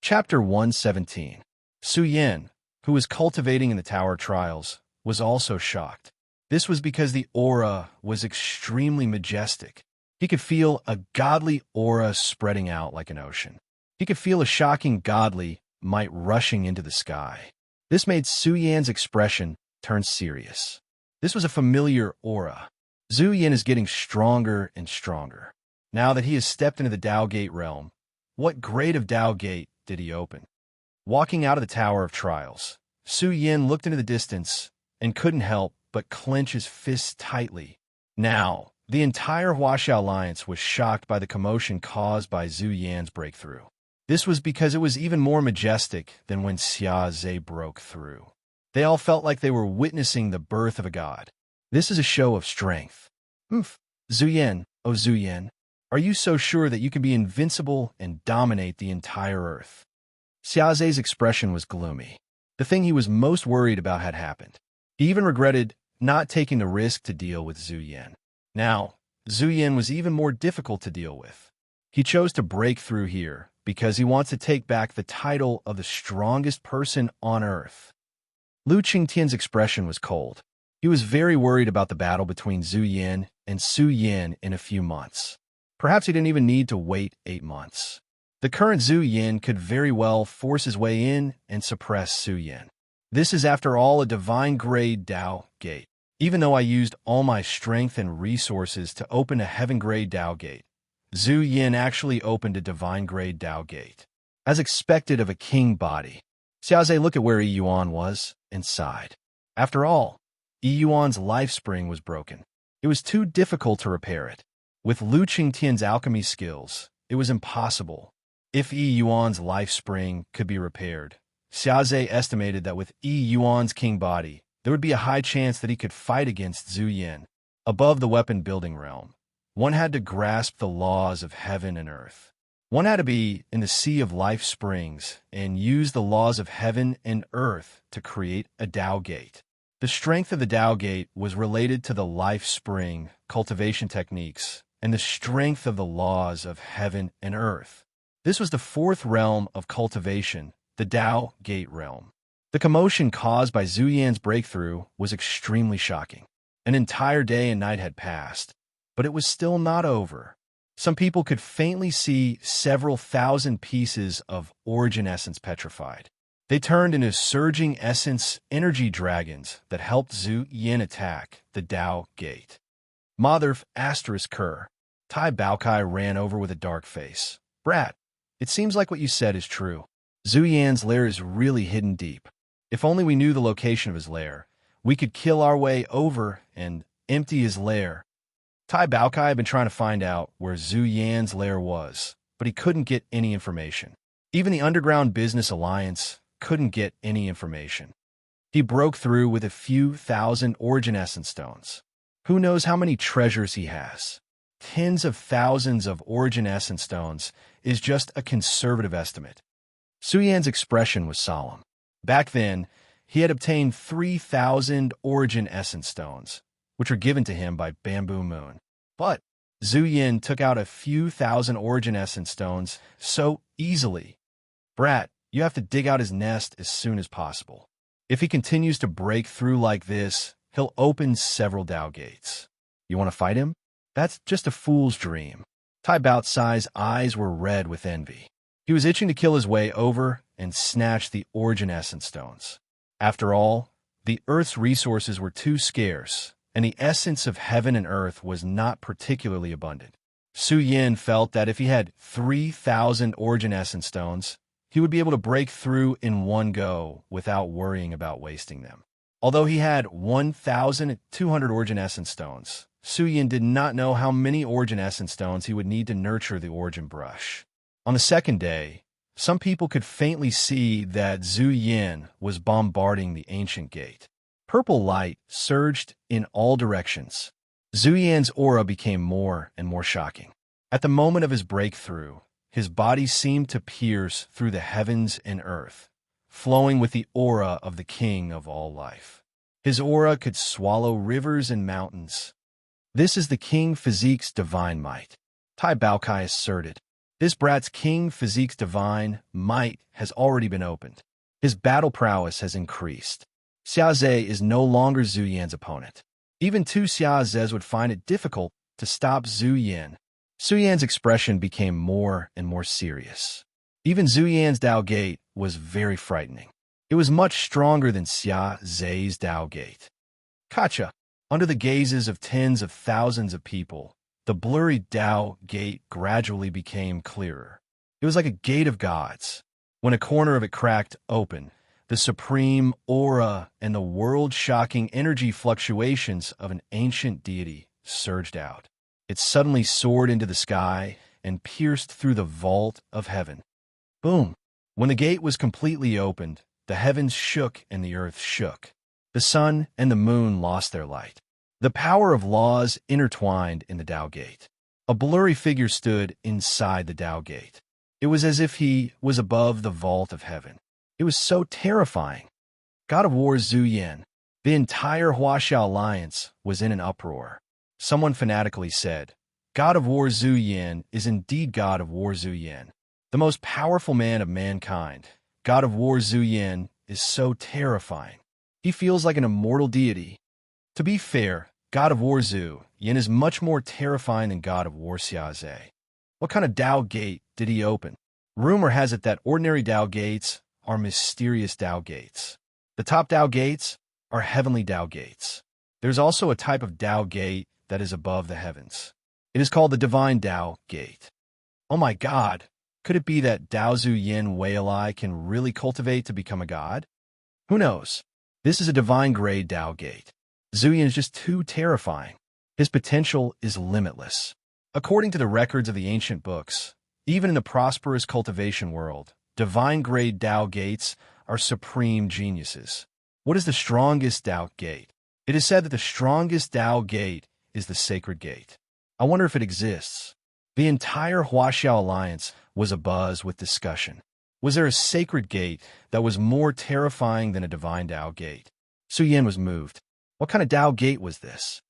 Chapter 117. Su Yin, who was cultivating in the Tower Trials, was also shocked. This was because the aura was extremely majestic. He could feel a godly aura spreading out like an ocean. He could feel a shocking godly might rushing into the sky. This made Su Yan's expression turn serious. This was a familiar aura. Su Yin is getting stronger and stronger. Now that he has stepped into the Tao Gate realm, what grade of Tao Gate did he open? Walking out of the Tower of Trials, Su Yin looked into the distance and couldn't help but clench his fists tightly. Now, the entire Huaxia Alliance was shocked by the commotion caused by Su Yan's breakthrough. This was because it was even more majestic than when Xia Zhe broke through. They all felt like they were witnessing the birth of a god. This is a show of strength. Su Yin, oh Su Yin, are you so sure that you can be invincible and dominate the entire earth? Xia Zhe's expression was gloomy. The thing he was most worried about had happened. He even regretted not taking the risk to deal with Su Yin. Now, Su Yin was even more difficult to deal with. He chose to break through here because he wants to take back the title of the strongest person on earth. Lu Qingtian's expression was cold. He was very worried about the battle between Su Yin and Su Yin in a few months. Perhaps he didn't even need to wait 8 months. The current Su Yin could very well force his way in and suppress Su Yin. This is, after all, a divine-grade Tao Gate. Even though I used all my strength and resources to open a heaven-grade Tao Gate, Su Yin actually opened a divine-grade Tao Gate. As expected of a king body, Xia Zhe looked at where Yi Yuan was and sighed. After all, Yi Yuan's life spring was broken. It was too difficult to repair it. With Lu Qingtian's alchemy skills, it was impossible. If Yi Yuan's life spring could be repaired, Xia Zhe estimated that with Yi Yuan's king body, there would be a high chance that he could fight against Su Yin. Above the weapon-building realm, one had to grasp the laws of heaven and earth. One had to be in the sea of life springs and use the laws of heaven and earth to create a Tao Gate. The strength of the Tao Gate was related to the life spring cultivation techniques and the strength of the laws of heaven and earth. This was the fourth realm of cultivation, the Tao Gate realm. The commotion caused by Su Yan's breakthrough was extremely shocking. An entire day and night had passed, but it was still not over. Some people could faintly see several thousand pieces of origin essence petrified. They turned into surging essence energy dragons that helped Su Yin attack the Tao Gate. Mother asterisk Kerr. Tai Baokai ran over with a dark face. Brat, it seems like what you said is true. Su Yan's lair is really hidden deep. If only we knew the location of his lair, we could kill our way over and empty his lair. Tai Baokai had been trying to find out where Su Yan's lair was, but he couldn't get any information. Even the Underground Business Alliance couldn't get any information. He broke through with a few thousand origin essence stones. Who knows how many treasures he has? Tens of thousands of origin essence stones is just a conservative estimate. Su Yan's expression was solemn. Back then, he had obtained 3,000 origin essence stones, which were given to him by Bamboo Moon. But Su Yin took out a few thousand origin essence stones so easily. Brat, you have to dig out his nest as soon as possible. If he continues to break through like this, he'll open several Tao Gates. You want to fight him? That's just a fool's dream. Tai Baotsai's eyes were red with envy. He was itching to kill his way over and snatch the origin essence stones. After all, the Earth's resources were too scarce, and the essence of heaven and earth was not particularly abundant. Su Yin felt that if he had 3,000 origin essence stones, he would be able to break through in one go without worrying about wasting them. Although he had 1,200 origin essence stones, Su Yin did not know how many origin essence stones he would need to nurture the origin brush. On the second day, some people could faintly see that Su Yin was bombarding the ancient gate. Purple light surged in all directions. Su Yan's aura became more and more shocking. At the moment of his breakthrough, his body seemed to pierce through the heavens and earth, flowing with the aura of the king of all life. His aura could swallow rivers and mountains. This is the king physique's divine might, Tai Baokai asserted. This brat's king physique's divine might has already been opened. His battle prowess has increased. Xiaze is no longer Zhu Yan's opponent. Even two Xiazes would find it difficult to stop Zhu Yan. Zhu Yan's expression became more and more serious. Even Zhu Yan's Dao Gate was very frightening. It was much stronger than Xiaze's Dao Gate. Kacha, under the gazes of tens of thousands of people, the blurry Dao Gate gradually became clearer. It was like a gate of gods. When a corner of it cracked open, the supreme aura and the world-shocking energy fluctuations of an ancient deity surged out. It suddenly soared into the sky and pierced through the vault of heaven. Boom! When the gate was completely opened, the heavens shook and the earth shook. The sun and the moon lost their light. The power of laws intertwined in the Dao Gate. A blurry figure stood inside the Dao Gate. It was as if he was above the vault of heaven. It was so terrifying. God of War Zhu Yan. The entire Huaxia Alliance was in an uproar. Someone fanatically said, God of War Zhu Yan is indeed God of War Zhu Yan, the most powerful man of mankind. God of War Zhu Yan is so terrifying. He feels like an immortal deity. To be fair, God of War Zhu Yan is much more terrifying than God of War Xiaze. What kind of Dao Gate did he open? Rumor has it that ordinary Dao Gates are mysterious Dao Gates. The top Dao Gates are heavenly Dao Gates. There's also a type of Dao Gate that is above the heavens. It is called the Divine Dao Gate. Oh my God! Could it be that Dao Zhu Yan Weilai can really cultivate to become a god? Who knows? This is a divine grade Dao Gate. Zhu Yan is just too terrifying. His potential is limitless. According to the records of the ancient books, even in the prosperous cultivation world, divine grade Dao Gates are supreme geniuses. What is the strongest Dao Gate? It is said that the strongest Dao Gate is the Sacred Gate. I wonder if it exists. The entire Huaxia Alliance was abuzz with discussion. Was there a Sacred Gate that was more terrifying than a Divine Dao Gate? Zhu Yan was moved. What kind of Dao Gate was this?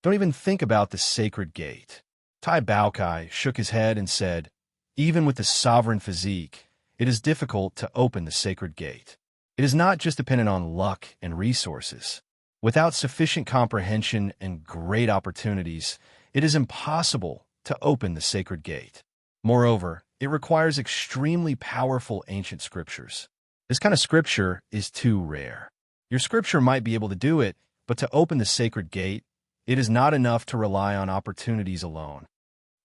Don't even think about the Sacred Gate. Tai Baokai shook his head and said, even with the sovereign physique, it is difficult to open the Sacred Gate. It is not just dependent on luck and resources. Without sufficient comprehension and great opportunities, it is impossible to open the Sacred Gate. Moreover, it requires extremely powerful ancient scriptures. This kind of scripture is too rare. Your scripture might be able to do it, but to open the Sacred Gate, it is not enough to rely on opportunities alone.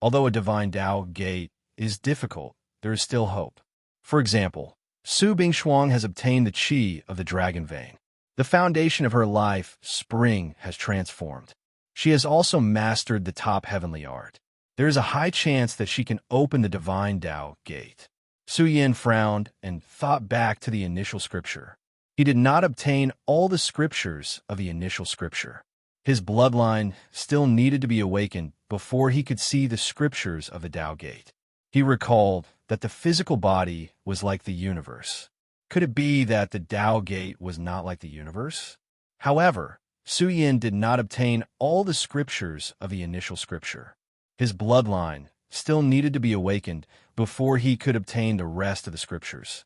Although a Divine Dao Gate is difficult, there is still hope. For example, Su Bingshuang has obtained the Qi of the Dragon Vein. The foundation of her life, Spring, has transformed. She has also mastered the top heavenly art. There is a high chance that she can open the Divine Dao Gate. Zhu Yan frowned and thought back to the initial scripture. He did not obtain all the scriptures of the initial scripture. His bloodline still needed to be awakened before he could see the scriptures of the Dao Gate. He recalled that the physical body was like the universe. Could it be that the Dao Gate was not like the universe? However, Zhu Yan did not obtain all the scriptures of the initial scripture. His bloodline still needed to be awakened before he could obtain the rest of the scriptures.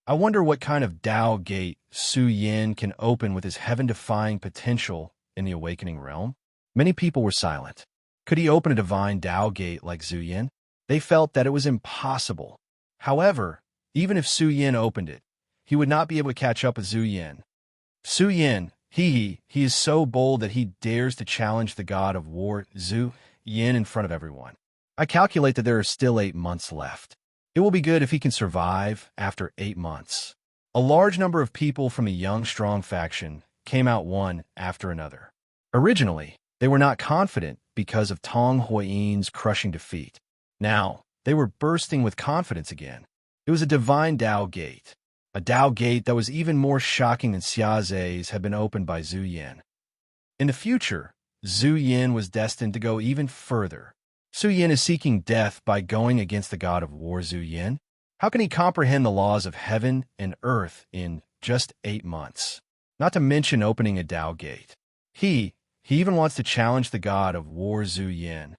I wonder what kind of Dao Gate Zhu Yan can open with his heaven-defying potential in the awakening realm. Many people were silent. Could he open a divine Dao Gate like Zhu Yan? They felt that it was impossible. However, even if Zhu Yan opened it, he would not be able to catch up with Zhu Yan. Zhu Yan, he is so bold that he dares to challenge the god of war, Zhu Yan, in front of everyone. I calculate that there are still 8 months left. It will be good if he can survive after 8 months. A large number of people from the young, strong faction came out one after another. Originally, they were not confident because of Tong Huiyin's crushing defeat. Now, they were bursting with confidence again. It was a divine Dao Gate. A Dao Gate that was even more shocking than Xiaze's had been opened by Zhu Yan. In the future, Zhu Yan was destined to go even further. Zhu Yan is seeking death by going against the god of war Zhu Yan. How can he comprehend the laws of heaven and earth in just 8 months? Not to mention opening a Dao Gate. He even wants to challenge the god of war Zhu Yan.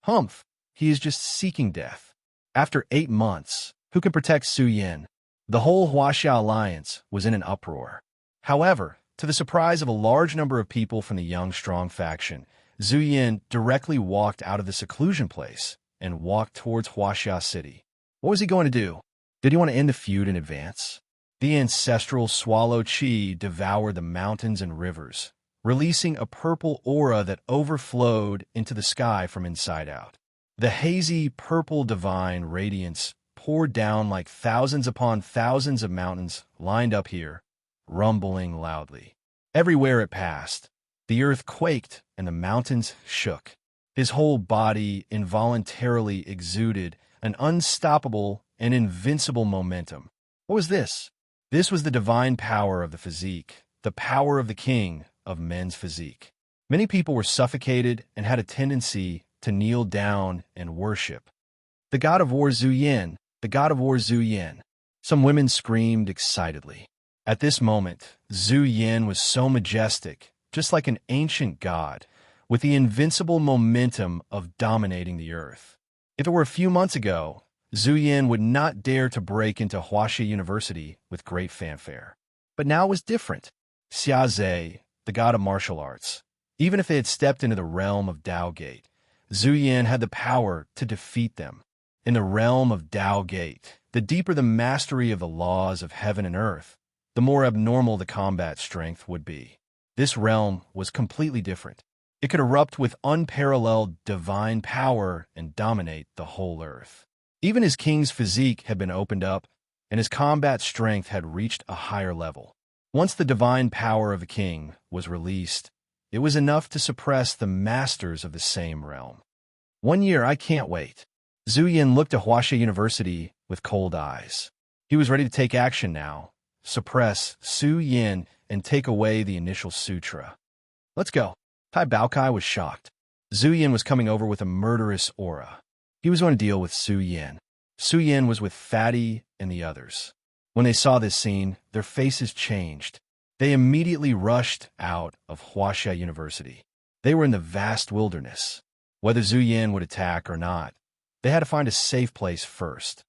Humph, he is just seeking death. After 8 months, who could protect Su Yin? The whole Huaxia alliance was in an uproar. However, to the surprise of a large number of people from the young, strong faction, Zhu Yin directly walked out of the seclusion place and walked towards Huaxia City. What was he going to do? Did he want to end the feud in advance? The ancestral swallow Qi devoured the mountains and rivers, releasing a purple aura that overflowed into the sky from inside out. The hazy, purple divine radiance poured down like thousands upon thousands of mountains lined up here, rumbling loudly. Everywhere it passed, the earth quaked and the mountains shook. His whole body involuntarily exuded an unstoppable and invincible momentum. What was this? This was the divine power of the physique, the power of the king of men's physique. Many people were suffocated and had a tendency to kneel down and worship. The god of war Zhu Yin, the god of war Zhu Yin. Some women screamed excitedly. At this moment, Zhu Yin was so majestic, just like an ancient god, with the invincible momentum of dominating the earth. If it were a few months ago, Zhu Yin would not dare to break into Huaxia University with great fanfare. But now it was different. Xia Zhe, the god of martial arts. Even if they had stepped into the realm of Dao Gate, Zhu Yin had the power to defeat them. In the realm of Dao Gate, the deeper the mastery of the laws of heaven and earth, the more abnormal the combat strength would be. This realm was completely different. It could erupt with unparalleled divine power and dominate the whole earth. Even his king's physique had been opened up, and his combat strength had reached a higher level. Once the divine power of the king was released, it was enough to suppress the masters of the same realm. 1 year, I can't wait. Zhu Yin looked at Huaxia University with cold eyes. He was ready to take action now, suppress Su Yin and take away the initial sutra. Let's go. Tai Baokai was shocked. Zhu Yin was coming over with a murderous aura. He was going to deal with Su Yin. Su Yin was with Fatty and the others. When they saw this scene, their faces changed. They immediately rushed out of Huaxia University. They were in the vast wilderness. Whether Zhu Yin would attack or not, they had to find a safe place first.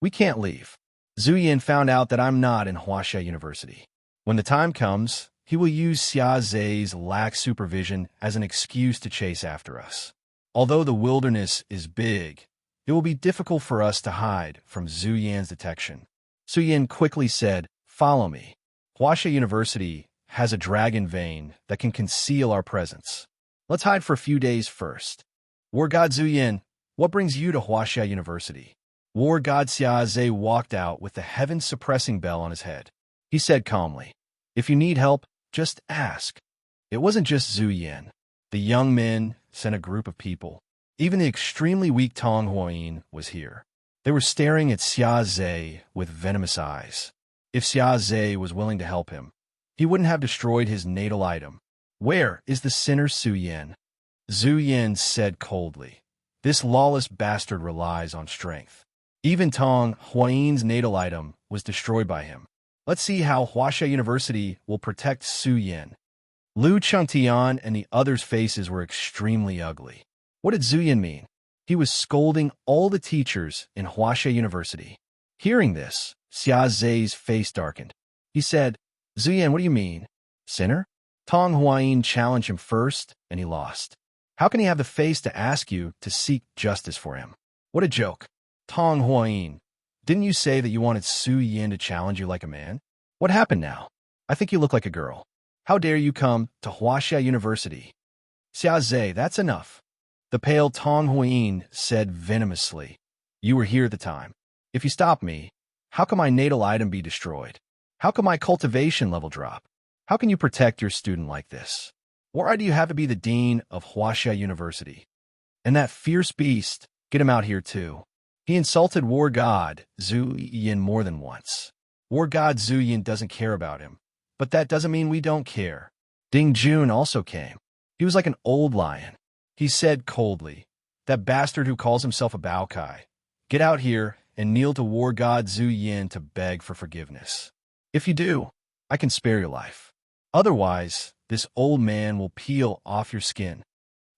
We can't leave. Zhu Yin found out that I'm not in Huaxia University. When the time comes, he will use Xia Zhe's lax supervision as an excuse to chase after us. Although the wilderness is big, it will be difficult for us to hide from Zhu Yan's detection. Su Yin quickly said, "Follow me. Huaxia University has a dragon vein that can conceal our presence. Let's hide for a few days first." War God Zhu Yin, what brings you to Huaxia University? War God Xia Zhe walked out with the heaven-suppressing bell on his head. He said calmly, "If you need help, just ask." It wasn't just Zhu Yin. The young men sent a group of people. Even the extremely weak Tong Huayin was here. They were staring at Xia Zhe with venomous eyes. If Xia Zhe was willing to help him, he wouldn't have destroyed his natal item. Where is the sinner Su Yin? Zhu Yin said coldly, "This lawless bastard relies on strength. Even Tong Huayin's natal item was destroyed by him. Let's see how Huaxia University will protect Su Yin." Lu Chengtian and the others' faces were extremely ugly. What did Zhu Yin mean? He was scolding all the teachers in Huaxia University. Hearing this, Xia Zhe's face darkened. He said, "Zhu Yin, what do you mean? Sinner?" Tong Huayin challenged him first, and he lost. How can he have the face to ask you to seek justice for him? What a joke. Tong Huayin, didn't you say that you wanted Su Yin to challenge you like a man? What happened now? I think you look like a girl. How dare you come to Huaxia University? Xia Zhe, that's enough. The pale Tong Huayin said venomously, "You were here at the time. If you stop me, how can my natal item be destroyed? How can my cultivation level drop? How can you protect your student like this? Why do you have to be the dean of Huaxia University? And that fierce beast, get him out here too." He insulted War God Zhu Yin more than once. War God Zhu Yin doesn't care about him, but that doesn't mean we don't care. Ding Jun also came. He was like an old lion. He said coldly, "That bastard who calls himself a Baokai, get out here and kneel to War God Zhu Yin to beg for forgiveness. If you do, I can spare your life. Otherwise, this old man will peel off your skin."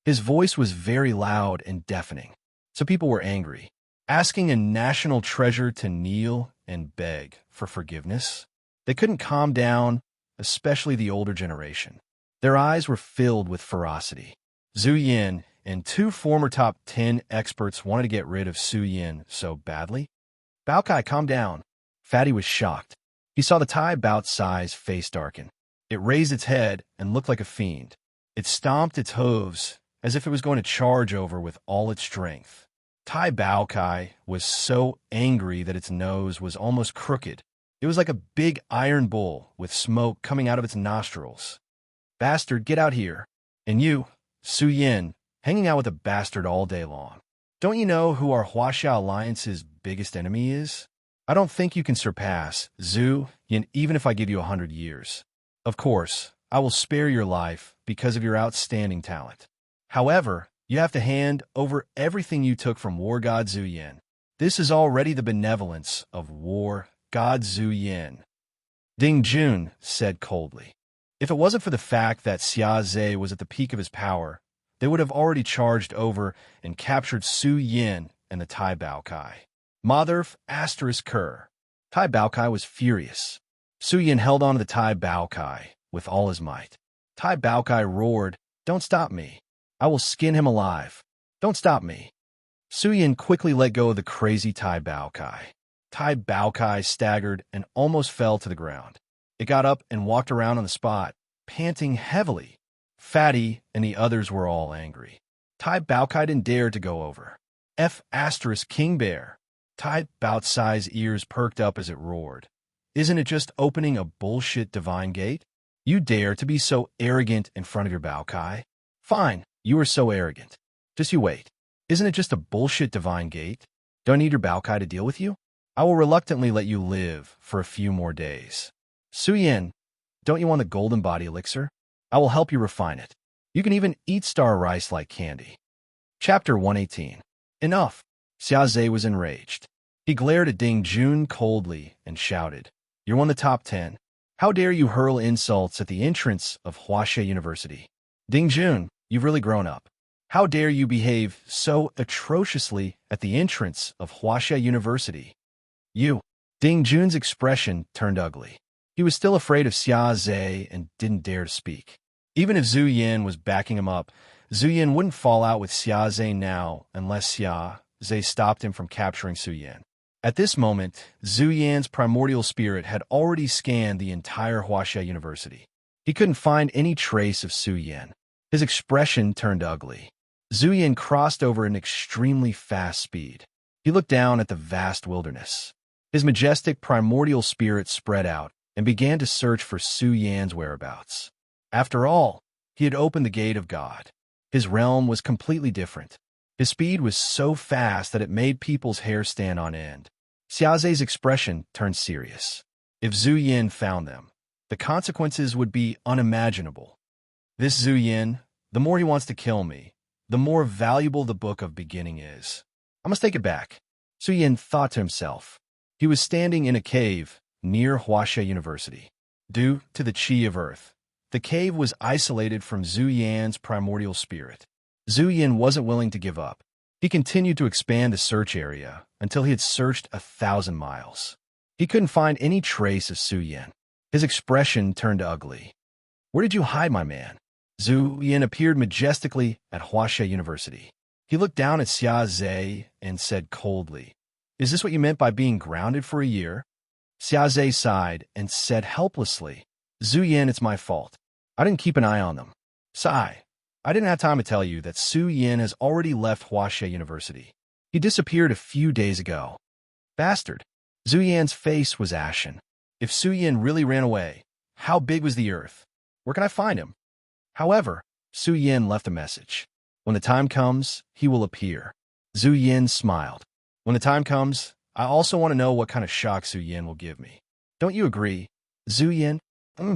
His voice was very loud and deafening, so people were angry. asking a national treasure to kneel and beg for forgiveness. They couldn't calm down, especially the older generation. Their eyes were filled with ferocity. Zhu Yin and two former top 10 experts wanted to get rid of Su Yin so badly. Bao Kai, calm down. Fatty was shocked. He saw the Tai Bao Cai's face darken. It raised its head and looked like a fiend. It stomped its hooves as if it was going to charge over with all its strength. Tai Bao Kai was so angry that its nose was almost crooked. It was like a big iron bull with smoke coming out of its nostrils. Bastard, get out here. And you, Su Yin, hanging out with a bastard all day long. Don't you know who our Huaxia Alliance's biggest enemy is? I don't think you can surpass Zhu Yin even if I give you 100 years. Of course, I will spare your life because of your outstanding talent. However, you have to hand over everything you took from War God Zhu Yin. This is already the benevolence of War God Zhu Yin. Ding Jun said coldly. If it wasn't for the fact that Xia Zhe was at the peak of his power, they would have already charged over and captured Su Yin and the Tai Bao Kai. Motherf asterisk Kerr. Tai Bao Kai was furious. Su Yin held on to the Tai Bao Kai with all his might. Tai Bao Kai roared, "Don't stop me. I will skin him alive. Don't stop me." Su Yin quickly let go of the crazy Tai Bao Kai. Tai Bao Kai staggered and almost fell to the ground. It got up and walked around on the spot, panting heavily. Fatty and the others were all angry. Tai Bao Kai didn't dare to go over. F asterisk King Bear. Tai Bao Cai's ears perked up as it roared. Isn't it just opening a bullshit divine gate? You dare to be so arrogant in front of your Bao Kai? Fine, you are so arrogant. Just you wait. Isn't it just a bullshit divine gate? Do I need your Bao Kai to deal with you? I will reluctantly let you live for a few more days. Su Yin, don't you want the golden body elixir? I will help you refine it. You can even eat star rice like candy. Chapter 118. Enough. Xia Zhe was enraged. He glared at Ding Jun coldly and shouted, "You're one of the top 10. How dare you hurl insults at the entrance of Huaxia University? Ding Jun, you've really grown up. How dare you behave so atrociously at the entrance of Huaxia University? You." Ding Jun's expression turned ugly. He was still afraid of Xia Zhe and didn't dare to speak. Even if Zhu Yin was backing him up, Zhu Yin wouldn't fall out with Xia Zhe now unless Xia Zhe stopped him from capturing Su Yin. At this moment, Zhu Yan's primordial spirit had already scanned the entire Huaxia University. He couldn't find any trace of Su Yin. His expression turned ugly. Zhu Yin crossed over at an extremely fast speed. He looked down at the vast wilderness. His majestic primordial spirit spread out and began to search for Su Yan's whereabouts. After all, he had opened the gate of God. His realm was completely different. His speed was so fast that it made people's hair stand on end. Xia Zhe's expression turned serious. If Zhu Yin found them, the consequences would be unimaginable. This Zhu Yin, the more he wants to kill me, the more valuable the Book of Beginning is. I must take it back. Su Yin thought to himself. He was standing in a cave near Huaxia University. Due to the Qi of Earth, the cave was isolated from Zhu Yan's primordial spirit. Zhu Yin wasn't willing to give up. He continued to expand the search area until he had searched 1,000 miles. He couldn't find any trace of Su Yin. His expression turned ugly. "Where did you hide, my man?" Zhu Yin appeared majestically at Huaxia University. He looked down at Xia Zhe and said coldly, "Is this what you meant by being grounded for a year?" Xia Zhe sighed and said helplessly, "Zhu Yin, it's my fault. I didn't keep an eye on them. Sigh. I didn't have time to tell you that Su Yin has already left Huaxia University. He disappeared a few days ago." Bastard. Zhu Yan's face was ashen. If Su Yin really ran away, how big was the earth? Where can I find him? However, Su Yin left a message. When the time comes, he will appear. Zhu Yin smiled. When the time comes, I also want to know what kind of shock Su Yin will give me. Don't you agree? Zhu Yin?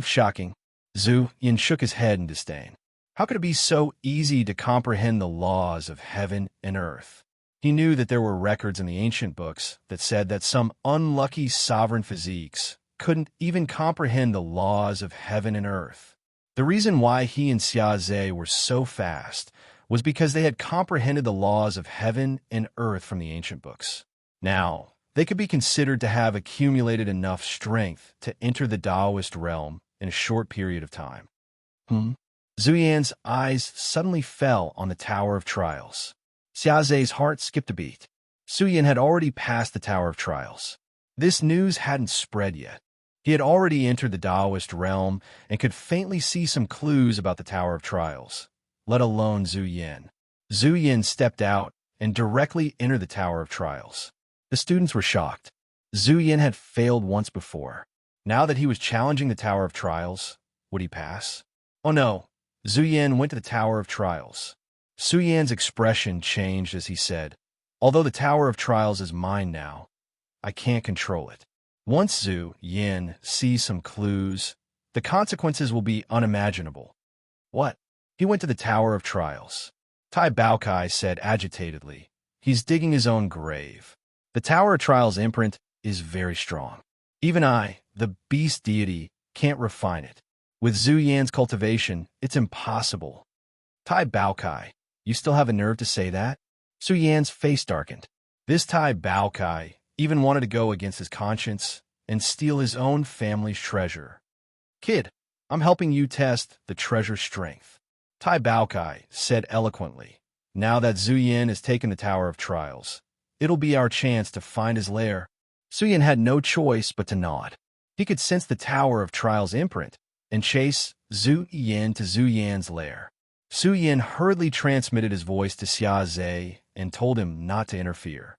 Shocking. Zhu Yin shook his head in disdain. How could it be so easy to comprehend the laws of heaven and earth? He knew that there were records in the ancient books that said that some unlucky sovereign physiques couldn't even comprehend the laws of heaven and earth. The reason why he and Xia Zhe were so fast was because they had comprehended the laws of heaven and earth from the ancient books. Now, they could be considered to have accumulated enough strength to enter the Taoist realm in a short period of time. Zuyan's eyes suddenly fell on the Tower of Trials. Xiaoze's heart skipped a beat. Suyin had already passed the Tower of Trials. This news hadn't spread yet. He had already entered the Taoist realm and could faintly see some clues about the Tower of Trials, let alone Zuyin. Zuyin stepped out and directly entered the Tower of Trials. The students were shocked. Zuyin had failed once before. Now that he was challenging the Tower of Trials, would he pass? Oh no, Zuyin went to the Tower of Trials. Suyan's expression changed as he said, "Although the Tower of Trials is mine now, I can't control it. Once Zhu Yin sees some clues, the consequences will be unimaginable." What? He went to the Tower of Trials. Tai Baokai said agitatedly, "He's digging his own grave. The Tower of Trials imprint is very strong. Even I, the beast deity, can't refine it. With Zhu Yan's cultivation, it's impossible." Tai Baokai, you still have a nerve to say that? Su Yan's face darkened. This Tai Baokai even wanted to go against his conscience and steal his own family's treasure. "Kid, I'm helping you test the treasure's strength," Tai Baokai said eloquently. "Now that Zhu Yan has taken the Tower of Trials, it'll be our chance to find his lair." Su Yan had no choice but to nod. He could sense the Tower of Trials imprint and chase Zhu Yan to Zhu Yan's lair. Su Yan hurriedly transmitted his voice to Xiaoze and told him not to interfere.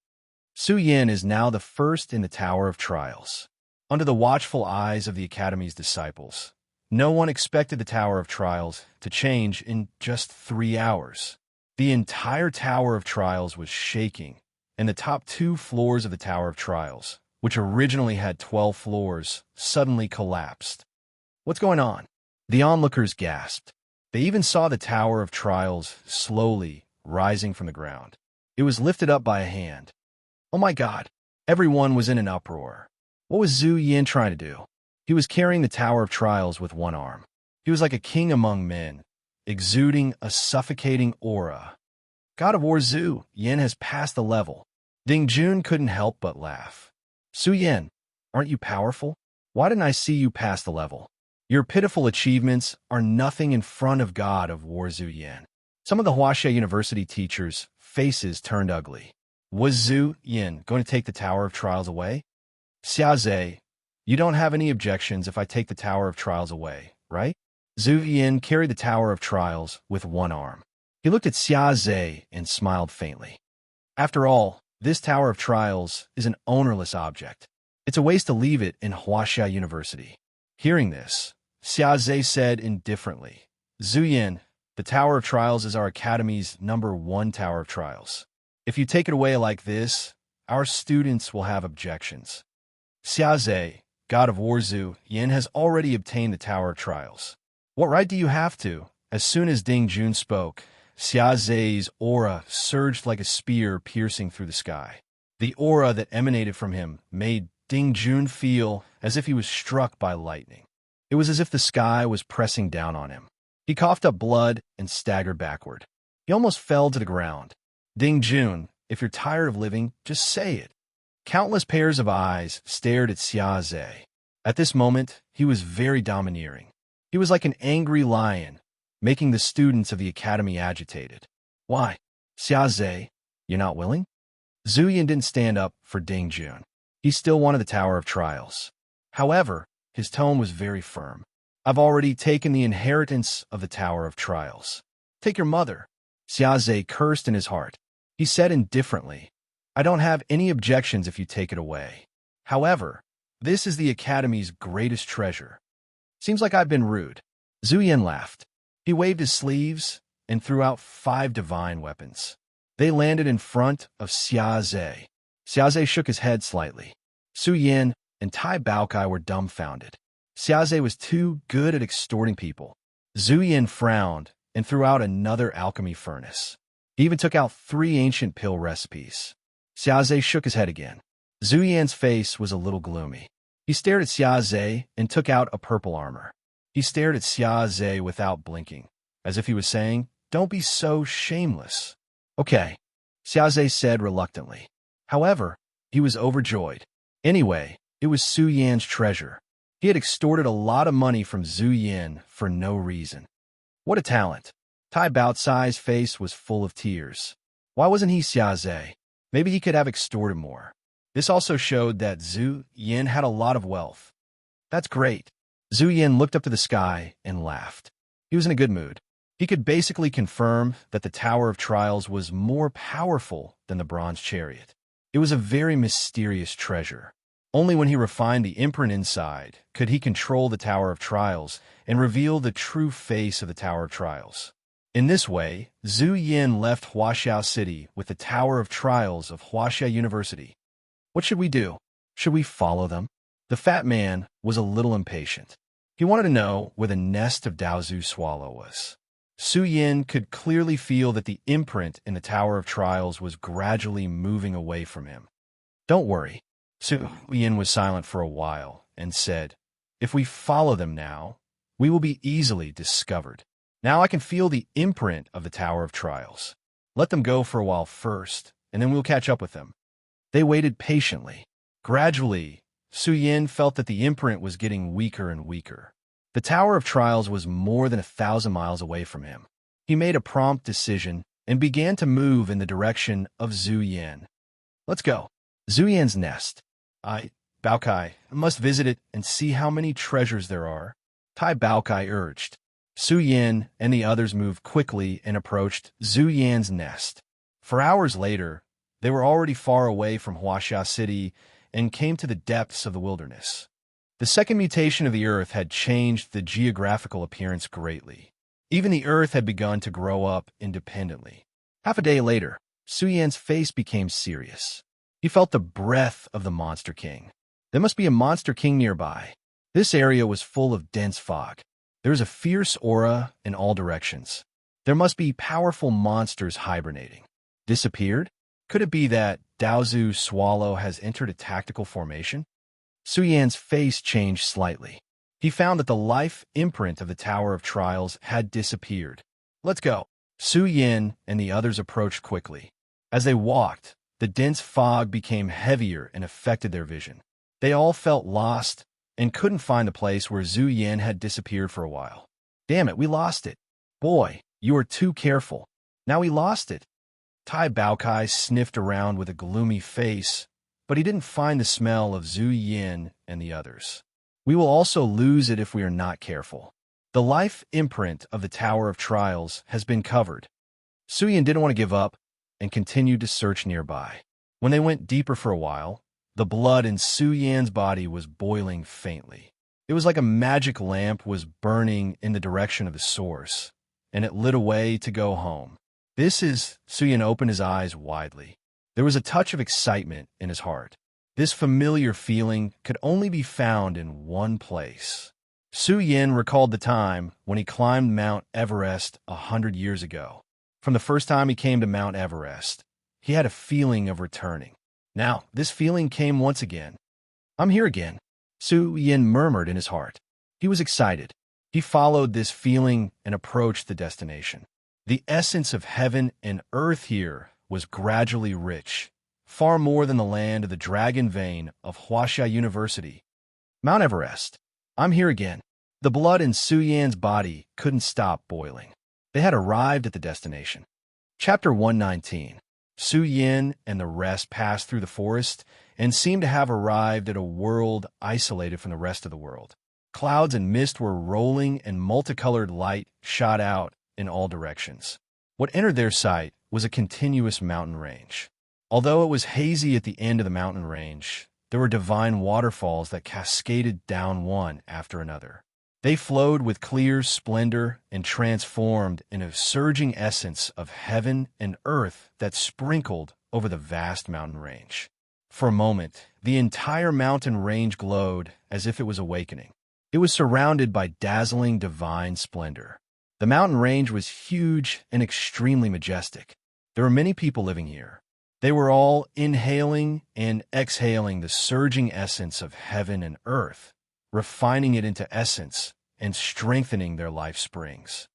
Su Yan is now the first in the Tower of Trials. Under the watchful eyes of the Academy's disciples, no one expected the Tower of Trials to change in just 3 hours. The entire Tower of Trials was shaking, and the top 2 floors of the Tower of Trials, which originally had 12 floors, suddenly collapsed. "What's going on?" The onlookers gasped. They even saw the Tower of Trials slowly rising from the ground. It was lifted up by a hand. Oh my God! Everyone was in an uproar. What was Zhu Yin trying to do? He was carrying the Tower of Trials with one arm. He was like a king among men, exuding a suffocating aura. God of War Zhu Yin has passed the level. Ding Jun couldn't help but laugh. "Su Yin, aren't you powerful? Why didn't I see you pass the level? Your pitiful achievements are nothing in front of God of War Zhu Yin." Some of the Huaxia University teachers' faces turned ugly. Was Zhu Yin going to take the Tower of Trials away? "Xiaoze, you don't have any objections if I take the Tower of Trials away, right?" Zhu Yin carried the Tower of Trials with one arm. He looked at Xiaoze and smiled faintly. After all, this Tower of Trials is an ownerless object. It's a waste to leave it in Huaxia University. Hearing this, Xiaoze said indifferently, "Zhu Yin, the Tower of Trials is our Academy's #1 Tower of Trials. If you take it away like this, our students will have objections." Xiaoze, God of War Zhu Yin, has already obtained the Tower of Trials. What right do you have to? As soon as Ding Jun spoke, Xiaoze's aura surged like a spear piercing through the sky. The aura that emanated from him made Ding Jun feel as if he was struck by lightning. It was as if the sky was pressing down on him. He coughed up blood and staggered backward. He almost fell to the ground. "Ding Jun, if you're tired of living, just say it." Countless pairs of eyes stared at Xiaoze. At this moment, he was very domineering. He was like an angry lion, making the students of the Academy agitated. "Why? Xiaoze, you're not willing?" Zhu Yin didn't stand up for Ding Jun. He still wanted the Tower of Trials. However, his tone was very firm. "I've already taken the inheritance of the Tower of Trials. Take your mother." Xiaoze cursed in his heart. He said indifferently, "I don't have any objections if you take it away. However, this is the Academy's greatest treasure." "Seems like I've been rude." Zhu Yin laughed. He waved his sleeves and threw out 5 divine weapons. They landed in front of Xiaoze. Xiaoze shook his head slightly. Su Yin and Tai Baokai were dumbfounded. Xiaoze was too good at extorting people. Zhu Yin frowned and threw out another alchemy furnace. He even took out 3 ancient pill recipes. Xiaoze shook his head again. Zhu Yan's face was a little gloomy. He stared at Xiaoze and took out a purple armor. He stared at Xiaoze without blinking, as if he was saying, Don't be so shameless. Okay, Xiaozhe said reluctantly. However, he was overjoyed. Anyway, it was Su Yan's treasure. He had extorted a lot of money from Zhu Yan for no reason. What a talent. Tai Baocai's face was full of tears. Why wasn't he Xiaozhe? Maybe he could have extorted more. This also showed that Zhu Yan had a lot of wealth. That's great. Zhu Yan looked up to the sky and laughed. He was in a good mood. He could basically confirm that the Tower of Trials was more powerful than the bronze chariot. It was a very mysterious treasure. Only when he refined the imprint inside could he control the Tower of Trials and reveal the true face of the Tower of Trials. In this way, Zhu Yan left Huaxiao City with the Tower of Trials of Huaxia University. What should we do? Should we follow them? The fat man was a little impatient. He wanted to know where the nest of Daozu swallow was. Su Yin could clearly feel that the imprint in the Tower of Trials was gradually moving away from him. Don't worry. Su Yin was silent for a while and said, if we follow them now, we will be easily discovered. Now I can feel the imprint of the Tower of Trials. Let them go for a while first, and then we'll catch up with them. They waited patiently. Gradually, Su Yin felt that the imprint was getting weaker and weaker. The Tower of Trials was more than 1,000 miles away from him. He made a prompt decision and began to move in the direction of Zhu Yan. Let's go. Zhu Yan's nest. Baocai, must visit it and see how many treasures there are. Tai Baocai urged. Su Yin and the others moved quickly and approached Zhu Yan's nest. For hours later, they were already far away from Huaxia City and came to the depths of the wilderness. The second mutation of the Earth had changed the geographical appearance greatly. Even the Earth had begun to grow up independently. Half a day later, Su Yan's face became serious. He felt the breath of the Monster King. There must be a Monster King nearby. This area was full of dense fog. There was a fierce aura in all directions. There must be powerful monsters hibernating. Disappeared? Could it be that Daozu Swallow has entered a tactical formation? Su Yan's face changed slightly. He found that the life imprint of the Tower of Trials had disappeared. Let's go. Su Yan and the others approached quickly. As they walked, the dense fog became heavier and affected their vision. They all felt lost and couldn't find the place where Zhu Yan had disappeared for a while. Damn it, we lost it. Boy, you were too careful. Now we lost it. Tai Baocai sniffed around with a gloomy face, but he didn't find the smell of Zhu Yan and the others. We will also lose it if we are not careful. The life imprint of the Tower of Trials has been covered. Su Yan didn't want to give up and continued to search nearby. When they went deeper for a while, the blood in Su Yan's body was boiling faintly. It was like a magic lamp was burning in the direction of the source, and it lit away to go home. Su Yan opened his eyes widely. There was a touch of excitement in his heart. This familiar feeling could only be found in one place. Su Yan recalled the time when he climbed Mount Everest 100 years ago. From the first time he came to Mount Everest, he had a feeling of returning. Now, this feeling came once again. I'm here again, Su Yan murmured in his heart. He was excited. He followed this feeling and approached the destination. The essence of heaven and earth here was gradually rich, far more than the land of the dragon vein of Huaxia University. Mount Everest. I'm here again. The blood in Su Yan's body couldn't stop boiling. They had arrived at the destination. Chapter 119. Su Yan and the rest passed through the forest and seemed to have arrived at a world isolated from the rest of the world. Clouds and mist were rolling and multicolored light shot out in all directions. What entered their sight was a continuous mountain range. Although it was hazy at the end of the mountain range, there were divine waterfalls that cascaded down one after another. They flowed with clear splendor and transformed in a surging essence of heaven and earth that sprinkled over the vast mountain range. For a moment, the entire mountain range glowed as if it was awakening. It was surrounded by dazzling divine splendor. The mountain range was huge and extremely majestic. There were many people living here. They were all inhaling and exhaling the surging essence of heaven and earth, refining it into essence and strengthening their life springs.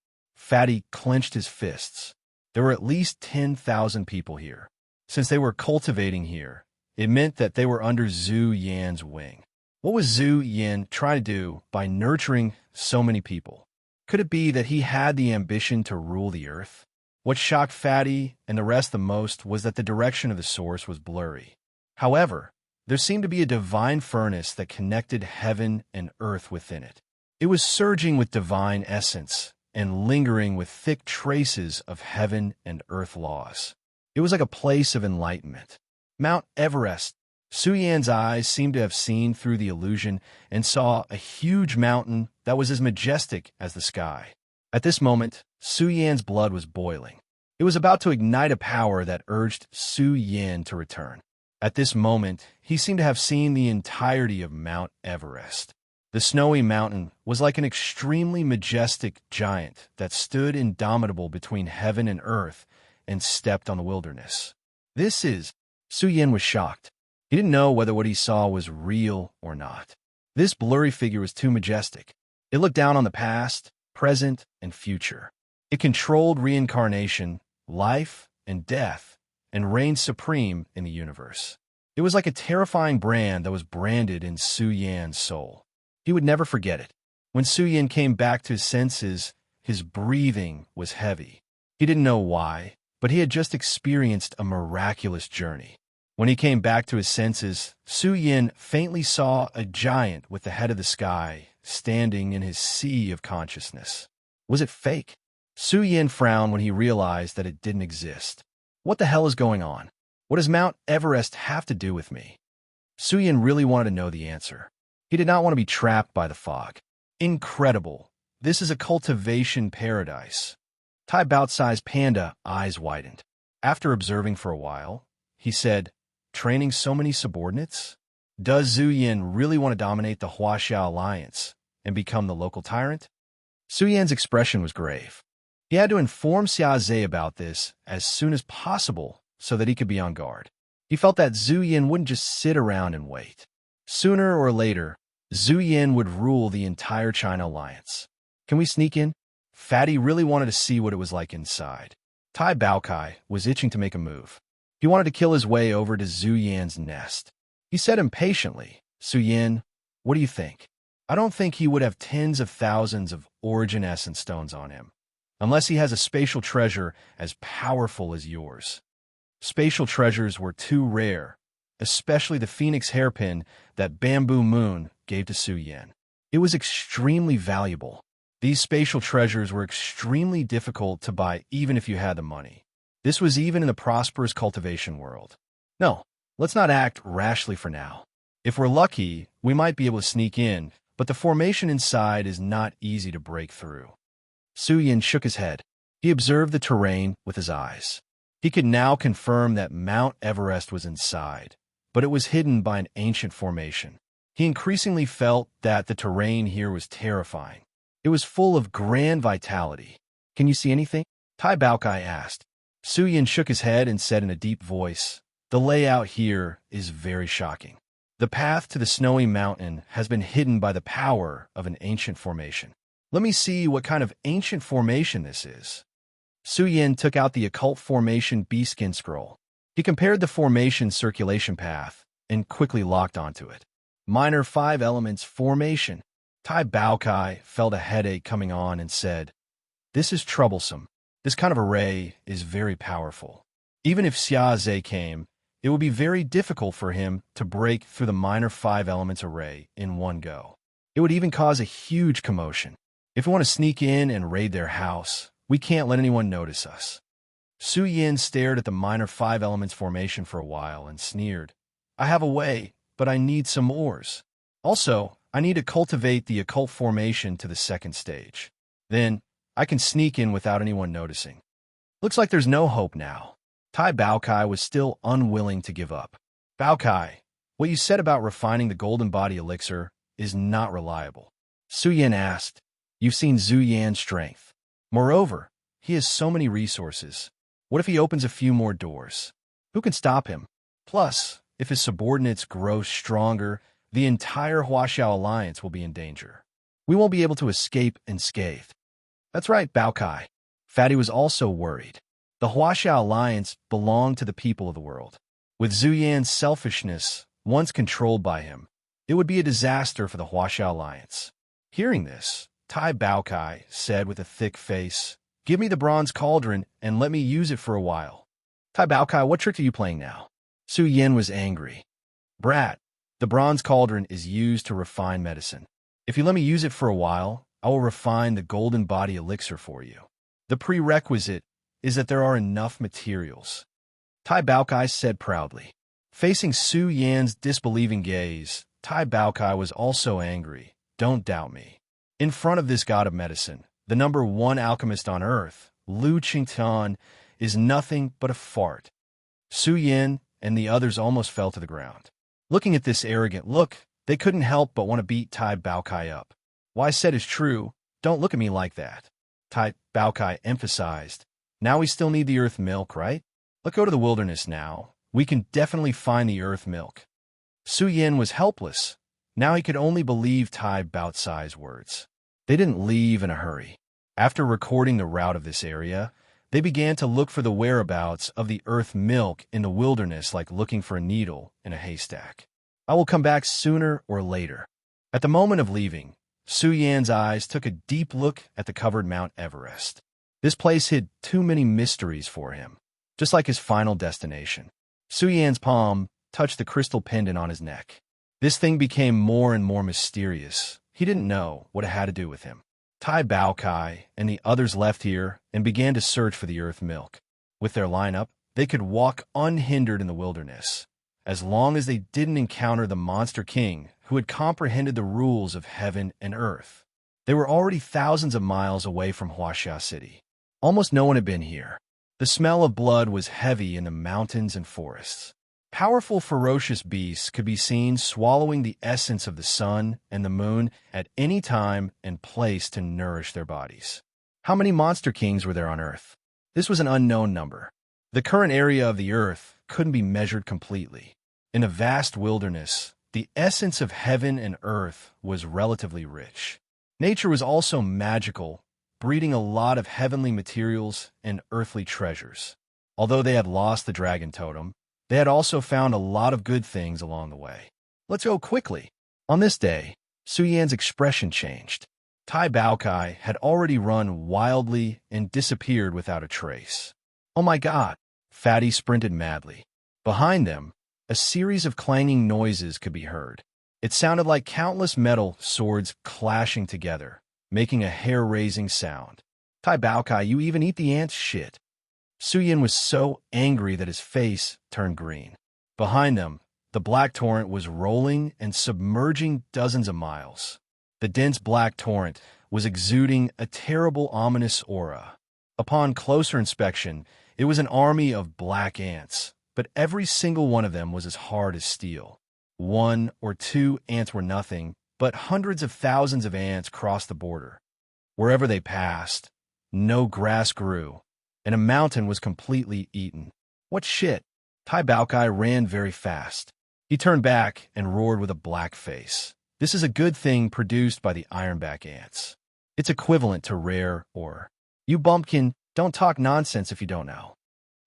Fatty clenched his fists. There were at least 10,000 people here. Since they were cultivating here, it meant that they were under Zhu Yan's wing. What was Zhu Yan trying to do by nurturing so many people? Could it be that he had the ambition to rule the earth? What shocked Fatty and the rest the most was that the direction of the source was blurry. However, there seemed to be a divine furnace that connected heaven and earth within it. It was surging with divine essence and lingering with thick traces of heaven and earth laws. It was like a place of enlightenment. Mount Everest. Su Yan's eyes seemed to have seen through the illusion and saw a huge mountain that was as majestic as the sky. At this moment, Su Yan's blood was boiling. It was about to ignite a power that urged Su Yan to return. At this moment, he seemed to have seen the entirety of Mount Everest. The snowy mountain was like an extremely majestic giant that stood indomitable between heaven and earth and stepped on the wilderness. Su Yan was shocked. He didn't know whether what he saw was real or not. This blurry figure was too majestic. It looked down on the past, present, and future. It controlled reincarnation, life, and death, and reigned supreme in the universe. It was like a terrifying brand that was branded in Su Yan's soul. He would never forget it. When Su Yan came back to his senses, his breathing was heavy. He didn't know why, but he had just experienced a miraculous journey. When he came back to his senses, Su Yan faintly saw a giant with the head of the sky standing in his sea of consciousness. Was it fake? Su Yan frowned when he realized that it didn't exist. What the hell is going on? What does Mount Everest have to do with me? Su Yan really wanted to know the answer. He did not want to be trapped by the fog. Incredible. This is a cultivation paradise. Tai Baotsai's panda eyes widened. After observing for a while, he said, "Training so many subordinates? Does Zhu Yan really want to dominate the Huaxiao Alliance and become the local tyrant?" Su Yan's expression was grave. He had to inform Xia Zhe about this as soon as possible so that he could be on guard. He felt that Zhu Yan wouldn't just sit around and wait. Sooner or later, Zhu Yan would rule the entire China Alliance. "Can we sneak in?" Fatty really wanted to see what it was like inside. Tai Baokai was itching to make a move. He wanted to kill his way over to Zhu Yan's nest. He said impatiently, "Su Yan, what do you think?" I don't think he would have tens of thousands of origin essence stones on him, unless he has a spatial treasure as powerful as yours. Spatial treasures were too rare, especially the phoenix hairpin that Bamboo Moon gave to Su Yan. It was extremely valuable. These spatial treasures were extremely difficult to buy even if you had the money. This was even in the prosperous cultivation world. No, let's not act rashly for now. If we're lucky, we might be able to sneak in, but the formation inside is not easy to break through. Su Yan shook his head. He observed the terrain with his eyes. He could now confirm that Mount Everest was inside, but it was hidden by an ancient formation. He increasingly felt that the terrain here was terrifying. It was full of grand vitality. "Can you see anything?" Tai Baokai asked. Su Yan shook his head and said in a deep voice, "The layout here is very shocking. The path to the snowy mountain has been hidden by the power of an ancient formation. Let me see what kind of ancient formation this is." Su Yan took out the occult formation beastskin scroll. He compared the formation's circulation path and quickly locked onto it. Minor 5 elements formation. Tai Baokai felt a headache coming on and said, "This is troublesome. This kind of array is very powerful. Even if Xia Zhe came, it would be very difficult for him to break through the minor 5 elements array in one go. It would even cause a huge commotion. If we want to sneak in and raid their house, we can't let anyone notice us." Su Yan stared at the minor 5 elements formation for a while and sneered, "I have a way, but I need some ores. Also, I need to cultivate the occult formation to the second stage. Then, I can sneak in without anyone noticing." Looks like there's no hope now. Tai Baokai was still unwilling to give up. "Baokai, what you said about refining the golden body elixir is not reliable." Su Yan asked, "You've seen Zhu Yan's strength. Moreover, he has so many resources. What if he opens a few more doors? Who can stop him? Plus, if his subordinates grow stronger, the entire Huaxiao Alliance will be in danger. We won't be able to escape unscathed." "That's right, Baokai. Fatty was also worried. The Huaxia Alliance belonged to the people of the world. With Zhu Yan's selfishness once controlled by him, it would be a disaster for the Huaxia Alliance. Hearing this, Tai Baokai said with a thick face, "Give me the bronze cauldron and let me use it for a while." Tai Baokai, what trick are you playing now? Su Yin was angry. Brat, the bronze cauldron is used to refine medicine. If you let me use it for a while, I will refine the golden body elixir for you. The prerequisite is that there are enough materials. Tai Baokai said proudly. Facing Su Yan's disbelieving gaze, Tai Baokai was also angry. Don't doubt me. In front of this god of medicine, the #1 alchemist on earth, Lu Qingtian, is nothing but a fart. Su Yan and the others almost fell to the ground. Looking at this arrogant look, they couldn't help but want to beat Tai Baokai up. What I said is true. Don't look at me like that. Tai Baokai emphasized. Now we still need the earth milk, right? Let's go to the wilderness now. We can definitely find the earth milk. Su Yin was helpless. Now he could only believe Tai Baocai's words. They didn't leave in a hurry. After recording the route of this area, they began to look for the whereabouts of the earth milk in the wilderness like looking for a needle in a haystack. I will come back sooner or later. At the moment of leaving, Su Yan's eyes took a deep look at the covered Mount Everest. This place hid too many mysteries for him, just like his final destination. Su Yan's palm touched the crystal pendant on his neck. This thing became more and more mysterious. He didn't know what it had to do with him. Tai Baokai and the others left here and began to search for the earth milk. With their lineup, they could walk unhindered in the wilderness, as long as they didn't encounter the Monster King who had comprehended the rules of heaven and earth. They were already thousands of miles away from Huaxia City. Almost no one had been here. The smell of blood was heavy in the mountains and forests. Powerful, ferocious beasts could be seen swallowing the essence of the sun and the moon at any time and place to nourish their bodies. How many monster kings were there on Earth? This was an unknown number. The current area of the Earth couldn't be measured completely. In a vast wilderness, the essence of heaven and earth was relatively rich. Nature was also magical, breeding a lot of heavenly materials and earthly treasures. Although they had lost the dragon totem, they had also found a lot of good things along the way. Let's go quickly. On this day, Su Yan's expression changed. Tai Baokai had already run wildly and disappeared without a trace. Oh my God! Fatty sprinted madly. Behind them, a series of clanging noises could be heard. It sounded like countless metal swords clashing together, making a hair-raising sound. Tai Baokai, you even eat the ants' shit. Su Yan was so angry that his face turned green. Behind them, the black torrent was rolling and submerging dozens of miles. The dense black torrent was exuding a terrible, ominous aura. Upon closer inspection, it was an army of black ants, but every single one of them was as hard as steel. 1 or 2 ants were nothing, but hundreds of thousands of ants crossed the border. Wherever they passed, no grass grew, and a mountain was completely eaten. What shit? Tai Baokai ran very fast. He turned back and roared with a black face. This is a good thing produced by the ironback ants. It's equivalent to rare ore. You bumpkin, don't talk nonsense if you don't know.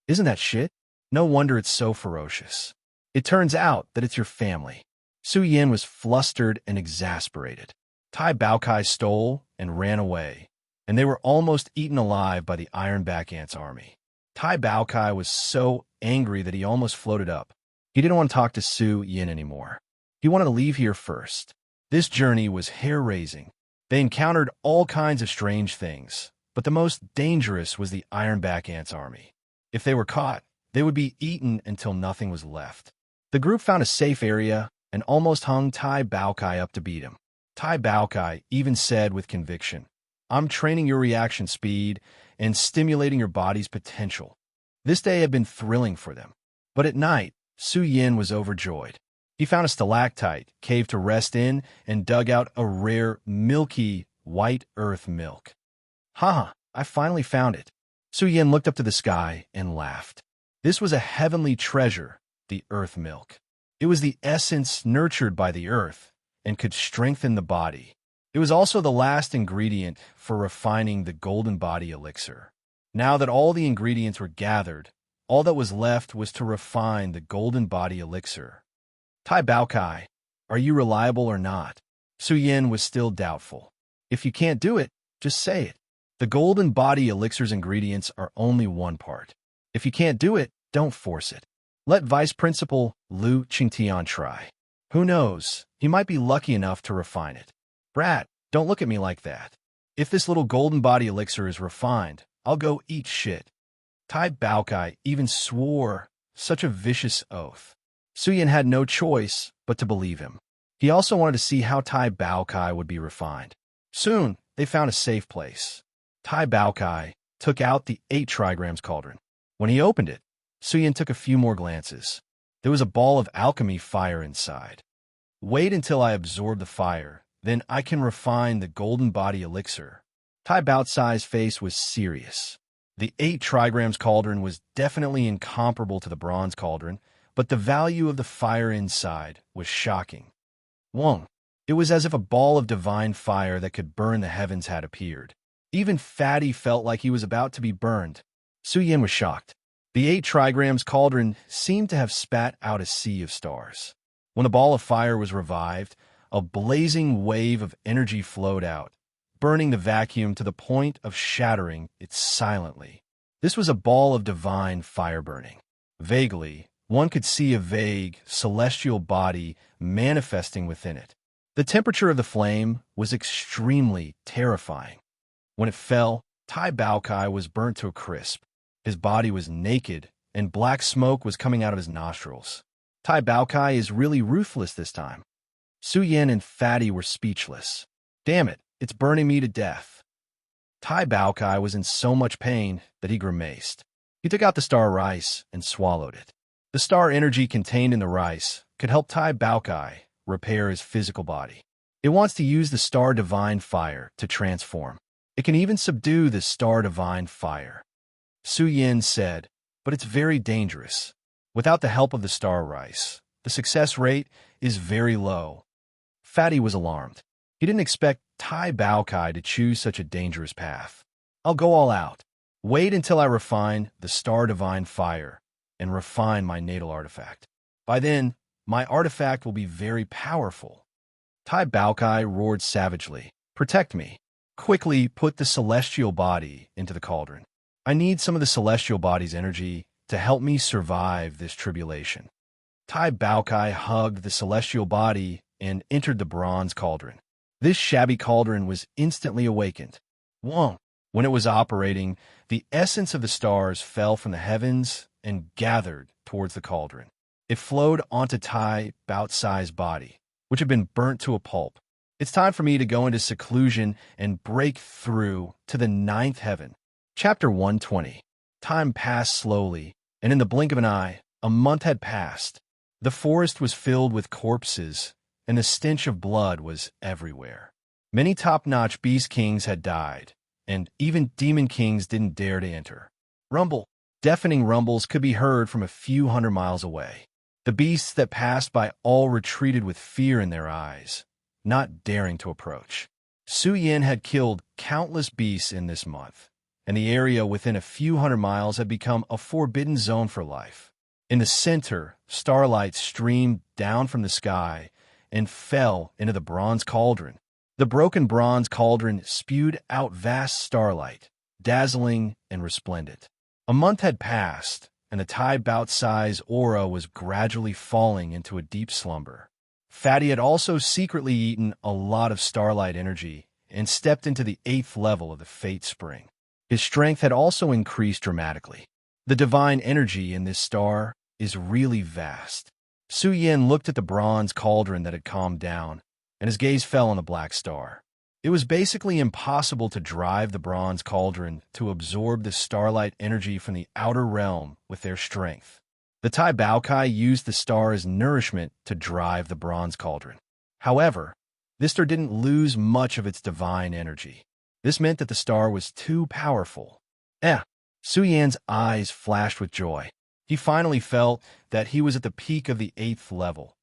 Isn't that shit? No wonder it's so ferocious. It turns out that it's your family. Su Yan was flustered and exasperated. Tai Baokai stole and ran away, and they were almost eaten alive by the ironback ants' army. Tai Baokai was so angry that he almost floated up. He didn't want to talk to Su Yan anymore. He wanted to leave here first. This journey was hair-raising. They encountered all kinds of strange things, but the most dangerous was the ironback ants' army. If they were caught, they would be eaten until nothing was left. The group found a safe area and almost hung Tai Baokai up to beat him. Tai Baokai even said with conviction, "I'm training your reaction speed and stimulating your body's potential." This day had been thrilling for them. But at night, Su Yan was overjoyed. He found a stalactite cave to rest in and dug out a rare, milky, white earth milk. Haha, I finally found it. Su Yan looked up to the sky and laughed. This was a heavenly treasure, the earth milk. It was the essence nurtured by the earth and could strengthen the body. It was also the last ingredient for refining the golden body elixir. Now that all the ingredients were gathered, all that was left was to refine the golden body elixir. Tai Baokai, are you reliable or not? Su Yin was still doubtful. If you can't do it, just say it. The golden body elixir's ingredients are only one part. If you can't do it, don't force it. Let Vice Principal Lu Qingtian try. Who knows, he might be lucky enough to refine it. Brat, don't look at me like that. If this little golden body elixir is refined, I'll go eat shit. Tai Baokai even swore such a vicious oath. Su Yin had no choice but to believe him. He also wanted to see how Tai Baokai would be refined. Soon, they found a safe place. Tai Baokai took out the 8 trigrams cauldron. When he opened it, Su Yin took a few more glances. There was a ball of alchemy fire inside. Wait until I absorb the fire, then I can refine the golden body elixir. Tai Baocai's face was serious. The 8 trigrams cauldron was definitely incomparable to the bronze cauldron, but the value of the fire inside was shocking. Wong. It was as if a ball of divine fire that could burn the heavens had appeared. Even Fatty felt like he was about to be burned. Su Yin was shocked. The 8 trigrams cauldron seemed to have spat out a sea of stars. When the ball of fire was revived, a blazing wave of energy flowed out, burning the vacuum to the point of shattering it silently. This was a ball of divine fire burning. Vaguely, one could see a vague, celestial body manifesting within it. The temperature of the flame was extremely terrifying. When it fell, Tai Baokai was burnt to a crisp. His body was naked, and black smoke was coming out of his nostrils. Tai Baokai is really ruthless this time. Su Yin and Fatty were speechless. Damn it, it's burning me to death. Tai Baokai was in so much pain that he grimaced. He took out the star rice and swallowed it. The star energy contained in the rice could help Tai Baokai repair his physical body. It wants to use the star divine fire to transform. It can even subdue the star divine fire. Su Yin said, but it's very dangerous. Without the help of the star rice, the success rate is very low. Fatty was alarmed. He didn't expect Tai Baokai to choose such a dangerous path. I'll go all out. Wait until I refine the star divine fire and refine my natal artifact. By then, my artifact will be very powerful. Tai Baokai roared savagely. Protect me. Quickly put the celestial body into the cauldron. I need some of the celestial body's energy to help me survive this tribulation. Tai Baokai hugged the celestial body and entered the bronze cauldron. This shabby cauldron was instantly awakened. Whoa! When it was operating, the essence of the stars fell from the heavens and gathered towards the cauldron. It flowed onto Tai Baocai's body, which had been burnt to a pulp. It's time for me to go into seclusion and break through to the 9th heaven. Chapter 120. Time passed slowly, and in the blink of an eye, a month had passed. The forest was filled with corpses, and the stench of blood was everywhere. Many top-notch beast kings had died, and even demon kings didn't dare to enter. Rumble. Deafening rumbles could be heard from a few hundred miles away. The beasts that passed by all retreated with fear in their eyes, not daring to approach. Su Yin had killed countless beasts in this month, and the area within a few hundred miles had become a forbidden zone for life. In the center, starlight streamed down from the sky and fell into the bronze cauldron. The broken bronze cauldron spewed out vast starlight, dazzling and resplendent. A month had passed, and the Tai Baocai's aura was gradually falling into a deep slumber. Fatty had also secretly eaten a lot of starlight energy and stepped into the 8th level of the Fate Spring. His strength had also increased dramatically. The divine energy in this star is really vast. Su Yin looked at the bronze cauldron that had calmed down, and his gaze fell on the black star. It was basically impossible to drive the bronze cauldron to absorb the starlight energy from the outer realm with their strength. The Tai Baokai used the star as nourishment to drive the bronze cauldron. However, this star didn't lose much of its divine energy. This meant that the star was too powerful. Su Yin's eyes flashed with joy. He finally felt that he was at the peak of the 8th level,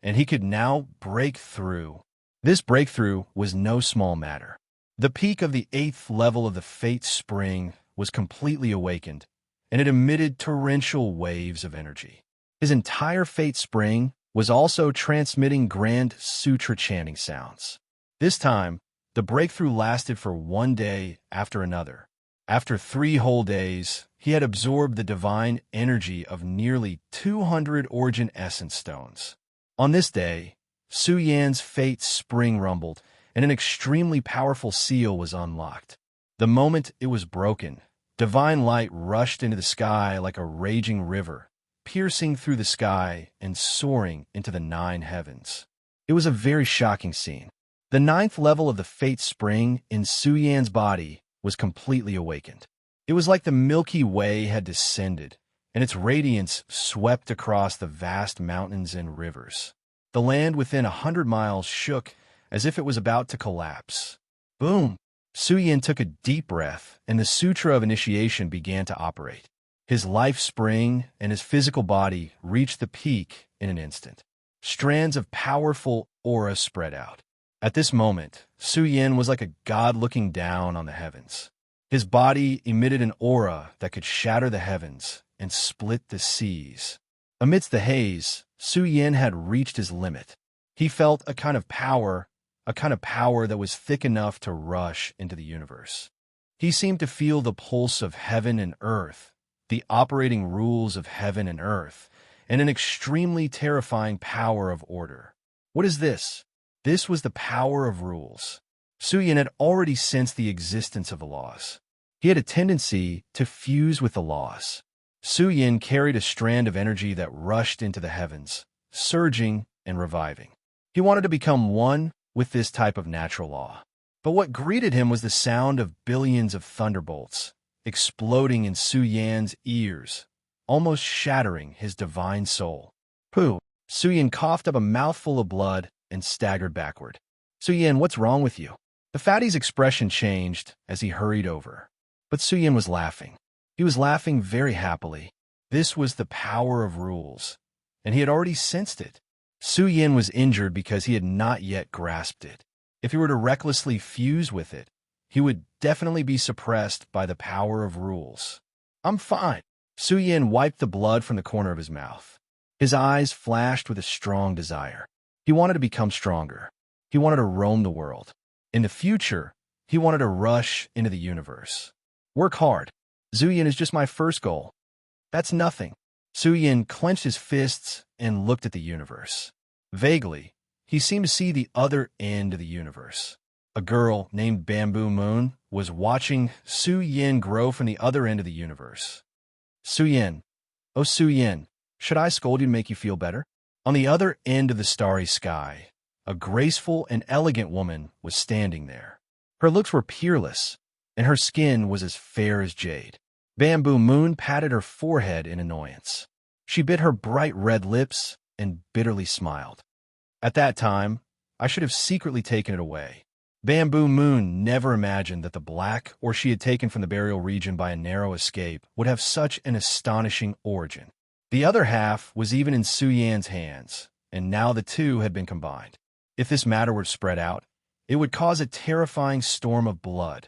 and he could now break through. This breakthrough was no small matter. The peak of the 8th level of the Fate Spring was completely awakened, and it emitted torrential waves of energy. His entire fate spring was also transmitting grand sutra chanting sounds. This time, the breakthrough lasted for one day after another. After 3 whole days, he had absorbed the divine energy of nearly 200 origin essence stones. On this day, Su Yan's fate spring rumbled, and an extremely powerful seal was unlocked. The moment it was broken, divine light rushed into the sky like a raging river, piercing through the sky and soaring into the 9 heavens. It was a very shocking scene. The 9th level of the fate spring in Su Yan's body was completely awakened. It was like the Milky Way had descended, and its radiance swept across the vast mountains and rivers. The land within 100 miles shook as if it was about to collapse. Boom! Su Yan took a deep breath, and the Sutra of Initiation began to operate. His life spring and his physical body reached the peak in an instant. Strands of powerful aura spread out. At this moment, Su Yan was like a god looking down on the heavens. His body emitted an aura that could shatter the heavens and split the seas. Amidst the haze, Su Yan had reached his limit. He felt a kind of power that was thick enough to rush into the universe. He seemed to feel the pulse of heaven and earth, the operating rules of heaven and earth, and an extremely terrifying power of order. What is this? This was the power of rules. Su Yan had already sensed the existence of the laws. He had a tendency to fuse with the laws. Su Yan carried a strand of energy that rushed into the heavens, surging and reviving. He wanted to become one with this type of natural law. But what greeted him was the sound of billions of thunderbolts exploding in Su Yan's ears, almost shattering his divine soul. Pooh! Su Yan coughed up a mouthful of blood and staggered backward. Su Yan, what's wrong with you? The fatty's expression changed as he hurried over. But Su Yan was laughing. He was laughing very happily. This was the power of rules, and he had already sensed it. Su Yan was injured because he had not yet grasped it. If he were to recklessly fuse with it, he would definitely be suppressed by the power of rules. I'm fine. Su Yan wiped the blood from the corner of his mouth. His eyes flashed with a strong desire. He wanted to become stronger. He wanted to roam the world. In the future, he wanted to rush into the universe. Work hard. Su Yan is just my first goal. That's nothing. Su Yan clenched his fists and looked at the universe. Vaguely, he seemed to see the other end of the universe. A girl named Bamboo Moon was watching Su Yan grow from the other end of the universe. Su Yan, oh Su Yan, should I scold you to make you feel better? On the other end of the starry sky, a graceful and elegant woman was standing there. Her looks were peerless, and her skin was as fair as jade. Bamboo Moon patted her forehead in annoyance. She bit her bright red lips and bitterly smiled. At that time, I should have secretly taken it away. Bamboo Moon never imagined that the black ore she had taken from the burial region by a narrow escape would have such an astonishing origin. The other half was even in Su Yan's hands, and now the two had been combined. If this matter were spread out, it would cause a terrifying storm of blood.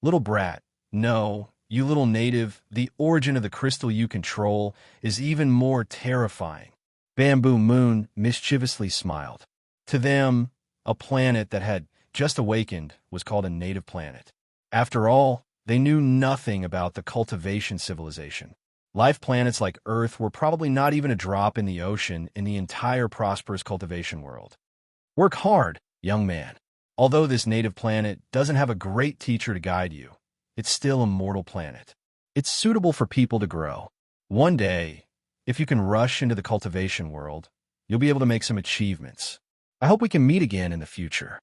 Little brat, no, you little native, the origin of the crystal you control is even more terrifying. Bamboo Moon mischievously smiled. To them, a planet that had just awakened was called a native planet. After all, they knew nothing about the cultivation civilization. Life planets like Earth were probably not even a drop in the ocean in the entire prosperous cultivation world. Work hard, young man. Although this native planet doesn't have a great teacher to guide you, it's still a mortal planet. It's suitable for people to grow. One day, if you can rush into the cultivation world, you'll be able to make some achievements. I hope we can meet again in the future.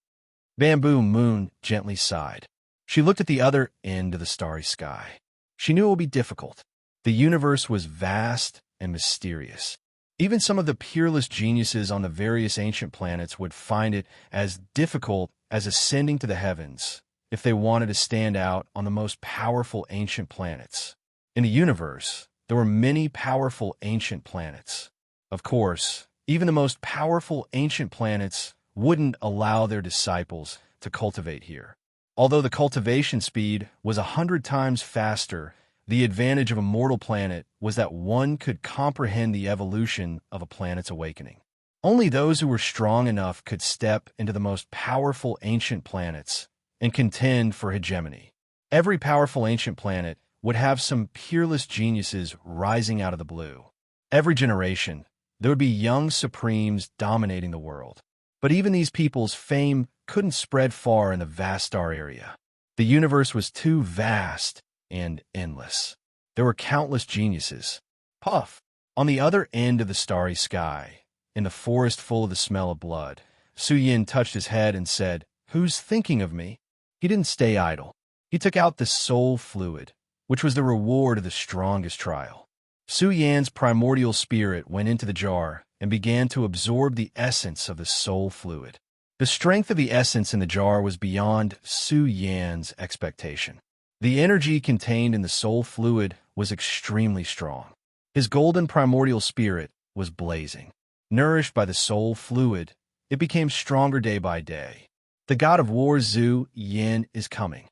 Bamboo Moon gently sighed. She looked at the other end of the starry sky. She knew it would be difficult. The universe was vast and mysterious. Even some of the peerless geniuses on the various ancient planets would find it as difficult as ascending to the heavens if they wanted to stand out on the most powerful ancient planets. In the universe, there were many powerful ancient planets. Of course, even the most powerful ancient planets wouldn't allow their disciples to cultivate here. Although the cultivation speed was 100 times faster, the advantage of a mortal planet was that one could comprehend the evolution of a planet's awakening. Only those who were strong enough could step into the most powerful ancient planets and contend for hegemony. Every powerful ancient planet would have some peerless geniuses rising out of the blue. Every generation, there would be young supremes dominating the world. But even these people's fame couldn't spread far in the vast star area. The universe was too vast and endless. There were countless geniuses. Puff! On the other end of the starry sky, in the forest full of the smell of blood, Su Yin touched his head and said, "Who's thinking of me?" He didn't stay idle. He took out the soul fluid, which was the reward of the strongest trial. Su Yan's primordial spirit went into the jar and began to absorb the essence of the soul fluid. The strength of the essence in the jar was beyond Su Yan's expectation. The energy contained in the soul fluid was extremely strong. His golden primordial spirit was blazing. Nourished by the soul fluid, it became stronger day by day. The god of war Zhu Yin is coming.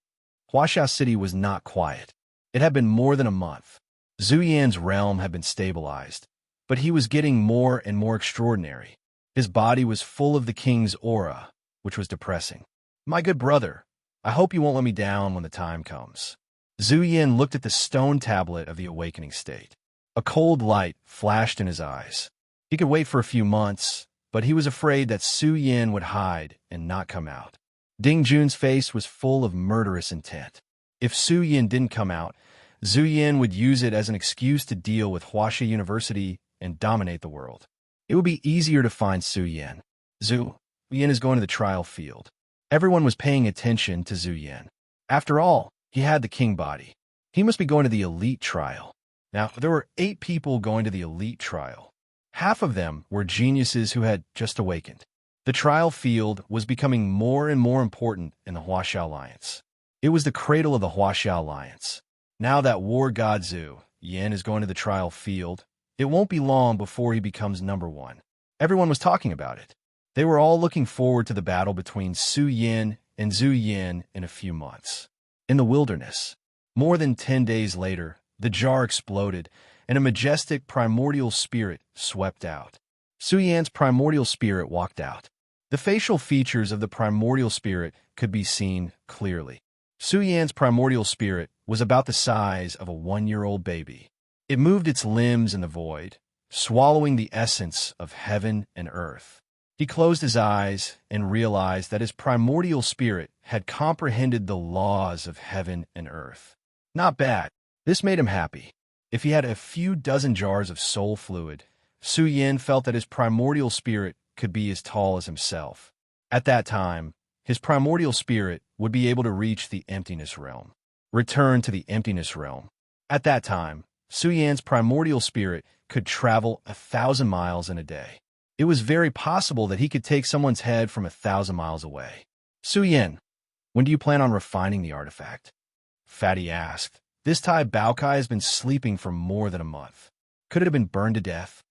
Huaxia City was not quiet. It had been more than a month. Zhu Yan's realm had been stabilized, but he was getting more and more extraordinary. His body was full of the king's aura, which was depressing. "My good brother, I hope you won't let me down when the time comes." Zhu Yin looked at the stone tablet of the awakening state. A cold light flashed in his eyes. He could wait for a few months, but he was afraid that Su Yin would hide and not come out. Ding Jun's face was full of murderous intent. If Su Yin didn't come out, Zhu Yin would use it as an excuse to deal with Huaxia University and dominate the world. It would be easier to find Su Yin. Zhu Yin is going to the trial field. Everyone was paying attention to Zhu Yin. After all, he had the king body. He must be going to the elite trial. Now, there were 8 people going to the elite trial. Half of them were geniuses who had just awakened. The trial field was becoming more and more important in the Huaxia Alliance. It was the cradle of the Huaxia Alliance. Now that war god Zhu Yin is going to the trial field, it won't be long before he becomes #1. Everyone was talking about it. They were all looking forward to the battle between Su Yin and Zhu Yin in a few months. In the wilderness, more than 10 days later, the jar exploded, and a majestic primordial spirit swept out. Su Yan's primordial spirit walked out. The facial features of the primordial spirit could be seen clearly. Su Yan's primordial spirit was about the size of a 1-year-old baby. It moved its limbs in the void, swallowing the essence of heaven and earth. He closed his eyes and realized that his primordial spirit had comprehended the laws of heaven and earth. Not bad. This made him happy. If he had a few dozen jars of soul fluid, Su Yin felt that his primordial spirit could be as tall as himself. At that time, his primordial spirit would be able to reach the emptiness realm. Return to the emptiness realm. At that time, Su Yan's primordial spirit could travel 1,000 miles in a day. It was very possible that he could take someone's head from 1,000 miles away. "Su Yin, when do you plan on refining the artifact?" Fatty asked. "This Tai Baokai has been sleeping for more than a month. Could it have been burned to death?"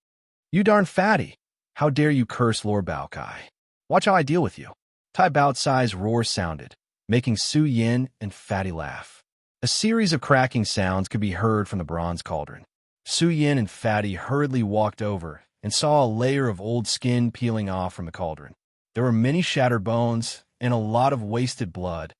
"You darn Fatty! How dare you curse Lord Baokai? Watch how I deal with you." Tai Baocai's roar sounded, making Su Yin and Fatty laugh. A series of cracking sounds could be heard from the bronze cauldron. Su Yin and Fatty hurriedly walked over and saw a layer of old skin peeling off from the cauldron. There were many shattered bones and a lot of wasted blood.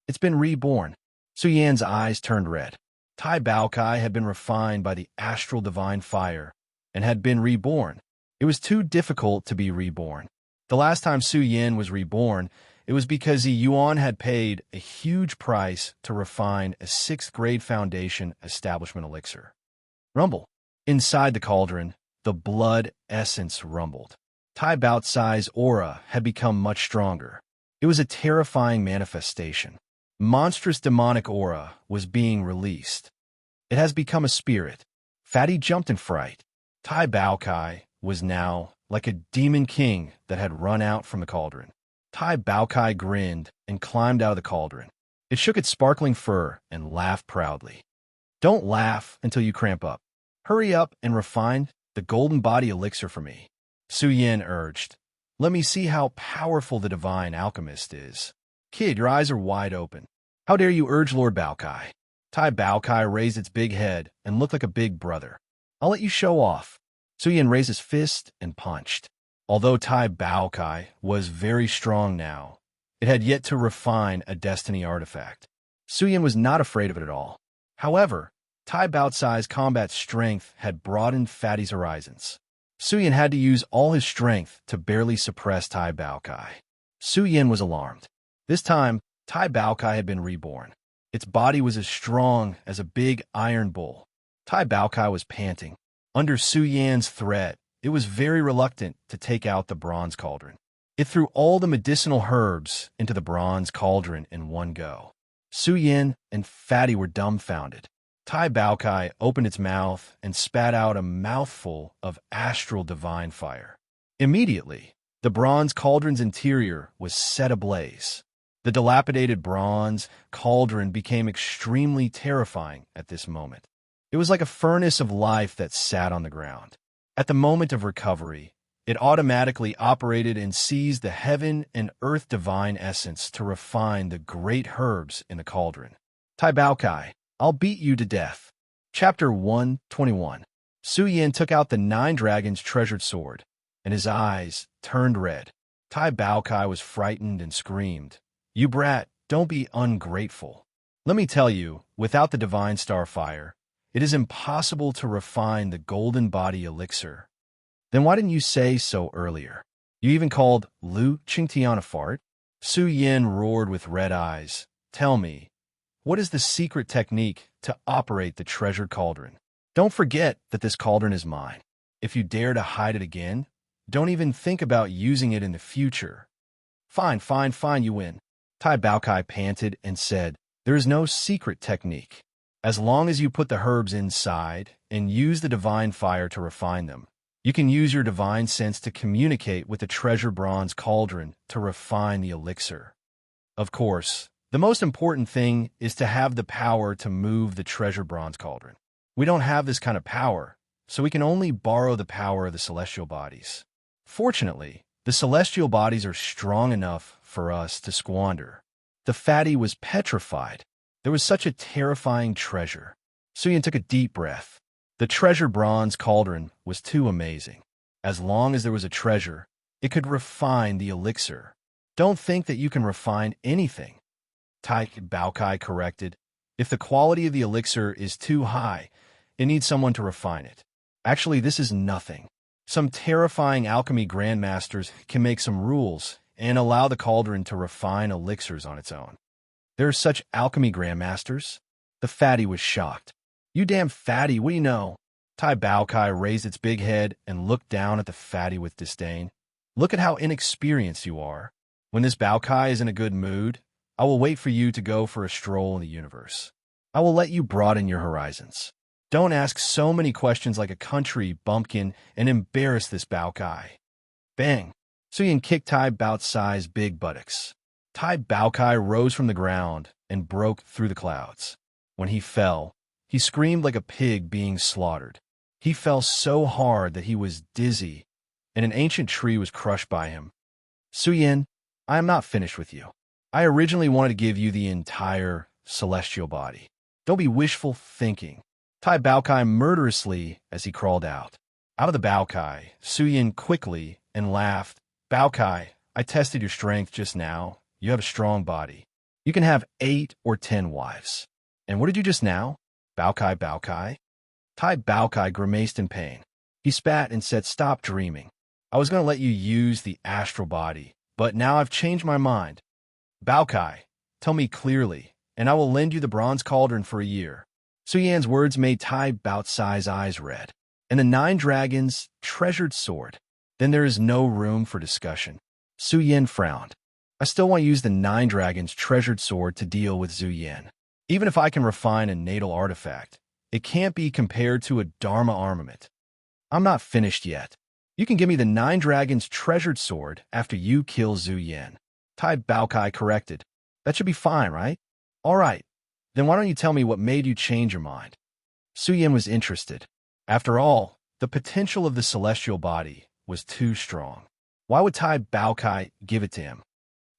"It's been reborn." Su Yan's eyes turned red. Tai Baokai had been refined by the astral divine fire and had been reborn. It was too difficult to be reborn. The last time Su Yin was reborn, it was because the Yuan had paid a huge price to refine a 6th-grade foundation establishment elixir. Rumble. Inside the cauldron, the blood essence rumbled. Tai Baocai's aura had become much stronger. It was a terrifying manifestation. Monstrous demonic aura was being released. It has become a spirit. Fatty jumped in fright. Tai Baokai was now like a demon king that had run out from the cauldron. Tai Baokai grinned and climbed out of the cauldron. It shook its sparkling fur and laughed proudly. "Don't laugh until you cramp up. Hurry up and refine the golden body elixir for me," Su Yin urged. "Let me see how powerful the divine alchemist is." Kid, your eyes are wide open. How dare you urge Lord Baokai? Tai Baokai raised its big head and looked like a big brother. I'll let you show off. Su Yin raised his fist and punched. Although Tai Baokai was very strong now, it had yet to refine a destiny artifact. Su Yin was not afraid of it at all. However, Tai Baocai's combat strength had broadened Fatty's horizons. Su Yin had to use all his strength to barely suppress Tai Baokai. Su Yin was alarmed. This time, Tai Baokai had been reborn. Its body was as strong as a big iron bull. Tai Baokai was panting. Under Su Yan's threat, it was very reluctant to take out the bronze cauldron. It threw all the medicinal herbs into the bronze cauldron in one go. Su Yin and Fatty were dumbfounded. Tai Baokai opened its mouth and spat out a mouthful of astral divine fire. Immediately, the bronze cauldron's interior was set ablaze. The dilapidated bronze cauldron became extremely terrifying at this moment. It was like a furnace of life that sat on the ground. At the moment of recovery, it automatically operated and seized the heaven and earth divine essence to refine the great herbs in the cauldron. Tai Baokai, I'll beat you to death. Chapter 121. Su Yin took out the 9 dragons' treasured sword, and his eyes turned red. Tai Baokai was frightened and screamed, "You brat, don't be ungrateful. Let me tell you, without the divine starfire, it is impossible to refine the golden body elixir. Then why didn't you say so earlier? You even called Lu Qingtian a fart?" Su Yin roared with red eyes. "Tell me, what is the secret technique to operate the treasured cauldron? Don't forget that this cauldron is mine. If you dare to hide it again, don't even think about using it in the future." Fine, you win. Tai Baokai panted and said, "There is no secret technique. As long as you put the herbs inside and use the divine fire to refine them, you can use your divine sense to communicate with the treasure bronze cauldron to refine the elixir. Of course, the most important thing is to have the power to move the treasure bronze cauldron. We don't have this kind of power, so we can only borrow the power of the celestial bodies. Fortunately, the celestial bodies are strong enough for us to squander." The Fatty was petrified. There was such a terrifying treasure. Su Yin took a deep breath. The treasure bronze cauldron was too amazing. As long as there was a treasure, it could refine the elixir. Don't think that you can refine anything. Tai Baokai corrected. If the quality of the elixir is too high, it needs someone to refine it. Actually, this is nothing. Some terrifying alchemy grandmasters can make some rules and allow the cauldron to refine elixirs on its own. There are such alchemy grandmasters? The Fatty was shocked. "You damn Fatty, what do you know?" Tai Baokai raised its big head and looked down at the Fatty with disdain. "Look at how inexperienced you are. When this Baokai is in a good mood, I will wait for you to go for a stroll in the universe. I will let you broaden your horizons. Don't ask so many questions like a country bumpkin and embarrass this Baokai." Bang! Su Yin kicked Tai Baocai's big buttocks. Tai Baokai rose from the ground and broke through the clouds. When he fell, he screamed like a pig being slaughtered. He fell so hard that he was dizzy, and an ancient tree was crushed by him. "Su Yin, I am not finished with you. I originally wanted to give you the entire celestial body. Don't be wishful thinking." Tai Baokai murderously as he crawled out. Out of the Baokai, Su Yin quickly and laughed. "Baokai, I tested your strength just now. You have a strong body. You can have 8 or 10 wives." "And what did you just now?" Baokai. Tai Baokai grimaced in pain. He spat and said, "Stop dreaming. I was going to let you use the astral body, but now I've changed my mind. Baokai, tell me clearly, and I will lend you the bronze cauldron for a year." Su Yan's words made Tai Baocai's eyes red. "And the 9 dragons' treasured sword. Then there is no room for discussion." Su Yin frowned. "I still want to use the 9 dragons' treasured sword to deal with Zu Yin. Even if I can refine a natal artifact, it can't be compared to a Dharma armament. I'm not finished yet. You can give me the 9 dragons' treasured sword after you kill Zu Yin." Tai Baokai corrected. "That should be fine, right?" "All right. Then why don't you tell me what made you change your mind?" Su Yin was interested. After all, the potential of the celestial body was too strong. Why would Tai Baokai give it to him?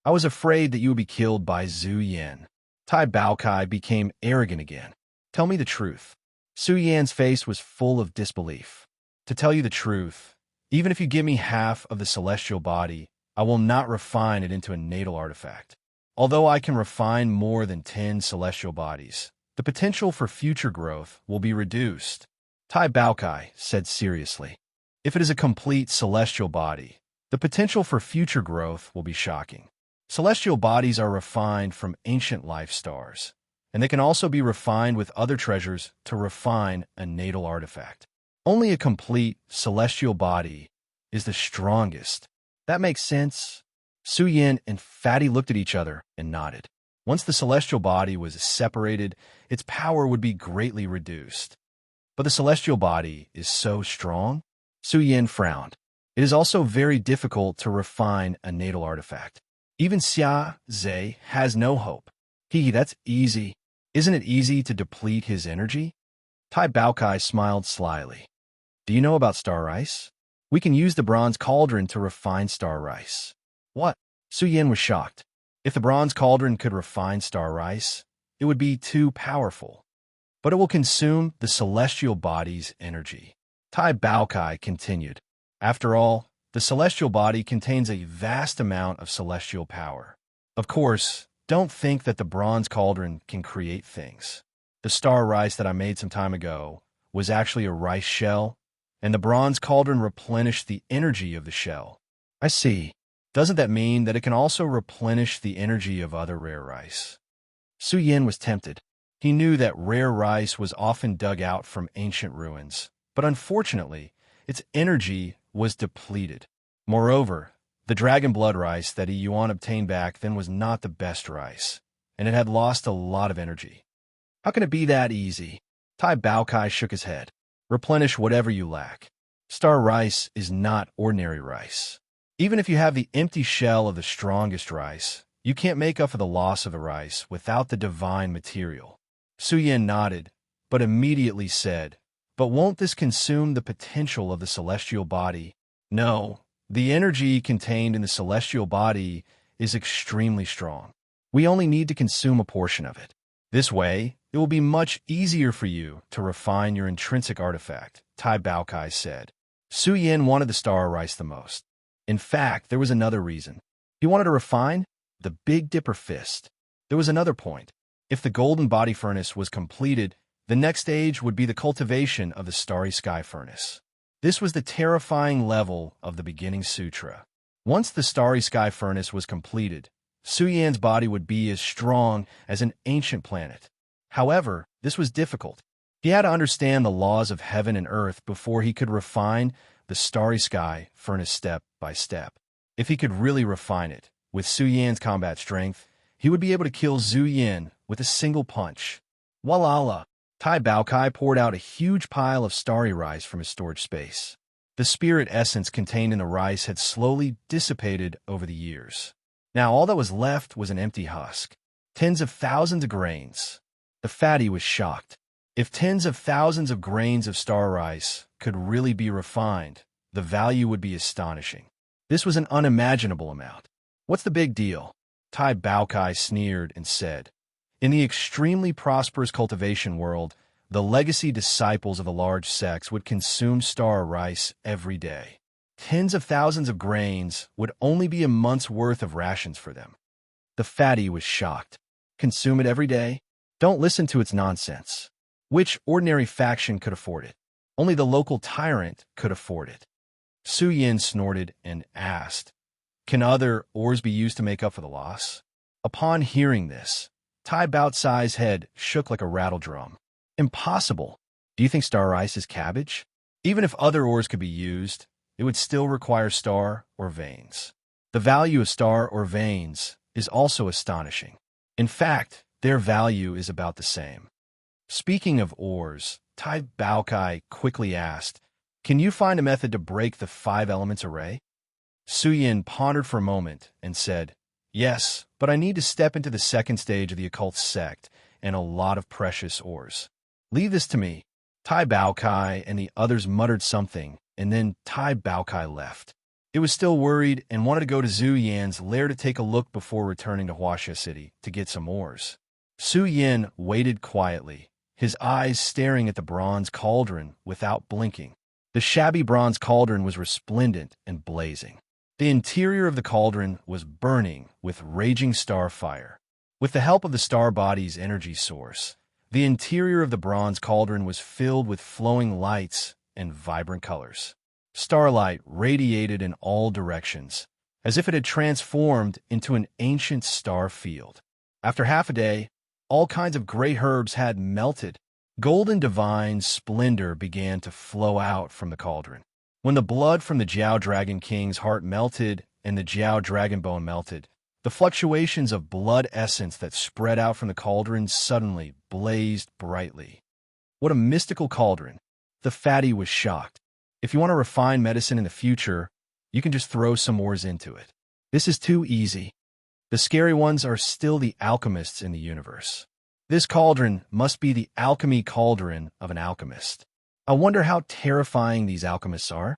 I was afraid that you would be killed by Zhu Yan. Tai Baokai became arrogant again. Tell me the truth. Su Yan's face was full of disbelief. To tell you the truth, even if you give me half of the celestial body, I will not refine it into a natal artifact. Although I can refine more than 10 celestial bodies, the potential for future growth will be reduced. Tai Baokai said seriously. If it is a complete celestial body, the potential for future growth will be shocking. Celestial bodies are refined from ancient life stars, and they can also be refined with other treasures to refine a natal artifact. Only a complete celestial body is the strongest. That makes sense. Su Yin and Fatty looked at each other and nodded. Once the celestial body was separated, its power would be greatly reduced. But the celestial body is so strong? Su Yin frowned. It is also very difficult to refine a natal artifact. Even Xia Zhe has no hope. That's easy. Isn't it easy to deplete his energy? Tai Baokai smiled slyly. Do you know about star rice? We can use the bronze cauldron to refine star rice. What? Su Yin was shocked. If the bronze cauldron could refine star rice, it would be too powerful. But it will consume the celestial body's energy. Tai Baokai continued. After all, the celestial body contains a vast amount of celestial power. Of course, don't think that the bronze cauldron can create things. The star rice that I made some time ago was actually a rice shell, and the bronze cauldron replenished the energy of the shell. I see. Doesn't that mean that it can also replenish the energy of other rare rice? Su Yin was tempted. He knew that rare rice was often dug out from ancient ruins, but unfortunately, its energy was depleted. Moreover, the dragon blood rice that Yuan obtained back then was not the best rice, and it had lost a lot of energy. How can it be that easy? Tai Baokai shook his head. Replenish whatever you lack. Star rice is not ordinary rice. Even if you have the empty shell of the strongest rice, you can't make up for the loss of the rice without the divine material. Su Yin nodded, but immediately said, But won't this consume the potential of the celestial body? No, the energy contained in the celestial body is extremely strong. We only need to consume a portion of it. This way, it will be much easier for you to refine your intrinsic artifact, Tai Baokai said. Su Yin wanted the star rice the most. In fact, there was another reason. He wanted to refine the Big Dipper fist. There was another point. If the golden body furnace was completed, the next stage would be the cultivation of the starry sky furnace. This was the terrifying level of the beginning sutra. Once the starry sky furnace was completed, Su Yan's body would be as strong as an ancient planet. However, this was difficult. He had to understand the laws of heaven and earth before he could refine the starry sky furnace step by step. If he could really refine it, with Su Yan's combat strength, he would be able to kill Zhu Yan with a single punch. Walala! Tai Baokai poured out a huge pile of starry rice from his storage space. The spirit essence contained in the rice had slowly dissipated over the years. Now all that was left was an empty husk. Tens of thousands of grains. The fatty was shocked. If tens of thousands of grains of star rice could really be refined, the value would be astonishing. This was an unimaginable amount. What's the big deal? Tai Baokai sneered and said, In the extremely prosperous cultivation world, the legacy disciples of the large sects would consume star rice every day. Tens of thousands of grains would only be a month's worth of rations for them. The fatty was shocked. Consume it every day? Don't listen to its nonsense. Which ordinary faction could afford it? Only the local tyrant could afford it. Su Yin snorted and asked, Can other ores be used to make up for the loss? Upon hearing this, Tai Baocai's head shook like a rattle drum. Impossible. Do you think star rice is cabbage? Even if other ores could be used, it would still require star or veins. The value of star or veins is also astonishing. In fact, their value is about the same. Speaking of ores, Tai Baokai quickly asked, Can you find a method to break the 5 elements array? Su Yin pondered for a moment and said, Yes, but I need to step into the second stage of the occult sect and a lot of precious ores. Leave this to me. Tai Baokai and the others muttered something, and then Tai Baokai left. It was still worried and wanted to go to Zhu Yan's lair to take a look before returning to Huaxia City to get some ores. Su Yan waited quietly, his eyes staring at the bronze cauldron without blinking. The shabby bronze cauldron was resplendent and blazing. The interior of the cauldron was burning with raging star fire. With the help of the star body's energy source, the interior of the bronze cauldron was filled with flowing lights and vibrant colors. Starlight radiated in all directions, as if it had transformed into an ancient star field. After half a day, all kinds of great herbs had melted. Golden divine splendor began to flow out from the cauldron. When the blood from the Jiao Dragon King's heart melted and the Jiao Dragon Bone melted, the fluctuations of blood essence that spread out from the cauldron suddenly blazed brightly. What a mystical cauldron! The fatty was shocked. If you want to refine medicine in the future, you can just throw some ores into it. This is too easy. The scary ones are still the alchemists in the universe. This cauldron must be the alchemy cauldron of an alchemist. I wonder how terrifying these alchemists are.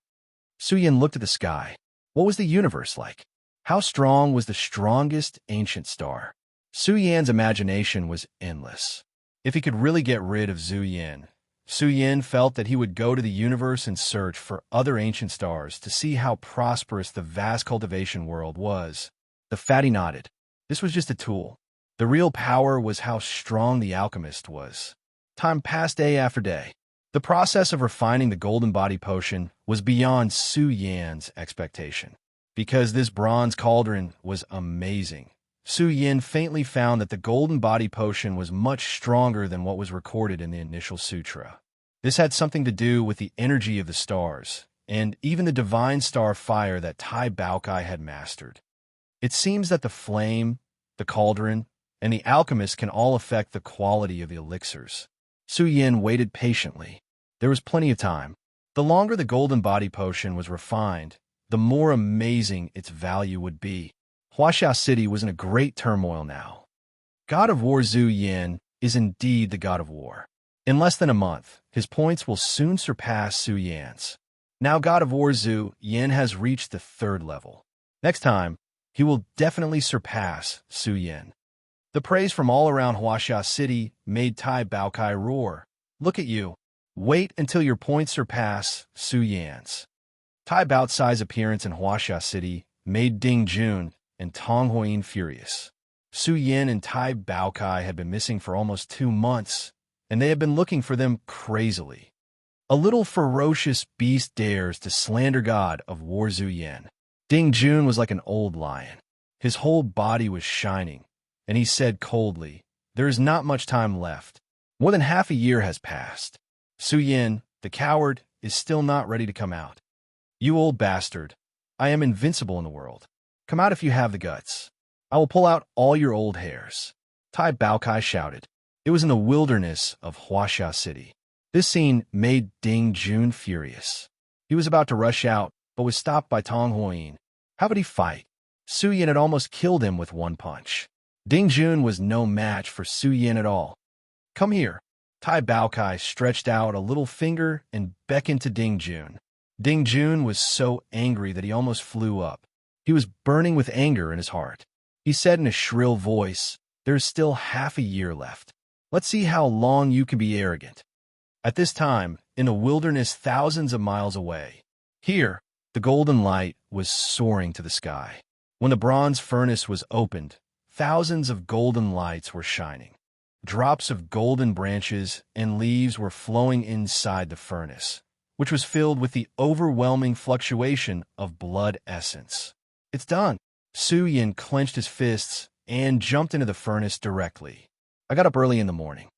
Su Yan looked at the sky. What was the universe like? How strong was the strongest ancient star? Su Yan's imagination was endless. If he could really get rid of Zhu Yan, Su Yan felt that he would go to the universe and search for other ancient stars to see how prosperous the vast cultivation world was. The fatty nodded. This was just a tool. The real power was how strong the alchemist was. Time passed day after day. The process of refining the golden body potion was beyond Su Yan's expectation. Because this bronze cauldron was amazing, Su Yan faintly found that the golden body potion was much stronger than what was recorded in the initial sutra. This had something to do with the energy of the stars, and even the divine star fire that Tai Baokai had mastered. It seems that the flame, the cauldron, and the alchemist can all affect the quality of the elixirs. Su Yan waited patiently. There was plenty of time. The longer the golden body potion was refined, the more amazing its value would be. Huaxia City was in a great turmoil now. God of War Zhu Yan is indeed the God of War. In less than a month, his points will soon surpass Su Yan's. Now God of War Zhu Yan has reached the 3rd level. Next time, he will definitely surpass Su Yan. The praise from all around Huaxia City made Tai Baokai roar. Look at you. Wait until your points surpass Su Yan's. Tai Baocai's appearance in Huaxia City made Ding Jun and Tong Huoyin furious. Su Yan and Tai Baokai had been missing for almost 2 months, and they had been looking for them crazily. A little ferocious beast dares to slander God of War Zhu Yan. Ding Jun was like an old lion. His whole body was shining, and he said coldly, "There is not much time left. More than half a year has passed. Su Yan, the coward, is still not ready to come out. You old bastard, I am invincible in the world. Come out if you have the guts. I will pull out all your old hairs." Tai Baokai shouted. It was in the wilderness of Huaxia City. This scene made Ding Jun furious. He was about to rush out, but was stopped by Tong Huoyin. How would he fight? Su Yan had almost killed him with 1 punch. Ding Jun was no match for Su Yan at all. "Come here." Tai Baokai stretched out a little finger and beckoned to Ding Jun. Ding Jun was so angry that he almost flew up. He was burning with anger in his heart. He said in a shrill voice, "There is still half a year left. Let's see how long you can be arrogant." At this time, in a wilderness thousands of miles away, here, the golden light was soaring to the sky. When the bronze furnace was opened, thousands of golden lights were shining. Drops of golden branches and leaves were flowing inside the furnace, which was filled with the overwhelming fluctuation of blood essence. "It's done." Su Yan clenched his fists and jumped into the furnace directly. I got up early in the morning.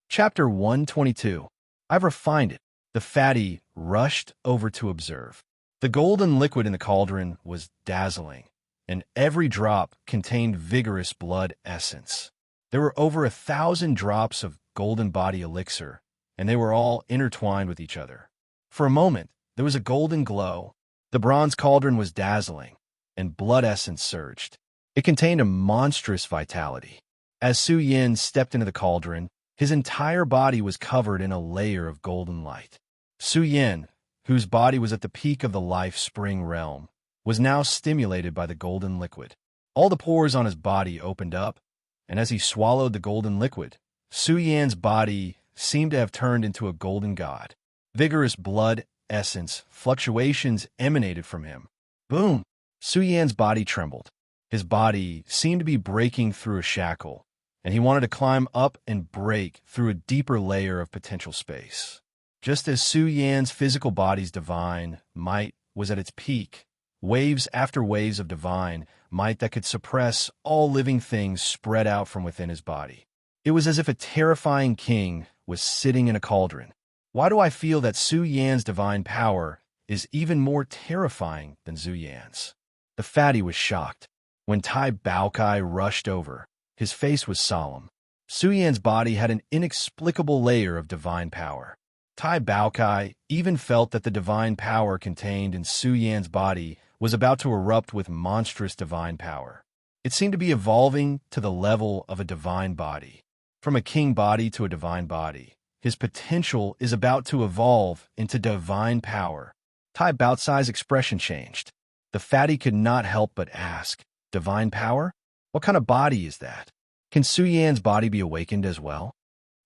Chapter 122. I've refined it. The fatty rushed over to observe. The golden liquid in the cauldron was dazzling, and every drop contained vigorous blood essence. There were over 1,000 drops of golden body elixir, and they were all intertwined with each other. For a moment, there was a golden glow. The bronze cauldron was dazzling, and blood essence surged. It contained a monstrous vitality. As Su Yan stepped into the cauldron, his entire body was covered in a layer of golden light. Su Yan, whose body was at the peak of the life spring realm, was now stimulated by the golden liquid. All the pores on his body opened up, and as he swallowed the golden liquid, Su Yan's body seemed to have turned into a golden god. Vigorous blood, essence, fluctuations emanated from him. Boom! Su Yan's body trembled. His body seemed to be breaking through a shackle, and he wanted to climb up and break through a deeper layer of potential space. Just as Su Yan's physical body's divine might was at its peak, waves after waves of divine might that could suppress all living things spread out from within his body. It was as if a terrifying king was sitting in a cauldron. Why do I feel that Su Yan's divine power is even more terrifying than Zu Yan's? The fatty was shocked. When Tai Baokai rushed over, his face was solemn. Su Yan's body had an inexplicable layer of divine power. Tai Baokai even felt that the divine power contained in Su Yan's body was about to erupt with monstrous divine power. It seemed to be evolving to the level of a divine body. From a king body to a divine body, his potential is about to evolve into divine power. Tai Baocai's expression changed. The fatty could not help but ask, divine power? What kind of body is that? Can Su Yan's body be awakened as well?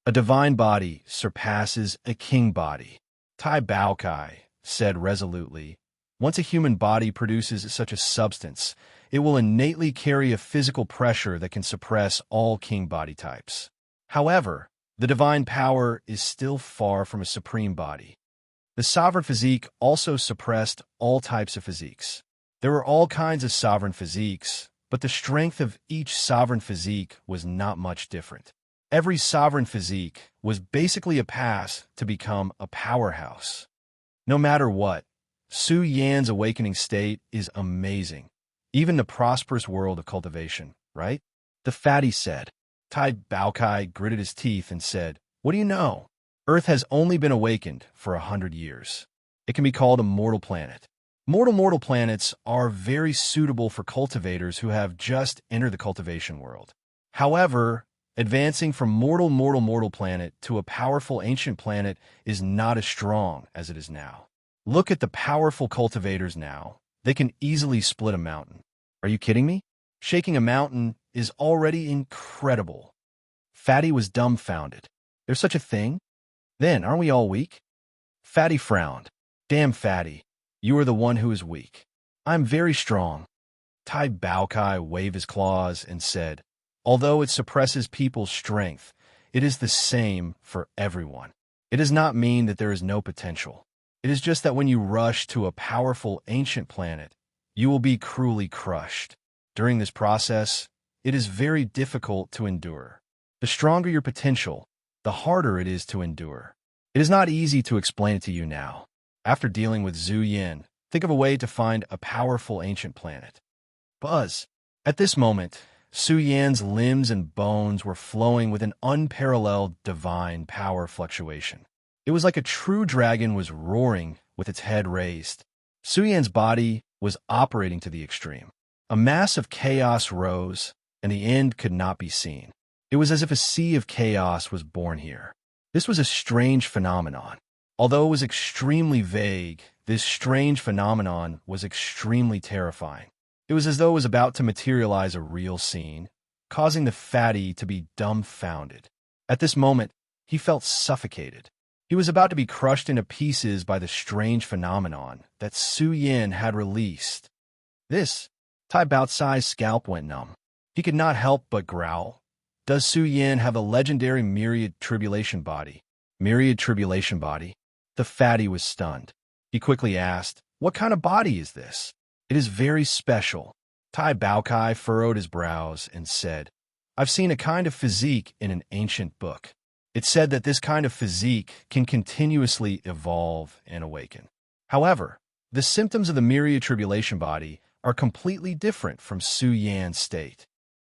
A divine body surpasses a king body. Tai Baokai said resolutely, once a human body produces such a substance, it will innately carry a physical pressure that can suppress all king body types. However, the divine power is still far from a supreme body. The sovereign physique also suppressed all types of physiques. There were all kinds of sovereign physiques, but the strength of each sovereign physique was not much different. Every sovereign physique was basically a pass to become a powerhouse. No matter what, Su Yan's awakening state is amazing. Even the prosperous world of cultivation, right? The fatty said. Tai Baokai gritted his teeth and said, what do you know? Earth has only been awakened for 100 years. It can be called a mortal planet. Mortal planets are very suitable for cultivators who have just entered the cultivation world. However, advancing from mortal planet to a powerful ancient planet is not as strong as it is now. Look at the powerful cultivators now. They can easily split a mountain. Are you kidding me? Shaking a mountain is already incredible. Fatty was dumbfounded. There's such a thing? Then, aren't we all weak? Fatty frowned. Damn, Fatty. You are the one who is weak. I'm very strong. Tai Baokai waved his claws and said, although it suppresses people's strength, it is the same for everyone. It does not mean that there is no potential. It is just that when you rush to a powerful ancient planet, you will be cruelly crushed. During this process, it is very difficult to endure. The stronger your potential, the harder it is to endure. It is not easy to explain it to you now. After dealing with Zu Yan, think of a way to find a powerful ancient planet. Buzz. At this moment, Su Yan's limbs and bones were flowing with an unparalleled divine power fluctuation. It was like a true dragon was roaring with its head raised. Su Yan's body was operating to the extreme. A mass of chaos rose, and the end could not be seen. It was as if a sea of chaos was born here. This was a strange phenomenon. Although it was extremely vague, this strange phenomenon was extremely terrifying. It was as though it was about to materialize a real scene, causing the fatty to be dumbfounded. At this moment, he felt suffocated. He was about to be crushed into pieces by the strange phenomenon that Su Yan had released. Tai Baocai's scalp went numb. He could not help but growl. Does Su Yan have a legendary myriad tribulation body? Myriad tribulation body? The fatty was stunned. He quickly asked, what kind of body is this? It is very special. Tai Baokai furrowed his brows and said, I've seen a kind of physique in an ancient book. It said that this kind of physique can continuously evolve and awaken. However, the symptoms of the myriad tribulation body are completely different from Su Yan's state.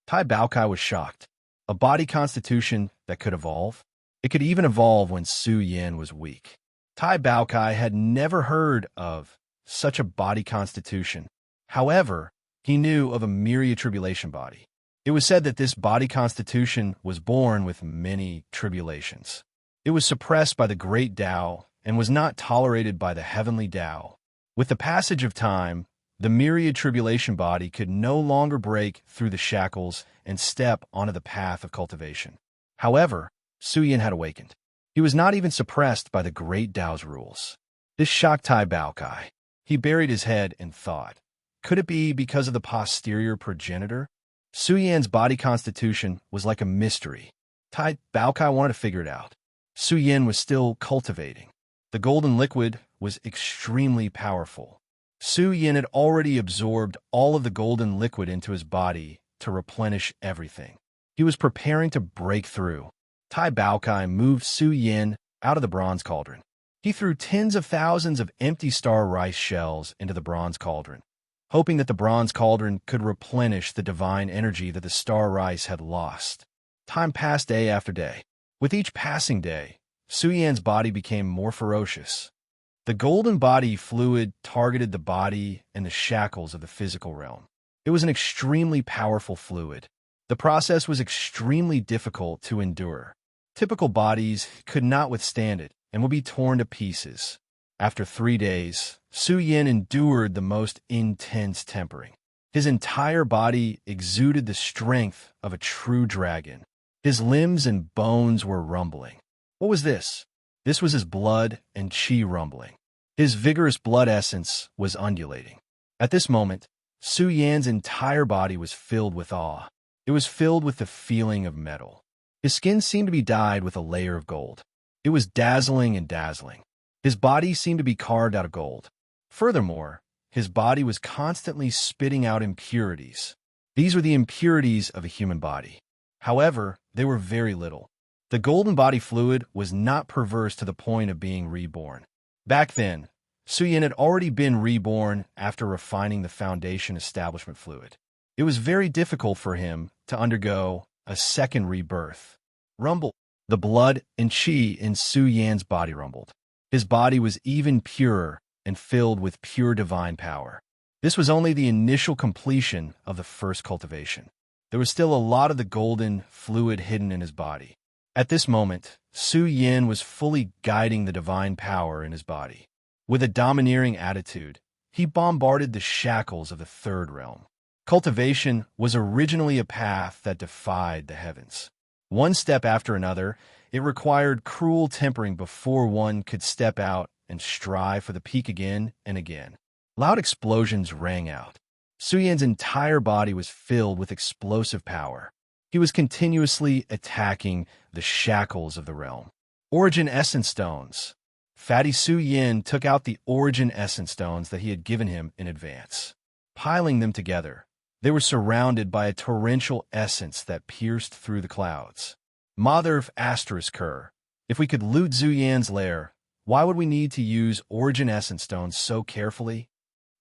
Tai Baokai was shocked. A body constitution that could evolve? It could even evolve when Su Yan was weak. Tai Baokai had never heard of such a body constitution. However, he knew of a myriad tribulation body. It was said that this body constitution was born with many tribulations. It was suppressed by the great Tao and was not tolerated by the heavenly Tao. With the passage of time, The myriad tribulation body could no longer break through the shackles and step onto the path of cultivation. However, Suyin had awakened. He was not even suppressed by the great Tao's rules. This shocked Tai Baokai. He buried his head in thought. Could it be because of the posterior progenitor? Suyan's body constitution was like a mystery. Tai Baokai wanted to figure it out. Suyin was still cultivating. The golden liquid was extremely powerful. Suyin had already absorbed all of the golden liquid into his body to replenish everything. He was preparing to break through. Tai Baokai moved Suyin out of the bronze cauldron. He threw tens of thousands of empty star rice shells into the bronze cauldron, hoping that the bronze cauldron could replenish the divine energy that the star rice had lost. Time passed day after day. With each passing day, Suyan's body became more ferocious. The golden body fluid targeted the body and the shackles of the physical realm. It was an extremely powerful fluid. The process was extremely difficult to endure. Typical bodies could not withstand it and would be torn to pieces. After 3 days, Suyin endured the most intense tempering. His entire body exuded the strength of a true dragon. His limbs and bones were rumbling. What was this? This was his blood and qi rumbling. His vigorous blood essence was undulating. At this moment, Suyan's entire body was filled with awe. It was filled with the feeling of metal. His skin seemed to be dyed with a layer of gold. It was dazzling and dazzling. His body seemed to be carved out of gold. Furthermore, his body was constantly spitting out impurities. These were the impurities of a human body. However, they were very little. The golden body fluid was not perverse to the point of being reborn. Back then, Suyin had already been reborn after refining the foundation establishment fluid. It was very difficult for him to undergo a second rebirth. Rumble. The blood and qi in Suyan's body rumbled. His body was even purer and filled with pure divine power. This was only the initial completion of the first cultivation. There was still a lot of the golden fluid hidden in his body. At this moment, Suyin was fully guiding the divine power in his body. With a domineering attitude, he bombarded the shackles of the third realm. Cultivation was originally a path that defied the heavens. One step after another, it required cruel tempering before one could step out and strive for the peak again and again. Loud explosions rang out. Suyan's entire body was filled with explosive power. He was continuously attacking the shackles of the realm. Origin Essence Stones. Fatty Suyin took out the Origin Essence Stones that he had given him in advance. Piling them together, they were surrounded by a torrential essence that pierced through the clouds. Mother of Asterisker, if we could loot Zuyan's lair, why would we need to use Origin Essence Stones so carefully?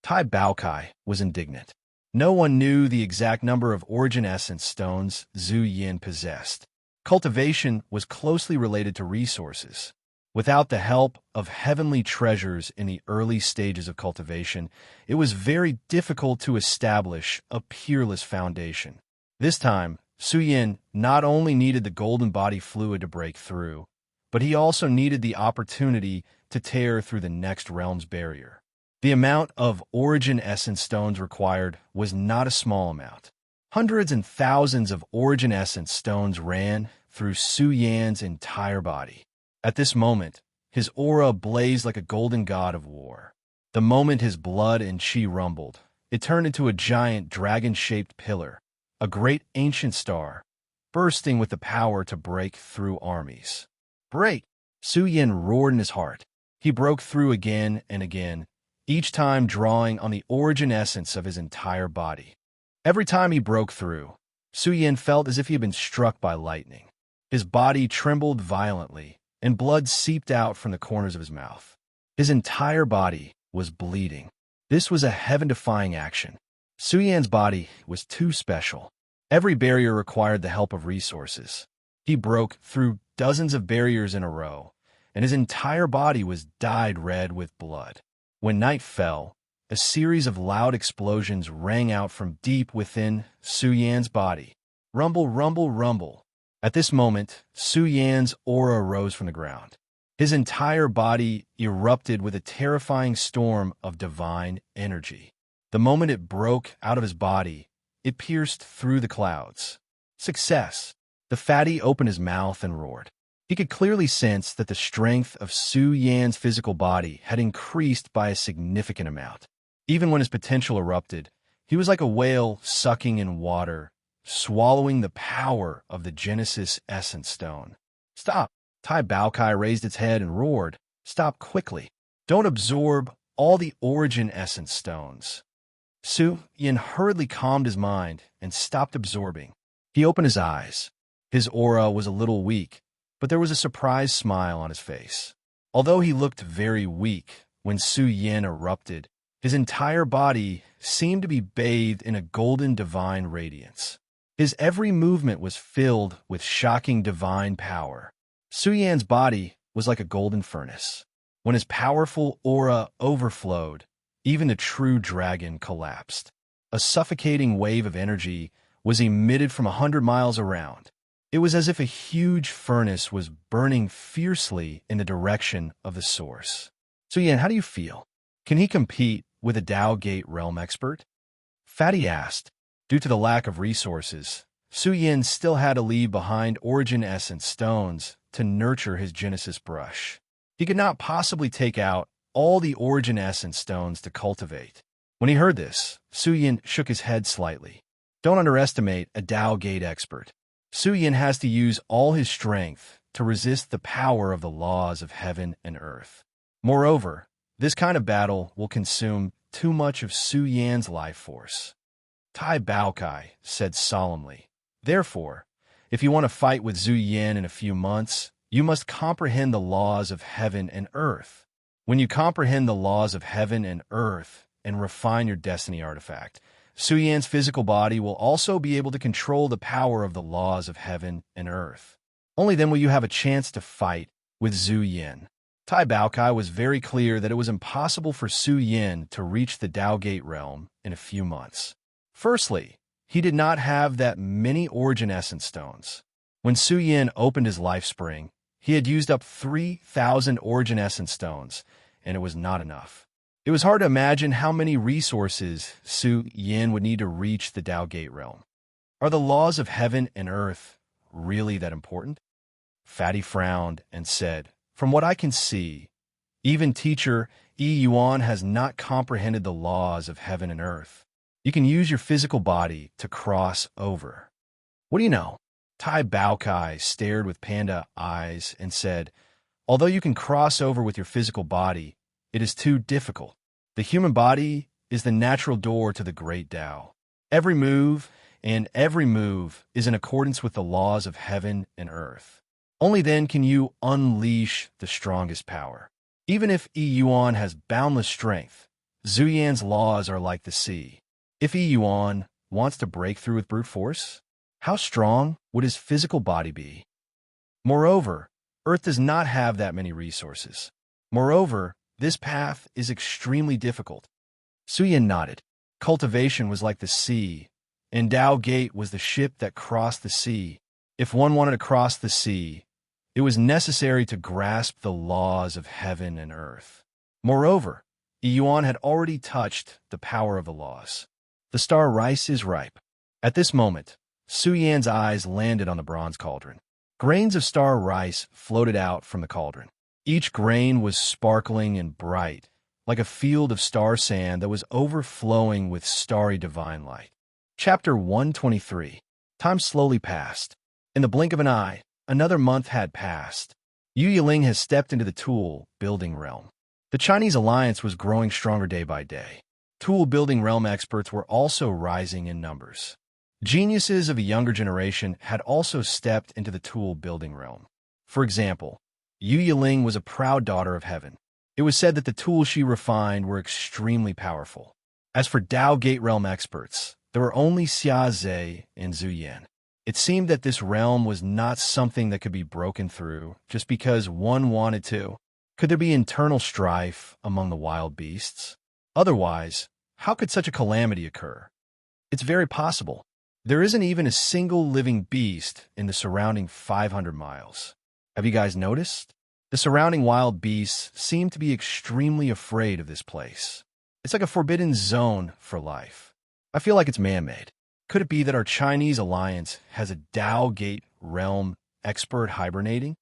Tai Baokai was indignant. No one knew the exact number of Origin Essence Stones Zhu Yin possessed. Cultivation was closely related to resources. Without the help of heavenly treasures in the early stages of cultivation, it was very difficult to establish a peerless foundation. This time, Suyin not only needed the golden body fluid to break through, but he also needed the opportunity to tear through the next realm's barrier. The amount of Origin Essence Stones required was not a small amount. Hundreds and thousands of Origin Essence Stones ran through Suyan's entire body. At this moment, his aura blazed like a golden god of war. The moment his blood and qi rumbled, it turned into a giant dragon-shaped pillar, a great ancient star, bursting with the power to break through armies. Break! Suyin roared in his heart. He broke through again and again, each time drawing on the origin essence of his entire body. Every time he broke through, Suyin felt as if he had been struck by lightning. His body trembled violently, and blood seeped out from the corners of his mouth. His entire body was bleeding. This was a heaven-defying action. Suyan's body was too special. Every barrier required the help of resources. He broke through dozens of barriers in a row, and his entire body was dyed red with blood. When night fell, a series of loud explosions rang out from deep within Suyan's body. Rumble, rumble, rumble. At this moment, Suyan's aura rose from the ground. His entire body erupted with a terrifying storm of divine energy. The moment it broke out of his body, it pierced through the clouds. Success! The fatty opened his mouth and roared. He could clearly sense that the strength of Su Yan's physical body had increased by a significant amount. Even when his potential erupted, he was like a whale sucking in water, swallowing the power of the Genesis Essence Stone. Stop! Tai Baokai raised its head and roared. Stop quickly. Don't absorb all the Origin Essence Stones. Su Yan hurriedly calmed his mind and stopped absorbing. He opened his eyes. His aura was a little weak, but there was a surprised smile on his face. Although he looked very weak when Su Yan erupted, his entire body seemed to be bathed in a golden divine radiance. His every movement was filled with shocking divine power. Su Yan's body was like a golden furnace. When his powerful aura overflowed, even the true dragon collapsed. A suffocating wave of energy was emitted from 100 miles around. It was as if a huge furnace was burning fiercely in the direction of the source. So Yan, how do you feel? Can he compete with a Tao Gate realm expert? Fatty asked. Due to the lack of resources, Su Yan still had to leave behind Origin Essence Stones to nurture his Genesis brush. He could not possibly take out all the Origin Essence Stones to cultivate. When he heard this, Su Yan shook his head slightly. Don't underestimate a Tao Gate expert. Su Yan has to use all his strength to resist the power of the laws of heaven and earth. Moreover, this kind of battle will consume too much of Su Yan's life force. Tai Baokai said solemnly, therefore, if you want to fight with Zhu Yan in a few months, you must comprehend the laws of heaven and earth. When you comprehend the laws of heaven and earth and refine your destiny artifact, Su Yan's physical body will also be able to control the power of the laws of heaven and earth. Only then will you have a chance to fight with Zhu Yan. Tai Baokai was very clear that it was impossible for Su Yan to reach the Tao Gate realm in a few months. Firstly, he did not have that many Origin Essence Stones. When Su Yan opened his life spring, he had used up 3,000 Origin Essence Stones, and it was not enough. It was hard to imagine how many resources Su Yan would need to reach the Tao Gate realm. Are the laws of heaven and earth really that important? Fatty frowned and said, from what I can see, even teacher Yi Yuan has not comprehended the laws of heaven and earth. You can use your physical body to cross over. What do you know? Tai Baokai stared with panda eyes and said, although you can cross over with your physical body, it is too difficult. The human body is the natural door to the great Tao. Every move is in accordance with the laws of heaven and earth. Only then can you unleash the strongest power. Even if Yi Yuan has boundless strength, Zhu Yan's laws are like the sea. If Yi Yuan wants to break through with brute force, how strong would his physical body be? Moreover, Earth does not have that many resources. Moreover, this path is extremely difficult. Su Yan nodded. Cultivation was like the sea, and Tao Gate was the ship that crossed the sea. If one wanted to cross the sea, it was necessary to grasp the laws of heaven and earth. Moreover, Yi Yuan had already touched the power of the laws. The star rice is ripe. At this moment, Su Yan's eyes landed on the bronze cauldron. Grains of star rice floated out from the cauldron. Each grain was sparkling and bright, like a field of star sand that was overflowing with starry divine light. Chapter 123. Time slowly passed. In the blink of an eye, another month had passed. Yu Yiling has stepped into the tool building realm. The Chinese alliance was growing stronger day by day. Tool building realm experts were also rising in numbers. Geniuses of a younger generation had also stepped into the tool building realm. For example, Yu Yiling was a proud daughter of heaven. It was said that the tools she refined were extremely powerful. As for Tao Gate realm experts, there were only Xia Zhe and Zhu Yan. It seemed that this realm was not something that could be broken through just because one wanted to. Could there be internal strife among the wild beasts? Otherwise, how could such a calamity occur? It's very possible. There isn't even a single living beast in the surrounding 500 miles. Have you guys noticed? The surrounding wild beasts seem to be extremely afraid of this place. It's like a forbidden zone for life. I feel like it's man-made. Could it be that our Chinese alliance has a Tao Gate realm expert hibernating?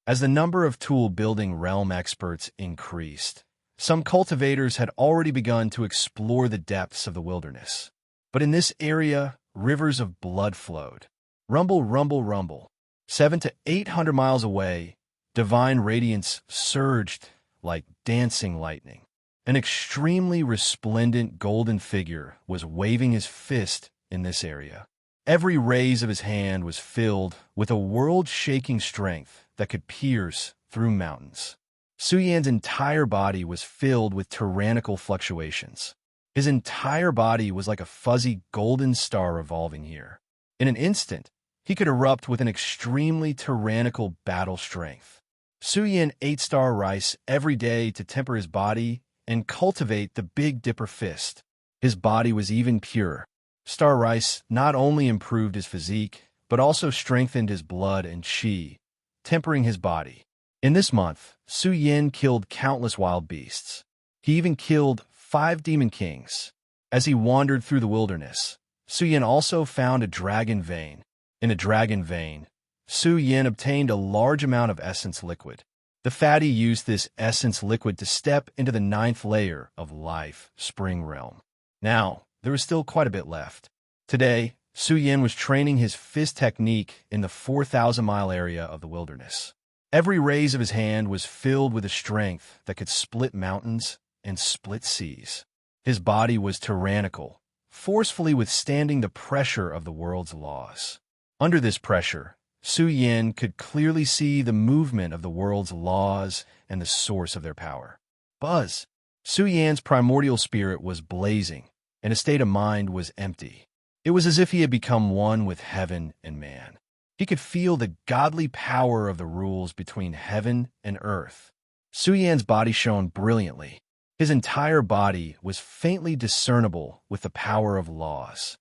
As the number of tool-building realm experts increased, some cultivators had already begun to explore the depths of the wilderness. But in this area, rivers of blood flowed. Rumble, rumble, rumble. 700 to 800 miles away, divine radiance surged like dancing lightning. An extremely resplendent golden figure was waving his fist in this area. Every raise of his hand was filled with a world-shaking strength that could pierce through mountains. Su Yan's entire body was filled with tyrannical fluctuations. His entire body was like a fuzzy golden star revolving here. In an instant, he could erupt with an extremely tyrannical battle strength. Su Yan ate star rice every day to temper his body and cultivate the Big Dipper fist. His body was even pure. Star rice not only improved his physique, but also strengthened his blood and qi, tempering his body. In this month, Su Yan killed countless wild beasts. He even killed 5 demon kings. As he wandered through the wilderness, Su Yan also found a dragon vein. In a dragon vein, Su Yan obtained a large amount of essence liquid. The fatty used this essence liquid to step into the 9th layer of life, Spring Realm. Now, there was still quite a bit left. Today, Su Yan was training his fist technique in the 4,000-mile area of the wilderness. Every raise of his hand was filled with a strength that could split mountains and split seas. His body was tyrannical, forcefully withstanding the pressure of the world's laws. Under this pressure, Su Yan could clearly see the movement of the world's laws and the source of their power. Buzz! Su Yan's primordial spirit was blazing, and his state of mind was empty. It was as if he had become one with heaven and man. He could feel the godly power of the rules between heaven and earth. Su Yan's body shone brilliantly. His entire body was faintly discernible with the power of laws.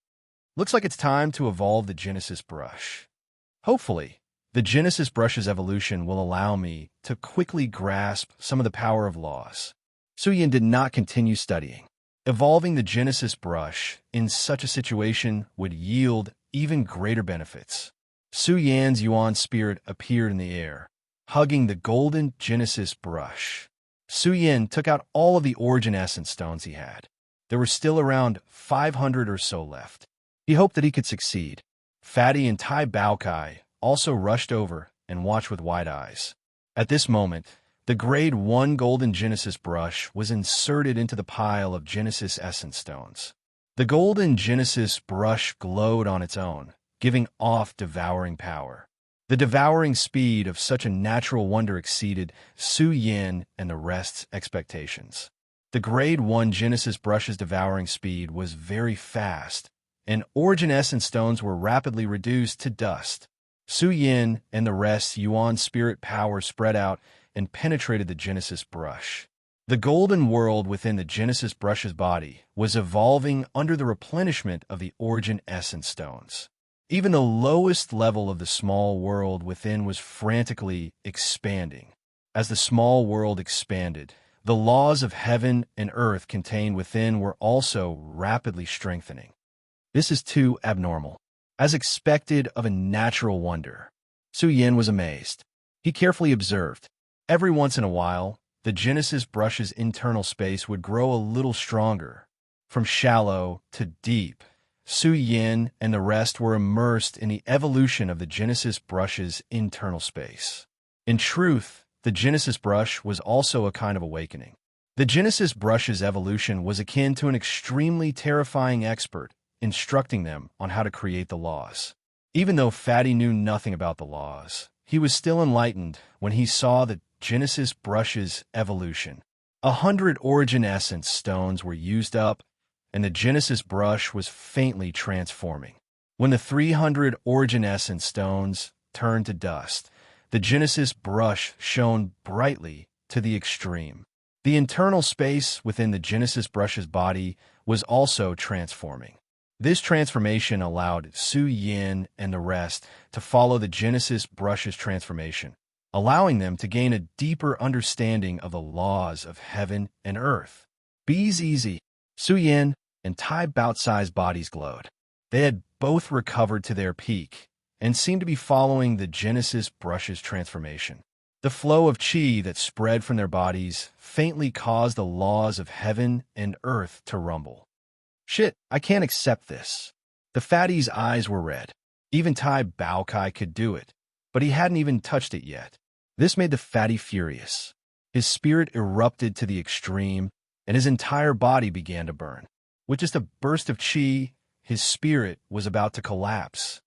Looks like it's time to evolve the Genesis brush. Hopefully, the Genesis brush's evolution will allow me to quickly grasp some of the power of laws. Su Yan did not continue studying. Evolving the Genesis brush in such a situation would yield even greater benefits. Su Yan's Yuan spirit appeared in the air, hugging the golden Genesis brush. Su Yan took out all of the origin essence stones he had. There were still around 500 or so left. He hoped that he could succeed. Fatty and Tai Baokai also rushed over and watched with wide eyes. At this moment, the Grade 1 Golden Genesis brush was inserted into the pile of Genesis essence stones. The Golden Genesis brush glowed on its own, giving off devouring power. The devouring speed of such a natural wonder exceeded Su Yan and the rest's expectations. The Grade 1 Genesis brush's devouring speed was very fast, and origin essence stones were rapidly reduced to dust. Su Yan and the rest's Yuan spirit power spread out and penetrated the Genesis brush. The golden world within the Genesis brush's body was evolving under the replenishment of the origin essence stones. Even the lowest level of the small world within was frantically expanding. As the small world expanded, the laws of heaven and earth contained within were also rapidly strengthening. This is too abnormal. As expected of a natural wonder, Su Yan was amazed. He carefully observed. Every once in a while, the Genesis brush's internal space would grow a little stronger. From shallow to deep, Su Yan and the rest were immersed in the evolution of the Genesis brush's internal space. In truth, the Genesis brush was also a kind of awakening. The Genesis brush's evolution was akin to an extremely terrifying expert instructing them on how to create the laws. Even though Fatty knew nothing about the laws, he was still enlightened when he saw the Genesis brush's evolution. 100 origin essence stones were used up, and the Genesis brush was faintly transforming. When the 300 origin essence stones turned to dust, the Genesis brush shone brightly to the extreme. The internal space within the Genesis brush's body was also transforming. This transformation allowed Su Yan and the rest to follow the Genesis brush's transformation, allowing them to gain a deeper understanding of the laws of heaven and earth. Bees easy. Su-yin and Tai Bao's bodies glowed. They had both recovered to their peak and seemed to be following the Genesis brush's transformation. The flow of qi that spread from their bodies faintly caused the laws of heaven and earth to rumble. Shit, I can't accept this. The fatty's eyes were red. Even Tai Baokai could do it, but he hadn't even touched it yet. This made the fatty furious. His spirit erupted to the extreme, and his entire body began to burn. With just a burst of qi, his spirit was about to collapse.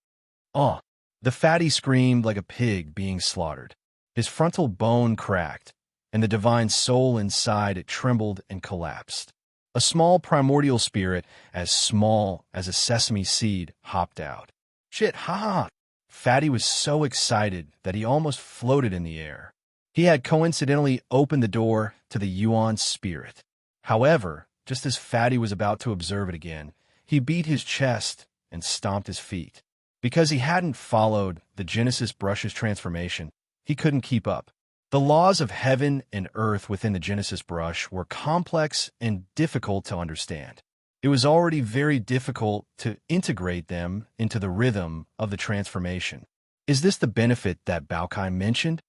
The fatty screamed like a pig being slaughtered. His frontal bone cracked, and the divine soul inside it trembled and collapsed. A small primordial spirit, as small as a sesame seed, hopped out. Shit, ha! Fatty was so excited that he almost floated in the air. He had coincidentally opened the door to the Yuan spirit. However, just as Fatty was about to observe it again, he beat his chest and stomped his feet. Because he hadn't followed the Genesis brush's transformation, he couldn't keep up. The laws of heaven and earth within the Genesis brush were complex and difficult to understand. It was already very difficult to integrate them into the rhythm of the transformation. Is this the benefit that Baokai mentioned?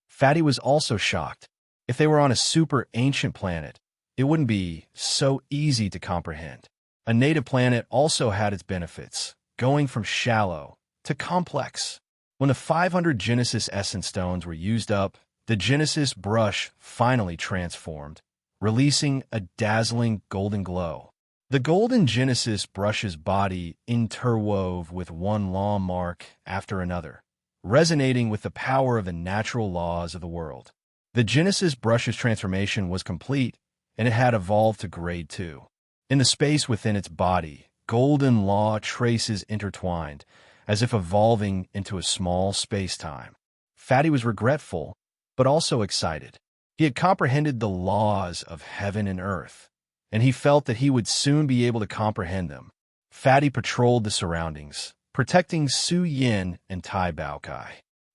Fatty was also shocked. If they were on a super ancient planet, it wouldn't be so easy to comprehend. A native planet also had its benefits, going from shallow to complex. When the 500 Genesis Essence Stones were used up, the Genesis brush finally transformed, releasing a dazzling golden glow. The golden Genesis brush's body interwove with one long mark after another, resonating with the power of the natural laws of the world. The Genesis brush's transformation was complete, and it had evolved to grade 2. In the space within its body, golden law traces intertwined, as if evolving into a small space-time. Fatty was regretful, but also excited. He had comprehended the laws of heaven and earth, and he felt that he would soon be able to comprehend them. Fatty patrolled the surroundings, protecting Su-yin and Tai Baokai.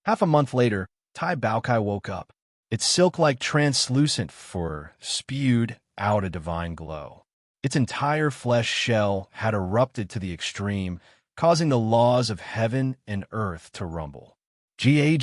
Half a month later, Tai Baokai woke up. Its silk-like translucent fur spewed out a divine glow. Its entire flesh shell had erupted to the extreme, causing the laws of heaven and earth to rumble. Ga.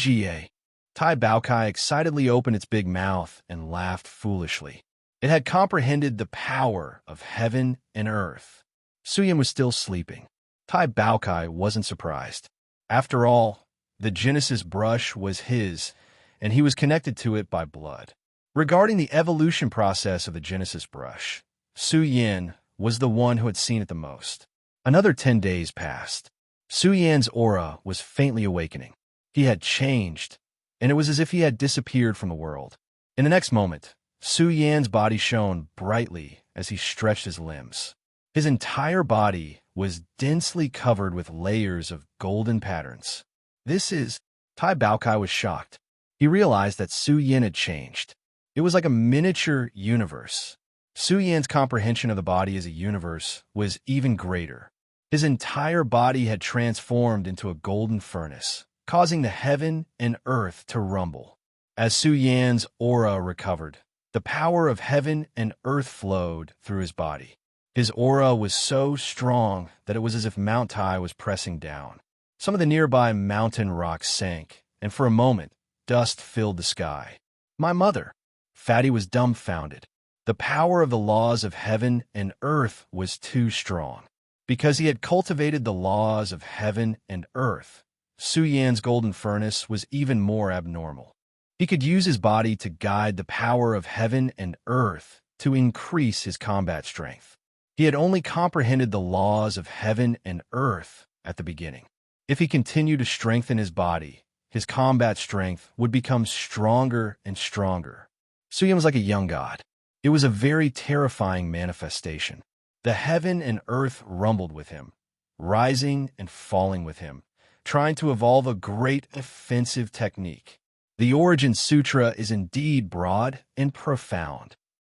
Tai Baokai excitedly opened its big mouth and laughed foolishly. It had comprehended the power of heaven and earth. Su-yin was still sleeping. Tai Baokai wasn't surprised. After all, the Genesis brush was his, and he was connected to it by blood. Regarding the evolution process of the Genesis brush, Su-yin was the one who had seen it the most. Another 10 days passed. Su-yin's aura was faintly awakening. He had changed, and it was as if he had disappeared from the world. In the next moment, Su-yin's body shone brightly as he stretched his limbs. His entire body was densely covered with layers of golden patterns. Tai Baokai was shocked. He realized that Su-yin had changed. It was like a miniature universe. Su-yin's comprehension of the body as a universe was even greater. His entire body had transformed into a golden furnace, causing the heaven and earth to rumble. As Su-yin's aura recovered, the power of heaven and earth flowed through his body. His aura was so strong that it was as if Mount Tai was pressing down. Some of the nearby mountain rocks sank, and for a moment, dust filled the sky. My mother! Fatty was dumbfounded. The power of the laws of heaven and earth was too strong. Because he had cultivated the laws of heaven and earth, Su-yin's golden furnace was even more abnormal. He could use his body to guide the power of heaven and earth to increase his combat strength. He had only comprehended the laws of heaven and earth at the beginning. If he continued to strengthen his body, his combat strength would become stronger and stronger. Su-yin was like a young god. It was a very terrifying manifestation. The heaven and earth rumbled with him, rising and falling with him, trying to evolve a great offensive technique. The Origin Sutra is indeed broad and profound.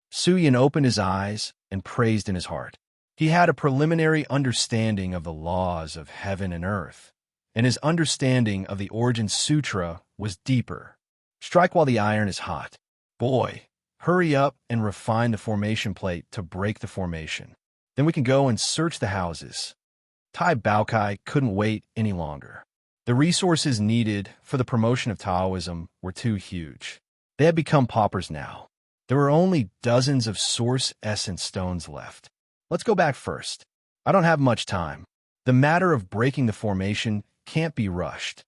Su-yin opened his eyes and praised in his heart. He had a preliminary understanding of the laws of heaven and earth, and his understanding of the Origin Sutra was deeper. Strike while the iron is hot. Boy, Hurry up and refine the formation plate to break the formation. Then we can go and search the houses. Tai Baokai couldn't wait any longer. The resources needed for the promotion of Taoism were too huge. They had become paupers now. There were only dozens of source essence stones left. Let's go back first. I don't have much time. The matter of breaking the formation can't be rushed.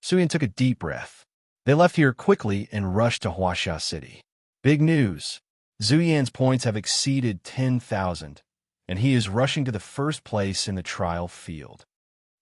Suyin took a deep breath. They left here quickly and rushed to Huaxia City. Big news. Zhu Yan's points have exceeded 10,000, and he is rushing to the first place in the trial field.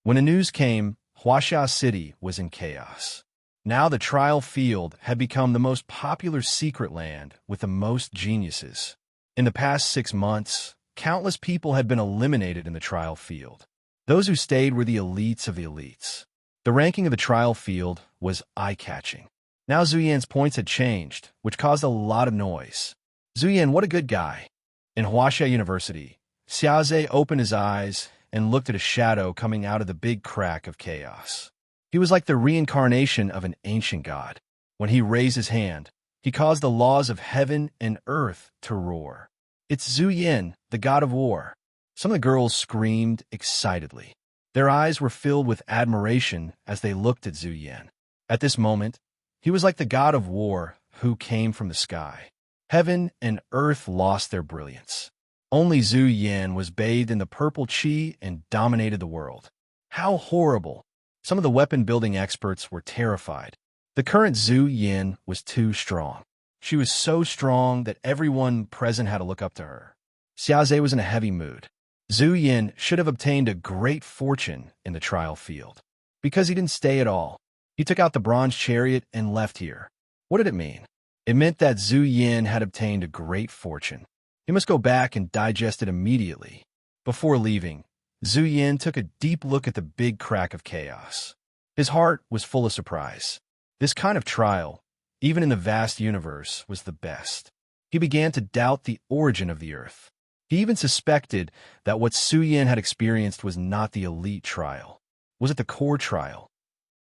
When the news came, Huaxia City was in chaos. Now the trial field had become the most popular secret land with the most geniuses. In the past 6 months, countless people had been eliminated in the trial field. Those who stayed were the elites of the elites. The ranking of the trial field was eye-catching. Now Zhu Yan's points had changed, which caused a lot of noise. Zhu Yan, what a good guy. In Huaxia University, Xiaozhe opened his eyes and looked at a shadow coming out of the big crack of chaos. He was like the reincarnation of an ancient god. When he raised his hand, he caused the laws of heaven and earth to roar. It's Zhu Yan, the god of war. Some of the girls screamed excitedly. Their eyes were filled with admiration as they looked at Zhu Yan. At this moment, he was like the god of war who came from the sky. Heaven and earth lost their brilliance. Only Zhu Yan was bathed in the purple qi and dominated the world. How horrible! Some of the weapon-building experts were terrified. The current Zhu Yan was too strong. She was so strong that everyone present had to look up to her. Xiaozhe was in a heavy mood. Zhu Yan should have obtained a great fortune in the trial field. Because he didn't stay at all. He took out the bronze chariot and left here. What did it mean? It meant that Zhu Yan had obtained a great fortune. He must go back and digest it immediately. Before leaving, Zhu Yan took a deep look at the big crack of chaos. His heart was full of surprise. This kind of trial, even in the vast universe, was the best. He began to doubt the origin of the earth. He even suspected that what Zhu Yan had experienced was not the elite trial. Was it the core trial?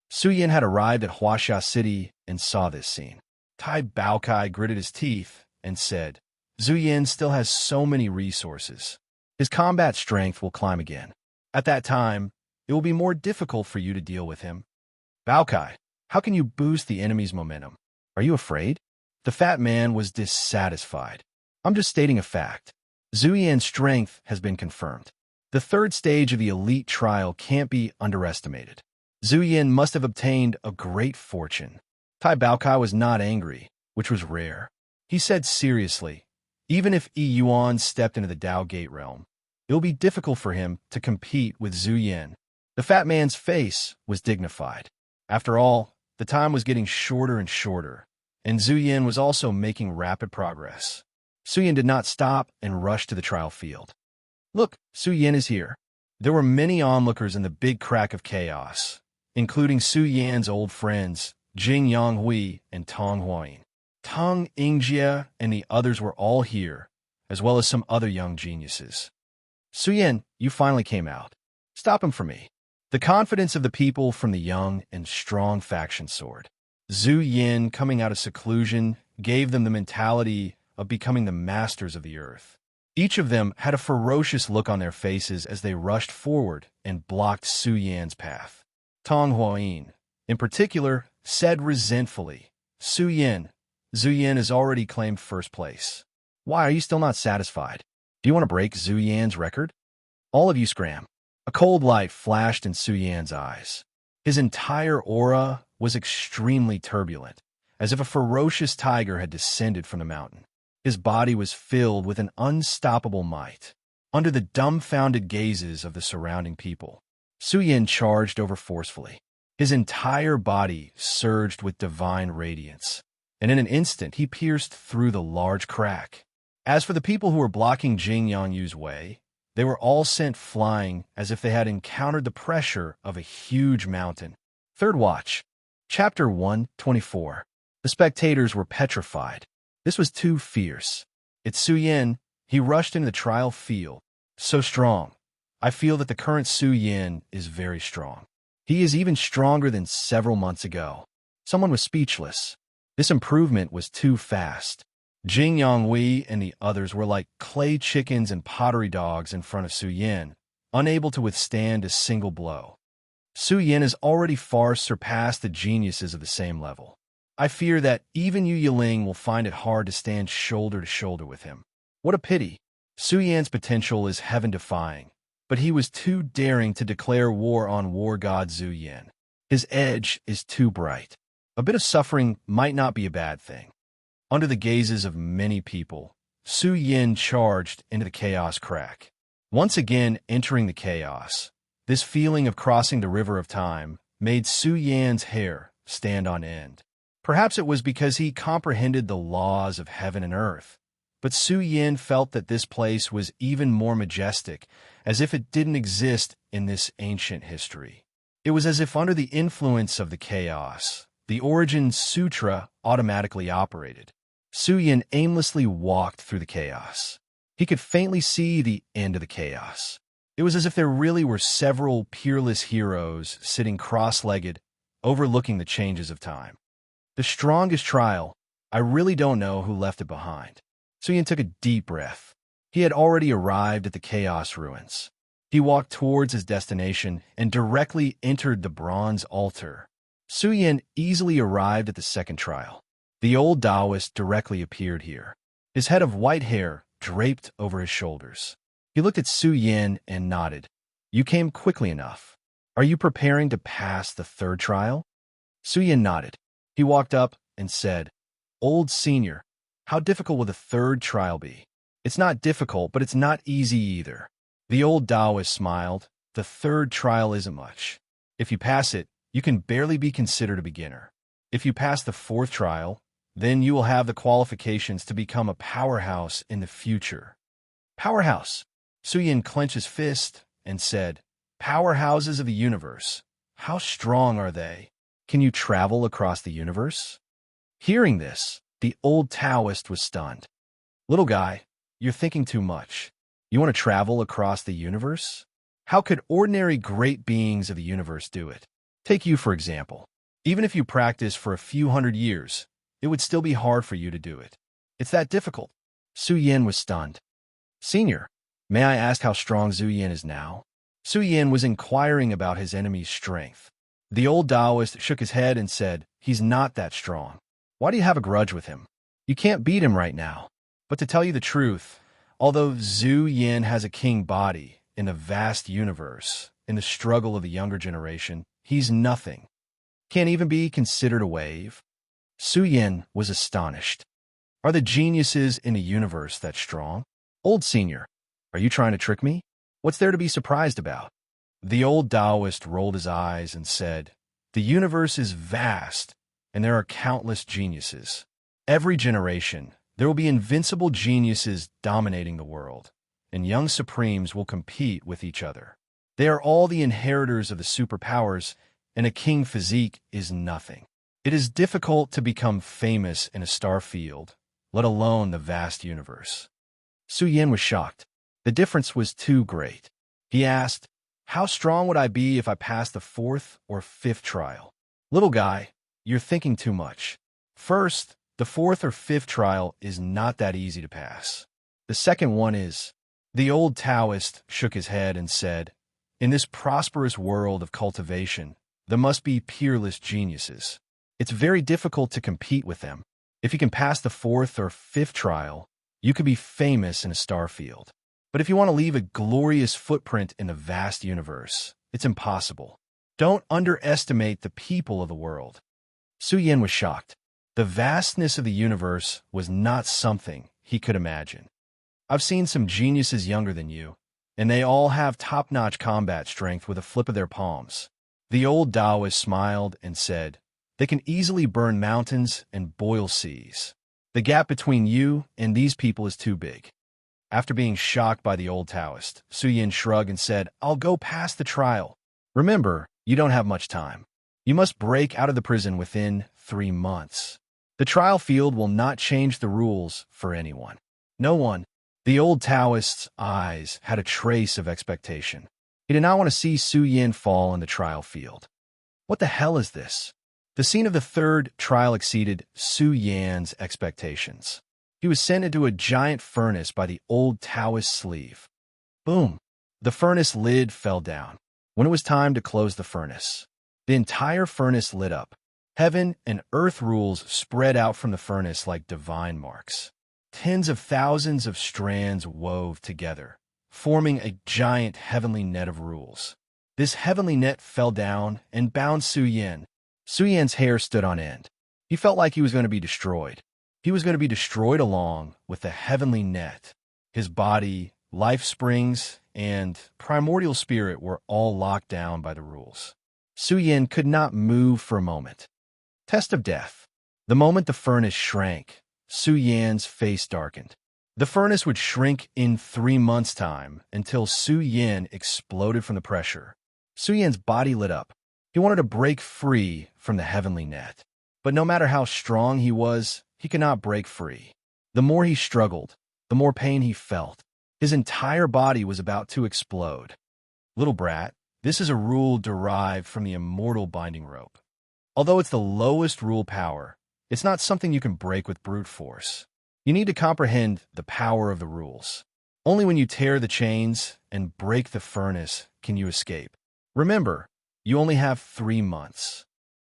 Zhu Yan had arrived at Huaxia City and saw this scene. Tai Baokai gritted his teeth and said, Zhu Yan still has so many resources. His combat strength will climb again. At that time, it will be more difficult for you to deal with him. Baokai, how can you boost the enemy's momentum? Are you afraid? The fat man was dissatisfied. I'm just stating a fact. Zhu Yan's strength has been confirmed. The third stage of the elite trial can't be underestimated. Zhu Yan must have obtained a great fortune. Tai Baokai was not angry, which was rare. He said seriously, even if Yi Yuan stepped into the Dao Gate realm, it will be difficult for him to compete with Zhu Yan. The fat man's face was dignified. After all, the time was getting shorter and shorter, and Zhu Yan was also making rapid progress. Zhu Yan did not stop and rush to the trial field. Look, Zhu Yan is here. There were many onlookers in the big crack of chaos, including Zhu Yan's old friends, Jing Yonghui and Tong Huayin. Tang Yingjie and the others were all here, as well as some other young geniuses. Zhu Yan, you finally came out. Stop him for me. The confidence of the people from the young and strong faction soared. Zhu Yan, coming out of seclusion, gave them the mentality of becoming the masters of the earth. Each of them had a ferocious look on their faces as they rushed forward and blocked Zhu Yan's path. Tong Huayin, in particular, said resentfully, Zhu Yan has already claimed first place. Why are you still not satisfied? Do you want to break Zhu Yan's record? All of you scram. A cold light flashed in Zhu Yan's eyes. His entire aura was extremely turbulent, as if a ferocious tiger had descended from the mountain. His body was filled with an unstoppable might. Under the dumbfounded gazes of the surrounding people, Zhu Yan charged over forcefully. His entire body surged with divine radiance, and in an instant he pierced through the large crack. As for the people who were blocking Jing Yangyu's way, they were all sent flying as if they had encountered the pressure of a huge mountain. Third Watch, Chapter 124. The spectators were petrified. This was too fierce. It's Zhu Yan. He rushed into the trial field. So strong. I feel that the current Zhu Yan is very strong. He is even stronger than several months ago. Someone was speechless. This improvement was too fast. Jing Yonghui and the others were like clay chickens and pottery dogs in front of Su Yin, unable to withstand a single blow. Su Yin has already far surpassed the geniuses of the same level. I fear that even Yu Yiling will find it hard to stand shoulder to shoulder with him. What a pity. Su Yan's potential is heaven-defying, but he was too daring to declare war on war god Zhu Yin. His edge is too bright. A bit of suffering might not be a bad thing. Under the gazes of many people, Su Yin charged into the chaos crack. Once again entering the chaos, this feeling of crossing the river of time made Su Yan's hair stand on end. Perhaps it was because he comprehended the laws of heaven and earth, but Su Yin felt that this place was even more majestic, as if it didn't exist in this ancient history. It was as if under the influence of the chaos, the Origin Sutra automatically operated. Su Yin aimlessly walked through the chaos. He could faintly see the end of the chaos. It was as if there really were several peerless heroes sitting cross-legged, overlooking the changes of time. The strongest trial, I really don't know who left it behind. Su Yin took a deep breath. He had already arrived at the chaos ruins. He walked towards his destination and directly entered the bronze altar. Su Yin easily arrived at the second trial. The old Taoist directly appeared here, his head of white hair draped over his shoulders. He looked at Su Yin and nodded. You came quickly enough. Are you preparing to pass the third trial? Su Yin nodded. He walked up and said, Old senior, how difficult will the third trial be? It's not difficult, but it's not easy either. The old Taoist smiled. The third trial isn't much. If you pass it, you can barely be considered a beginner. If you pass the fourth trial, then you will have the qualifications to become a powerhouse in the future. Powerhouse. Su Yin clenched his fist and said, Powerhouses of the universe. How strong are they? Can you travel across the universe? Hearing this, the old Taoist was stunned. Little guy, you're thinking too much. You want to travel across the universe? How could ordinary great beings of the universe do it? Take you, for example. Even if you practice for a few hundred years, it would still be hard for you to do it. It's that difficult. Su Yin was stunned. Senior, may I ask how strong Zhu Yin is now? Su Yin was inquiring about his enemy's strength. The old Taoist shook his head and said, He's not that strong. Why do you have a grudge with him? You can't beat him right now. But to tell you the truth, although Zhu Yin has a king body in the vast universe, in the struggle of the younger generation, he's nothing. Can't even be considered a wave. Su Yin was astonished. Are the geniuses in the universe that strong? Old senior, are you trying to trick me? What's there to be surprised about? The old Taoist rolled his eyes and said, The universe is vast, and there are countless geniuses. Every generation, there will be invincible geniuses dominating the world, and young supremes will compete with each other. They are all the inheritors of the superpowers, and a king physique is nothing. It is difficult to become famous in a star field, let alone the vast universe. Su Yin was shocked. The difference was too great. He asked, How strong would I be if I passed the fourth or fifth trial? Little guy, you're thinking too much. First, the fourth or fifth trial is not that easy to pass. The second one is. The old Taoist shook his head and said, In this prosperous world of cultivation, there must be peerless geniuses. It's very difficult to compete with them. If you can pass the fourth or fifth trial, you could be famous in a star field. But if you want to leave a glorious footprint in the vast universe, it's impossible. Don't underestimate the people of the world. Su Yin was shocked. The vastness of the universe was not something he could imagine. I've seen some geniuses younger than you, and they all have top-notch combat strength with a flip of their palms. The old Taoist smiled and said, They can easily burn mountains and boil seas. The gap between you and these people is too big. After being shocked by the old Taoist, Su Yin shrugged and said, I'll go past the trial. Remember, you don't have much time. You must break out of the prison within 3 months. The trial field will not change the rules for anyone. No one. The old Taoist's eyes had a trace of expectation. He did not want to see Su Yin fall in the trial field. What the hell is this? The scene of the third trial exceeded Su Yan's expectations. He was sent into a giant furnace by the old Taoist sleeve. Boom! The furnace lid fell down. When it was time to close the furnace, the entire furnace lit up. Heaven and earth rules spread out from the furnace like divine marks. Tens of thousands of strands wove together, forming a giant heavenly net of rules. This heavenly net fell down and bound Su Yin. Su Yin's hair stood on end. He felt like he was going to be destroyed. He was going to be destroyed along with the heavenly net. His body, life springs, and primordial spirit were all locked down by the rules. Su Yin could not move for a moment. Test of death. The moment the furnace shrank, Su Yin's face darkened. The furnace would shrink in 3 months' time until Su Yin exploded from the pressure. Su Yin's body lit up. He wanted to break free from the heavenly net. But no matter how strong he was, he could not break free. The more he struggled, the more pain he felt. His entire body was about to explode. Little brat, this is a rule derived from the immortal binding rope. Although it's the lowest rule power, it's not something you can break with brute force. You need to comprehend the power of the rules. Only when you tear the chains and break the furnace can you escape. Remember, you only have 3 months.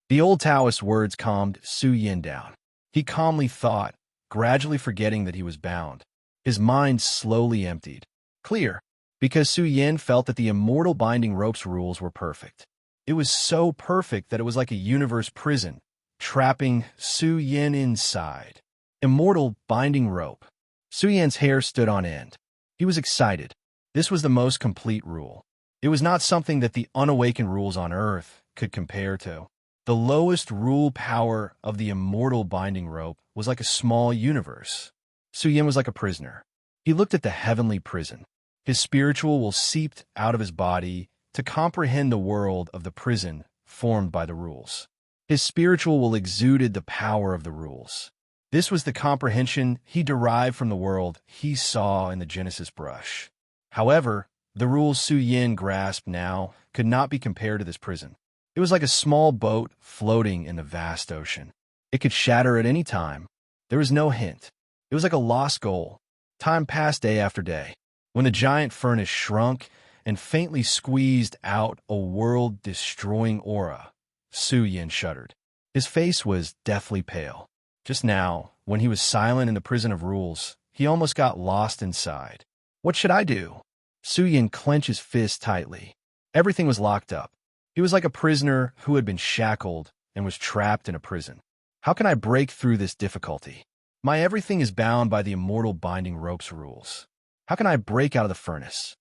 The old Taoist words calmed Su Yin down. He calmly thought, gradually forgetting that he was bound. His mind slowly emptied. Clear, because Su Yin felt that the immortal binding rope's rules were perfect. It was so perfect that it was like a universe prison, trapping Su Yin inside. Immortal binding rope. Su Yin's hair stood on end. He was excited. This was the most complete rule. It was not something that the unawakened rules on Earth could compare to. The lowest rule power of the immortal binding rope was like a small universe. Su Yin was like a prisoner. He looked at the heavenly prison. His spiritual will seeped out of his body to comprehend the world of the prison formed by the rules. His spiritual will exuded the power of the rules. This was the comprehension he derived from the world he saw in the Genesis brush. However, the rules Su Yin grasped now could not be compared to this prison. It was like a small boat floating in the vast ocean. It could shatter at any time. There was no hint. It was like a lost goal. Time passed day after day. When the giant furnace shrunk and faintly squeezed out a world-destroying aura, Su Yin shuddered. His face was deathly pale. Just now, when he was silent in the prison of rules, he almost got lost inside. What should I do? Su Yin clenched his fist tightly. Everything was locked up. He was like a prisoner who had been shackled and was trapped in a prison. How can I break through this difficulty? My everything is bound by the immortal binding rope's rules. How can I break out of the furnace?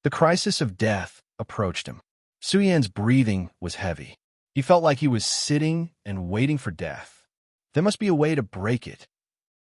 The crisis of death approached him. Su Yin's breathing was heavy. He felt like he was sitting and waiting for death. There must be a way to break it.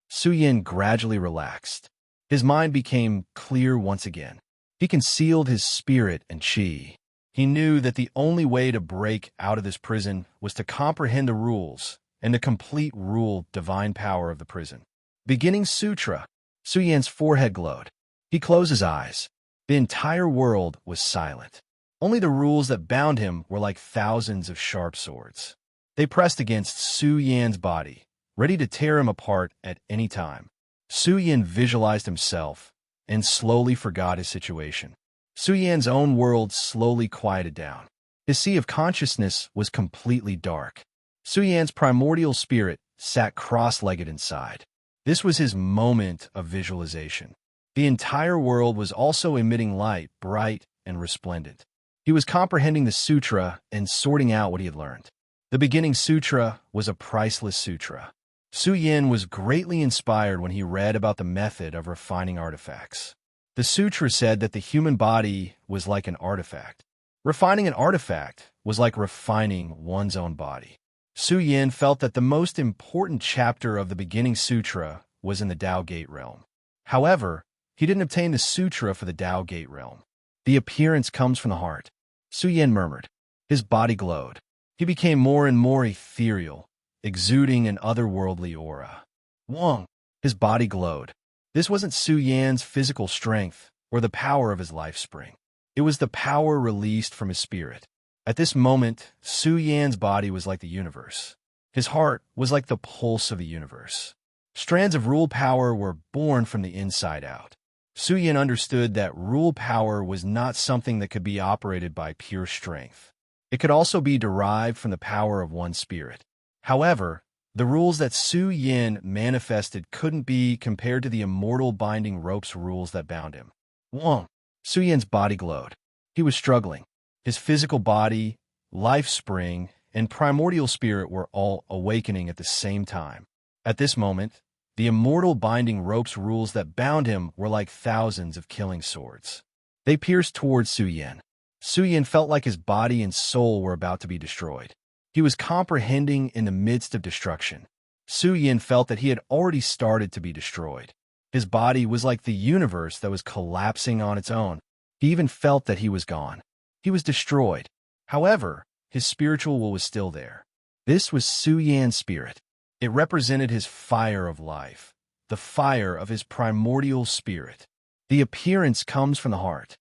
Su Yin gradually relaxed. His mind became clear once again. He concealed his spirit and qi. He knew that the only way to break out of this prison was to comprehend the rules and the complete rule divine power of the prison. Beginning Sutra, Su Yin's forehead glowed. He closed his eyes. The entire world was silent. Only the rules that bound him were like thousands of sharp swords. They pressed against Su Yin's body, ready to tear him apart at any time. Su Yin visualized himself and slowly forgot his situation. Su Yin's own world slowly quieted down. His sea of consciousness was completely dark. Su Yin's primordial spirit sat cross-legged inside. This was his moment of visualization. The entire world was also emitting light, bright and resplendent. He was comprehending the sutra and sorting out what he had learned. The beginning sutra was a priceless sutra. Su Yin was greatly inspired when he read about the method of refining artifacts. The sutra said that the human body was like an artifact. Refining an artifact was like refining one's own body. Su Yin felt that the most important chapter of the beginning sutra was in the Tao Gate realm. However, he didn't obtain the sutra for the Tao Gate realm. The appearance comes from the heart. Su Yin murmured. His body glowed. He became more and more ethereal, exuding an otherworldly aura. Wong. His body glowed. This wasn't Su Yin's physical strength or the power of his life spring. It was the power released from his spirit. At this moment, Su Yin's body was like the universe. His heart was like the pulse of the universe. Strands of rule power were born from the inside out. Su Yin understood that rule power was not something that could be operated by pure strength. It could also be derived from the power of one spirit. However, the rules that Su Yin manifested couldn't be compared to the immortal binding ropes rules that bound him. 1. Su Yin's body glowed. He was struggling. His physical body, life spring, and primordial spirit were all awakening at the same time. At this moment, the immortal binding ropes rules that bound him were like thousands of killing swords. They pierced towards Su Yin. Su Yin felt like his body and soul were about to be destroyed. He was comprehending in the midst of destruction. Su Yin felt that he had already started to be destroyed. His body was like the universe that was collapsing on its own. He even felt that he was gone. He was destroyed. However, his spiritual will was still there. This was Su Yan's spirit. It represented his fire of life, the fire of his primordial spirit. The appearance comes from the heart.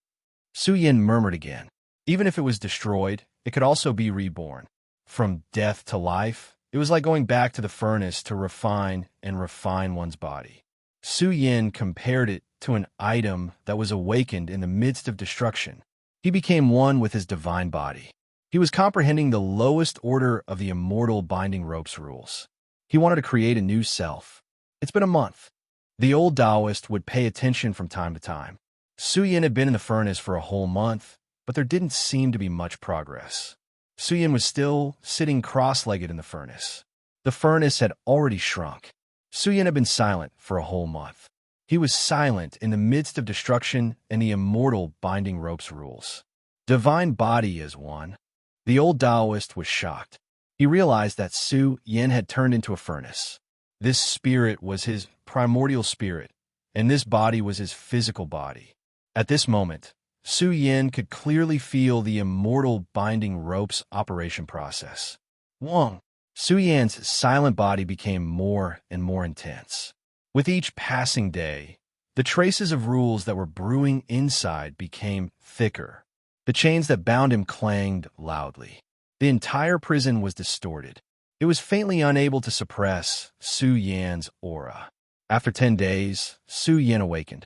Su Yin murmured again. Even if it was destroyed, it could also be reborn. From death to life, it was like going back to the furnace to refine and refine one's body. Su Yin compared it to an item that was awakened in the midst of destruction. He became one with his divine body. He was comprehending the lowest order of the immortal binding ropes rules. He wanted to create a new self. It's been a month. The old Taoist would pay attention from time to time. Su Yin had been in the furnace for a whole month, but there didn't seem to be much progress. Su Yin was still sitting cross-legged in the furnace. The furnace had already shrunk. Su Yin had been silent for a whole month. He was silent in the midst of destruction and the immortal binding ropes rules. Divine body is one. The old Taoist was shocked. He realized that Su Yin had turned into a furnace. This spirit was his primordial spirit, and this body was his physical body. At this moment, Su Yin could clearly feel the immortal binding ropes operation process. 1. Su Yan's silent body became more and more intense. With each passing day, the traces of rules that were brewing inside became thicker. The chains that bound him clanged loudly. The entire prison was distorted. It was faintly unable to suppress Su Yan's aura. After 10 days, Su Yin awakened.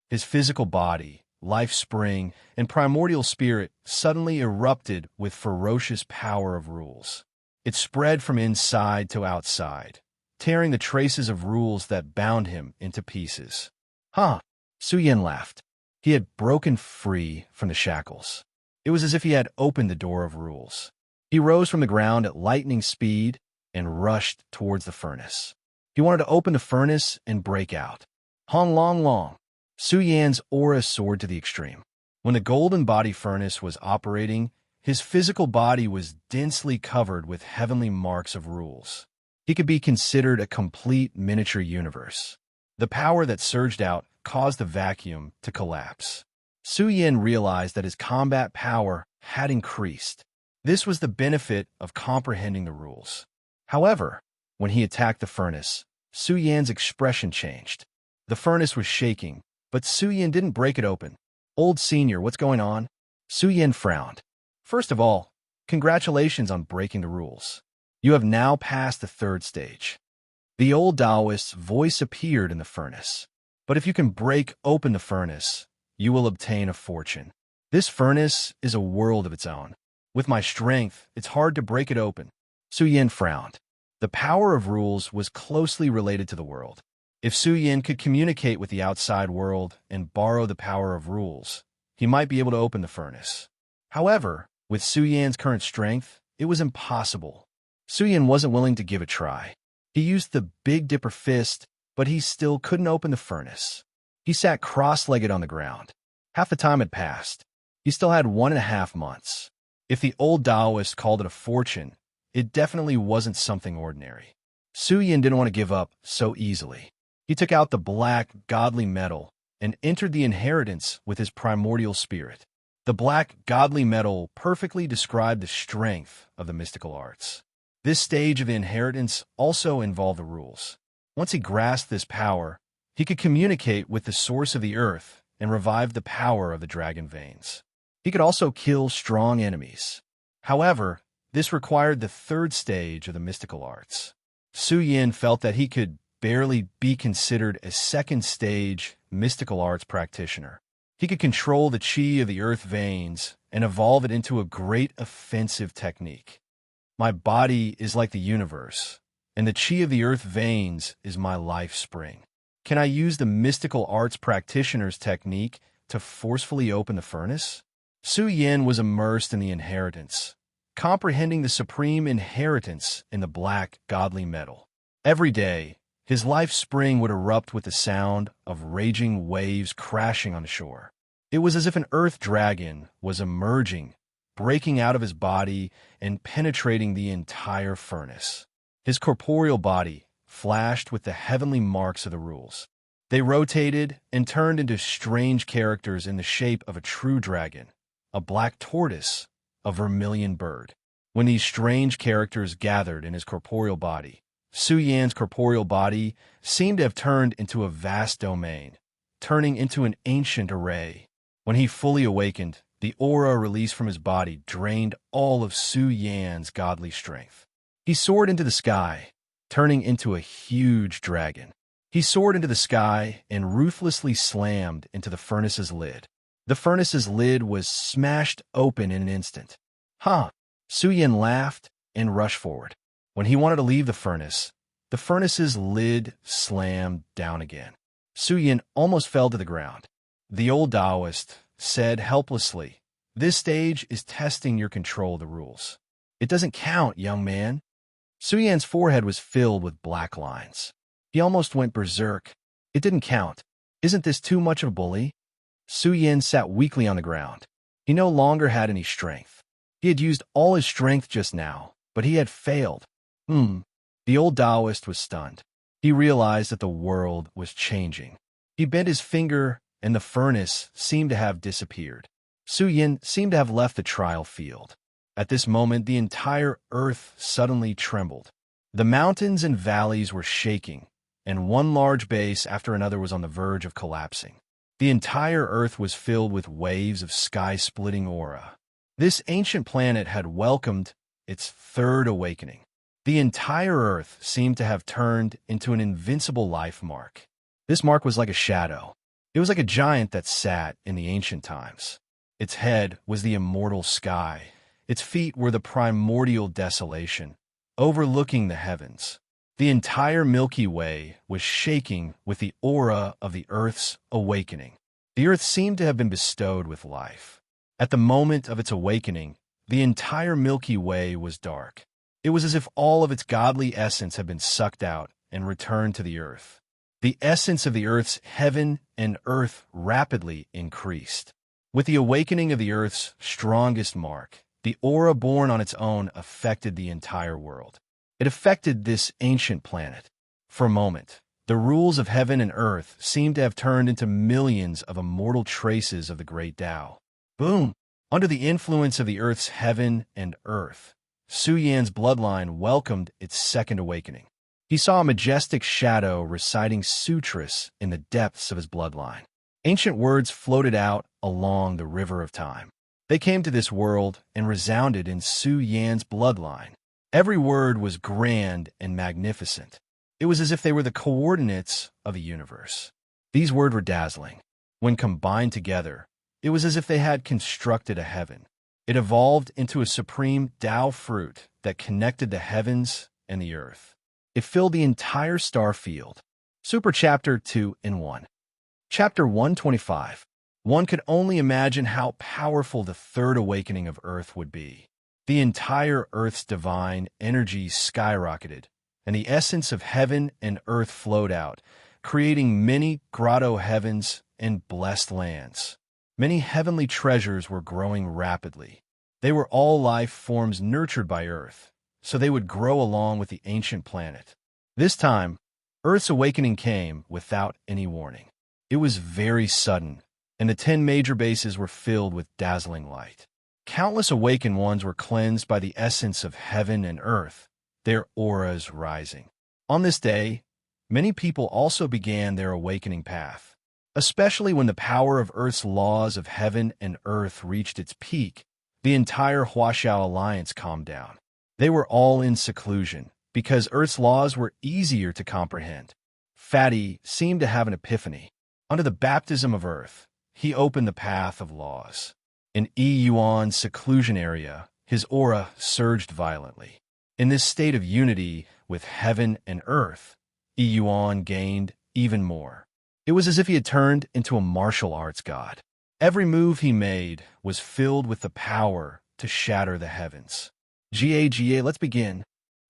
His physical body, life spring, and primordial spirit suddenly erupted with ferocious power of rules. It spread from inside to outside, tearing the traces of rules that bound him into pieces. Huh! Su Yin laughed. He had broken free from the shackles. It was as if he had opened the door of rules. He rose from the ground at lightning speed and rushed towards the furnace. He wanted to open the furnace and break out. Hong long long. Su Yan's aura soared to the extreme. When the golden body furnace was operating, his physical body was densely covered with heavenly marks of rules. He could be considered a complete miniature universe. The power that surged out caused the vacuum to collapse. Su Yin realized that his combat power had increased. This was the benefit of comprehending the rules. However, when he attacked the furnace, Su Yan's expression changed. The furnace was shaking, but Su Yin didn't break it open. Old senior, what's going on? Su Yin frowned. First of all, congratulations on breaking the rules. You have now passed the third stage. The old Taoist's voice appeared in the furnace. But if you can break open the furnace, you will obtain a fortune. This furnace is a world of its own. With my strength, it's hard to break it open. Su Yin frowned. The power of rules was closely related to the world. If Su Yin could communicate with the outside world and borrow the power of rules, he might be able to open the furnace. However, with Su Yan's current strength, it was impossible. Su Yin wasn't willing to give it a try. He used the Big Dipper fist, but he still couldn't open the furnace. He sat cross-legged on the ground. Half the time had passed. He still had 1.5 months. If the old Taoist called it a fortune, it definitely wasn't something ordinary. Su Yin didn't want to give up so easily. He took out the black, godly metal and entered the inheritance with his primordial spirit. The black, godly metal perfectly described the strength of the mystical arts. This stage of the inheritance also involved the rules. Once he grasped this power, he could communicate with the source of the earth and revive the power of the dragon veins. He could also kill strong enemies. However, this required the third stage of the mystical arts. Su Yin felt that he could barely be considered a second-stage mystical arts practitioner. He could control the chi of the earth veins and evolve it into a great offensive technique. My body is like the universe, and the chi of the earth veins is my life spring. Can I use the mystical arts practitioner's technique to forcefully open the furnace? Su Yin was immersed in the inheritance, comprehending the supreme inheritance in the black, godly metal. Every day, his life spring would erupt with the sound of raging waves crashing on the shore. It was as if an earth dragon was emerging, breaking out of his body and penetrating the entire furnace. His corporeal body flashed with the heavenly marks of the rules. They rotated and turned into strange characters in the shape of a true dragon, a black tortoise, a vermilion bird. When these strange characters gathered in his corporeal body, Su Yan's corporeal body seemed to have turned into a vast domain, turning into an ancient array. When he fully awakened, the aura released from his body drained all of Su Yan's godly strength. He soared into the sky, turning into a huge dragon. He soared into the sky and ruthlessly slammed into the furnace's lid. The furnace's lid was smashed open in an instant. Huh! Su Yan laughed and rushed forward. When he wanted to leave the furnace's lid slammed down again. Su Yan almost fell to the ground. The old Taoist said helplessly, "This stage is testing your control of the rules. It doesn't count, young man." Su Yan's forehead was filled with black lines. He almost went berserk. It didn't count. Isn't this too much of a bully? Su Yan sat weakly on the ground. He no longer had any strength. He had used all his strength just now, but he had failed. The old Taoist was stunned. He realized that the world was changing. He bent his finger, and the furnace seemed to have disappeared. Su Yan seemed to have left the trial field. At this moment, the entire earth suddenly trembled. The mountains and valleys were shaking, and one large base after another was on the verge of collapsing. The entire earth was filled with waves of sky-splitting aura. This ancient planet had welcomed its third awakening. The entire earth seemed to have turned into an invincible life mark. This mark was like a shadow. It was like a giant that sat in the ancient times. Its head was the immortal sky. Its feet were the primordial desolation, overlooking the heavens. The entire Milky Way was shaking with the aura of the Earth's awakening. The Earth seemed to have been bestowed with life. At the moment of its awakening, the entire Milky Way was dark. It was as if all of its godly essence had been sucked out and returned to the Earth. The essence of the Earth's heaven and earth rapidly increased. With the awakening of the Earth's strongest mark, the aura born on its own affected the entire world. It affected this ancient planet. For a moment, the rules of heaven and earth seemed to have turned into millions of immortal traces of the great Tao. Boom! Under the influence of the Earth's heaven and earth, Su Yan's bloodline welcomed its second awakening. He saw a majestic shadow reciting sutras in the depths of his bloodline. Ancient words floated out along the river of time. They came to this world and resounded in Su Yan's bloodline. Every word was grand and magnificent. It was as if they were the coordinates of the universe. These words were dazzling. When combined together, it was as if they had constructed a heaven. It evolved into a supreme Tao fruit that connected the heavens and the earth. It filled the entire star field. Super Chapter 2 in 1. Chapter 125. One could only imagine how powerful the third awakening of Earth would be. The entire Earth's divine energy skyrocketed, and the essence of heaven and earth flowed out, creating many grotto heavens and blessed lands. Many heavenly treasures were growing rapidly. They were all life forms nurtured by Earth, so they would grow along with the ancient planet. This time, Earth's awakening came without any warning. It was very sudden, and the 10 major bases were filled with dazzling light. Countless awakened ones were cleansed by the essence of heaven and earth, their auras rising. On this day, many people also began their awakening path. Especially when the power of Earth's laws of heaven and earth reached its peak, the entire Huaxiao alliance calmed down. They were all in seclusion, because Earth's laws were easier to comprehend. Fatty seemed to have an epiphany. Under the baptism of earth, he opened the path of laws. In Yuan's seclusion area, his aura surged violently. In this state of unity with heaven and earth, Yuan gained even more. It was as if he had turned into a martial arts god. Every move he made was filled with the power to shatter the heavens. Ga, let's begin.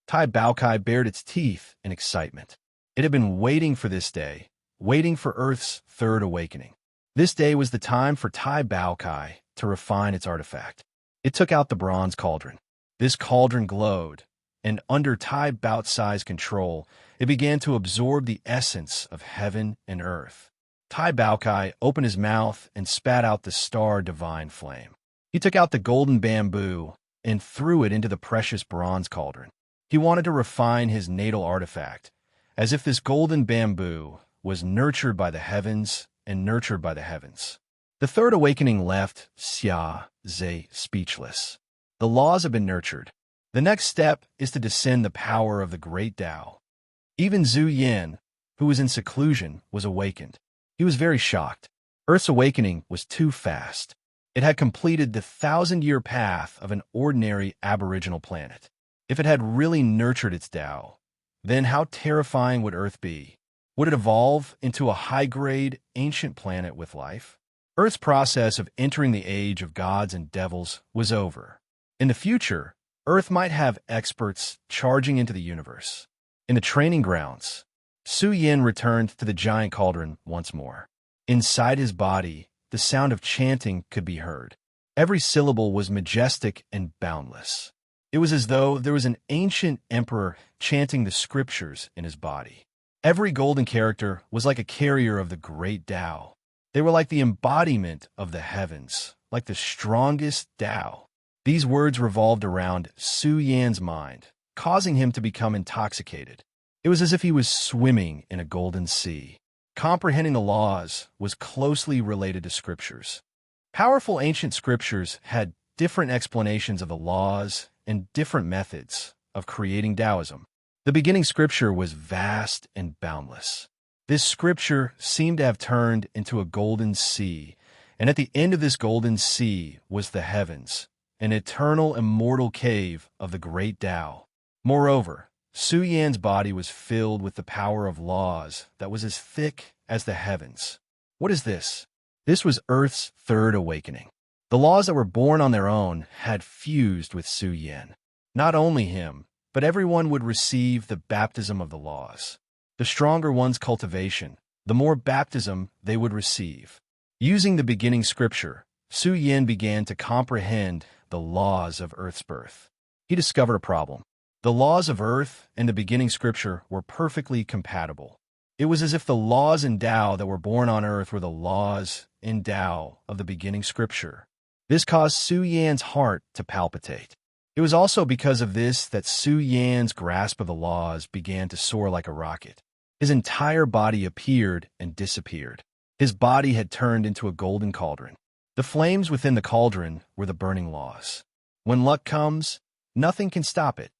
Tai Baokai bared its teeth in excitement. It had been waiting for this day, waiting for Earth's third awakening. This day was the time for Tai Baokai to refine its artifact. It took out the bronze cauldron. This cauldron glowed, and under Tai Baocai's control, it began to absorb the essence of heaven and earth. Tai Baokai opened his mouth and spat out the star divine flame. He took out the golden bamboo and threw it into the precious bronze cauldron. He wanted to refine his natal artifact, as if this golden bamboo was nurtured by the heavens and nurtured by the heavens. The third awakening left Xia Zhe speechless. The laws have been nurtured. The next step is to descend the power of the great Tao. Even Zhu Yin, who was in seclusion, was awakened. He was very shocked. Earth's awakening was too fast. It had completed the 1,000-year path of an ordinary aboriginal planet. If it had really nurtured its Tao, then how terrifying would Earth be? Would it evolve into a high-grade, ancient planet with life? Earth's process of entering the age of gods and devils was over. In the future, Earth might have experts charging into the universe. In the training grounds, Su Yin returned to the giant cauldron once more. Inside his body, the sound of chanting could be heard. Every syllable was majestic and boundless. It was as though there was an ancient emperor chanting the scriptures in his body. Every golden character was like a carrier of the great Tao. They were like the embodiment of the heavens, like the strongest Tao. These words revolved around Su Yan's mind, causing him to become intoxicated. It was as if he was swimming in a golden sea. Comprehending the laws was closely related to scriptures. Powerful ancient scriptures had different explanations of the laws and different methods of creating Taoism. The beginning scripture was vast and boundless. This scripture seemed to have turned into a golden sea, and at the end of this golden sea was the heavens, an eternal, immortal cave of the great Tao. Moreover, Su Yan's body was filled with the power of laws that was as thick as the heavens. What is this? This was Earth's third awakening. The laws that were born on their own had fused with Su Yan. Not only him, but everyone would receive the baptism of the laws. The stronger one's cultivation, the more baptism they would receive. Using the beginning scripture, Su Yan began to comprehend the laws of Earth's birth. He discovered a problem. The laws of Earth and the beginning scripture were perfectly compatible. It was as if the laws in Tao that were born on Earth were the laws in Tao of the beginning scripture. This caused Su Yan's heart to palpitate. It was also because of this that Su Yan's grasp of the laws began to soar like a rocket. His entire body appeared and disappeared. His body had turned into a golden cauldron. The flames within the cauldron were the burning laws. When luck comes, nothing can stop it.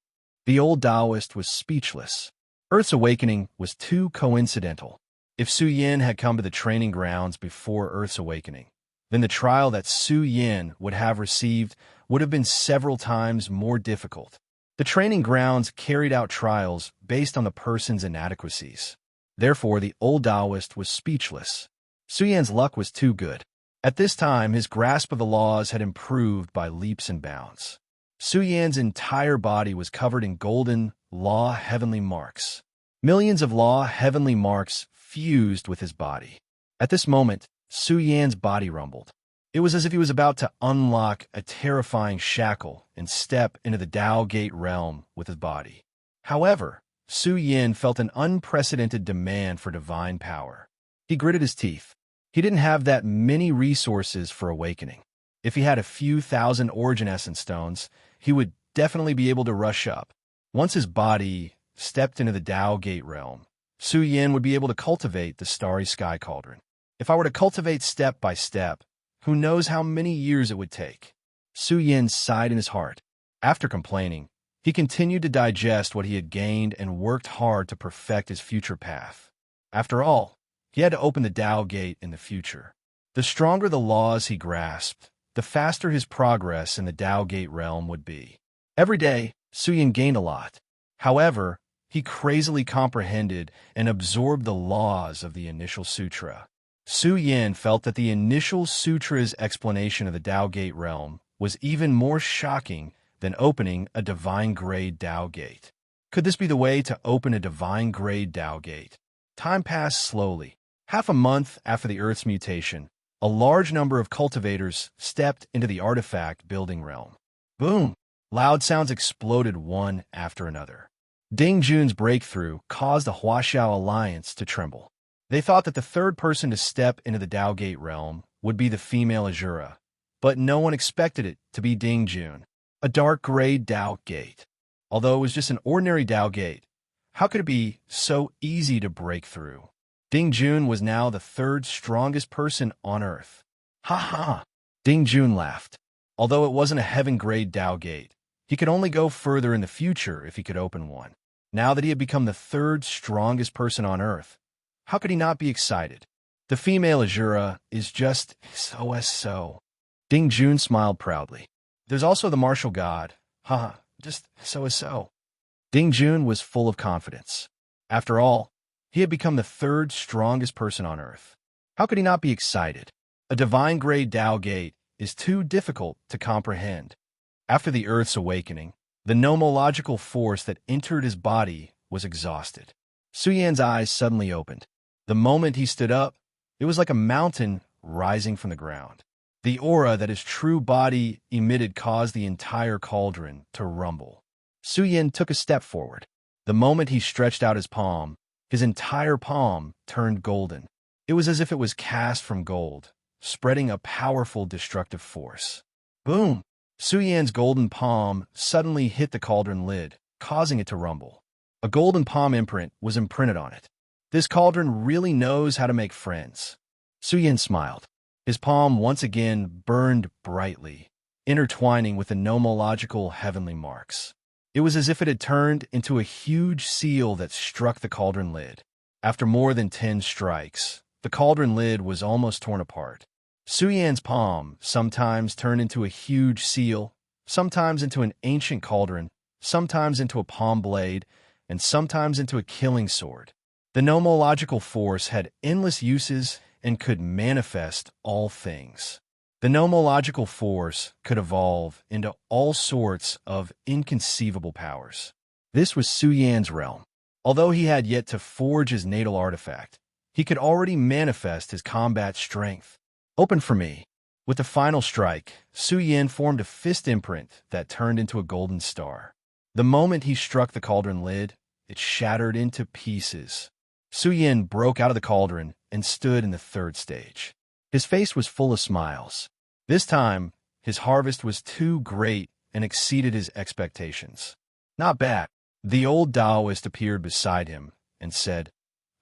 The old Taoist was speechless. Earth's awakening was too coincidental. If Su Yin had come to the training grounds before Earth's awakening, then the trial that Su Yin would have received would have been several times more difficult. The training grounds carried out trials based on the person's inadequacies. Therefore, the old Taoist was speechless. Su Yan's luck was too good. At this time, his grasp of the laws had improved by leaps and bounds. Su Yan's entire body was covered in golden, law heavenly marks. Millions of law heavenly marks fused with his body. At this moment, Su Yan's body rumbled. It was as if he was about to unlock a terrifying shackle and step into the Tao Gate realm with his body. However, Su Yin felt an unprecedented demand for divine power. He gritted his teeth. He didn't have that many resources for awakening. If he had a few thousand origin essence stones, he would definitely be able to rush up. Once his body stepped into the Tao Gate realm, Su Yin would be able to cultivate the starry sky cauldron. If I were to cultivate step by step, who knows how many years it would take? Su Yin sighed in his heart. After complaining, he continued to digest what he had gained and worked hard to perfect his future path. After all, he had to open the Tao Gate in the future. The stronger the laws he grasped, the faster his progress in the Tao Gate realm would be. Every day, Suyin gained a lot. However, he crazily comprehended and absorbed the laws of the initial sutra. Su Yin felt that the initial sutra's explanation of the Tao Gate realm was even more shocking than opening a divine-grade Tao Gate. Could this be the way to open a divine-grade Tao Gate? Time passed slowly. Half a month after the Earth's mutation, a large number of cultivators stepped into the artifact building realm. Boom! Loud sounds exploded one after another. Ding Jun's breakthrough caused the Huaxiao Alliance to tremble. They thought that the third person to step into the Tao Gate realm would be the female Azura, but no one expected it to be Ding Jun, a dark-gray Tao Gate. Although it was just an ordinary Tao Gate, how could it be so easy to break through? Ding Jun was now the third strongest person on Earth. Ha ha! Ding Jun laughed. Although it wasn't a heaven-grade Tao Gate, he could only go further in the future if he could open one. Now that he had become the third strongest person on Earth, how could he not be excited? The female Azura is just so. Ding Jun smiled proudly. There's also the martial god. Haha, just so. Ding Jun was full of confidence. After all, he had become the third strongest person on Earth. How could he not be excited? A divine-grade Tao Gate is too difficult to comprehend. After the Earth's awakening, the nomological force that entered his body was exhausted. Su Yan's eyes suddenly opened. The moment he stood up, it was like a mountain rising from the ground. The aura that his true body emitted caused the entire cauldron to rumble. Su Yan took a step forward. The moment he stretched out his palm, his entire palm turned golden. It was as if it was cast from gold, spreading a powerful destructive force. Boom! Su Yan's golden palm suddenly hit the cauldron lid, causing it to rumble. A golden palm imprint was imprinted on it. This cauldron really knows how to make friends. Su Yan smiled. His palm once again burned brightly, intertwining with the nomological heavenly marks. It was as if it had turned into a huge seal that struck the cauldron lid. After more than 10 strikes, the cauldron lid was almost torn apart. Su Yan's palm sometimes turned into a huge seal, sometimes into an ancient cauldron, sometimes into a palm blade, and sometimes into a killing sword. The nomological force had endless uses and could manifest all things. The nomological force could evolve into all sorts of inconceivable powers. This was Su Yan's realm. Although he had yet to forge his natal artifact, he could already manifest his combat strength. Open for me. With the final strike, Su Yan formed a fist imprint that turned into a golden star. The moment he struck the cauldron lid, it shattered into pieces. Su Yan broke out of the cauldron and stood in the third stage. His face was full of smiles. This time, his harvest was too great and exceeded his expectations. Not bad. The old Taoist appeared beside him and said,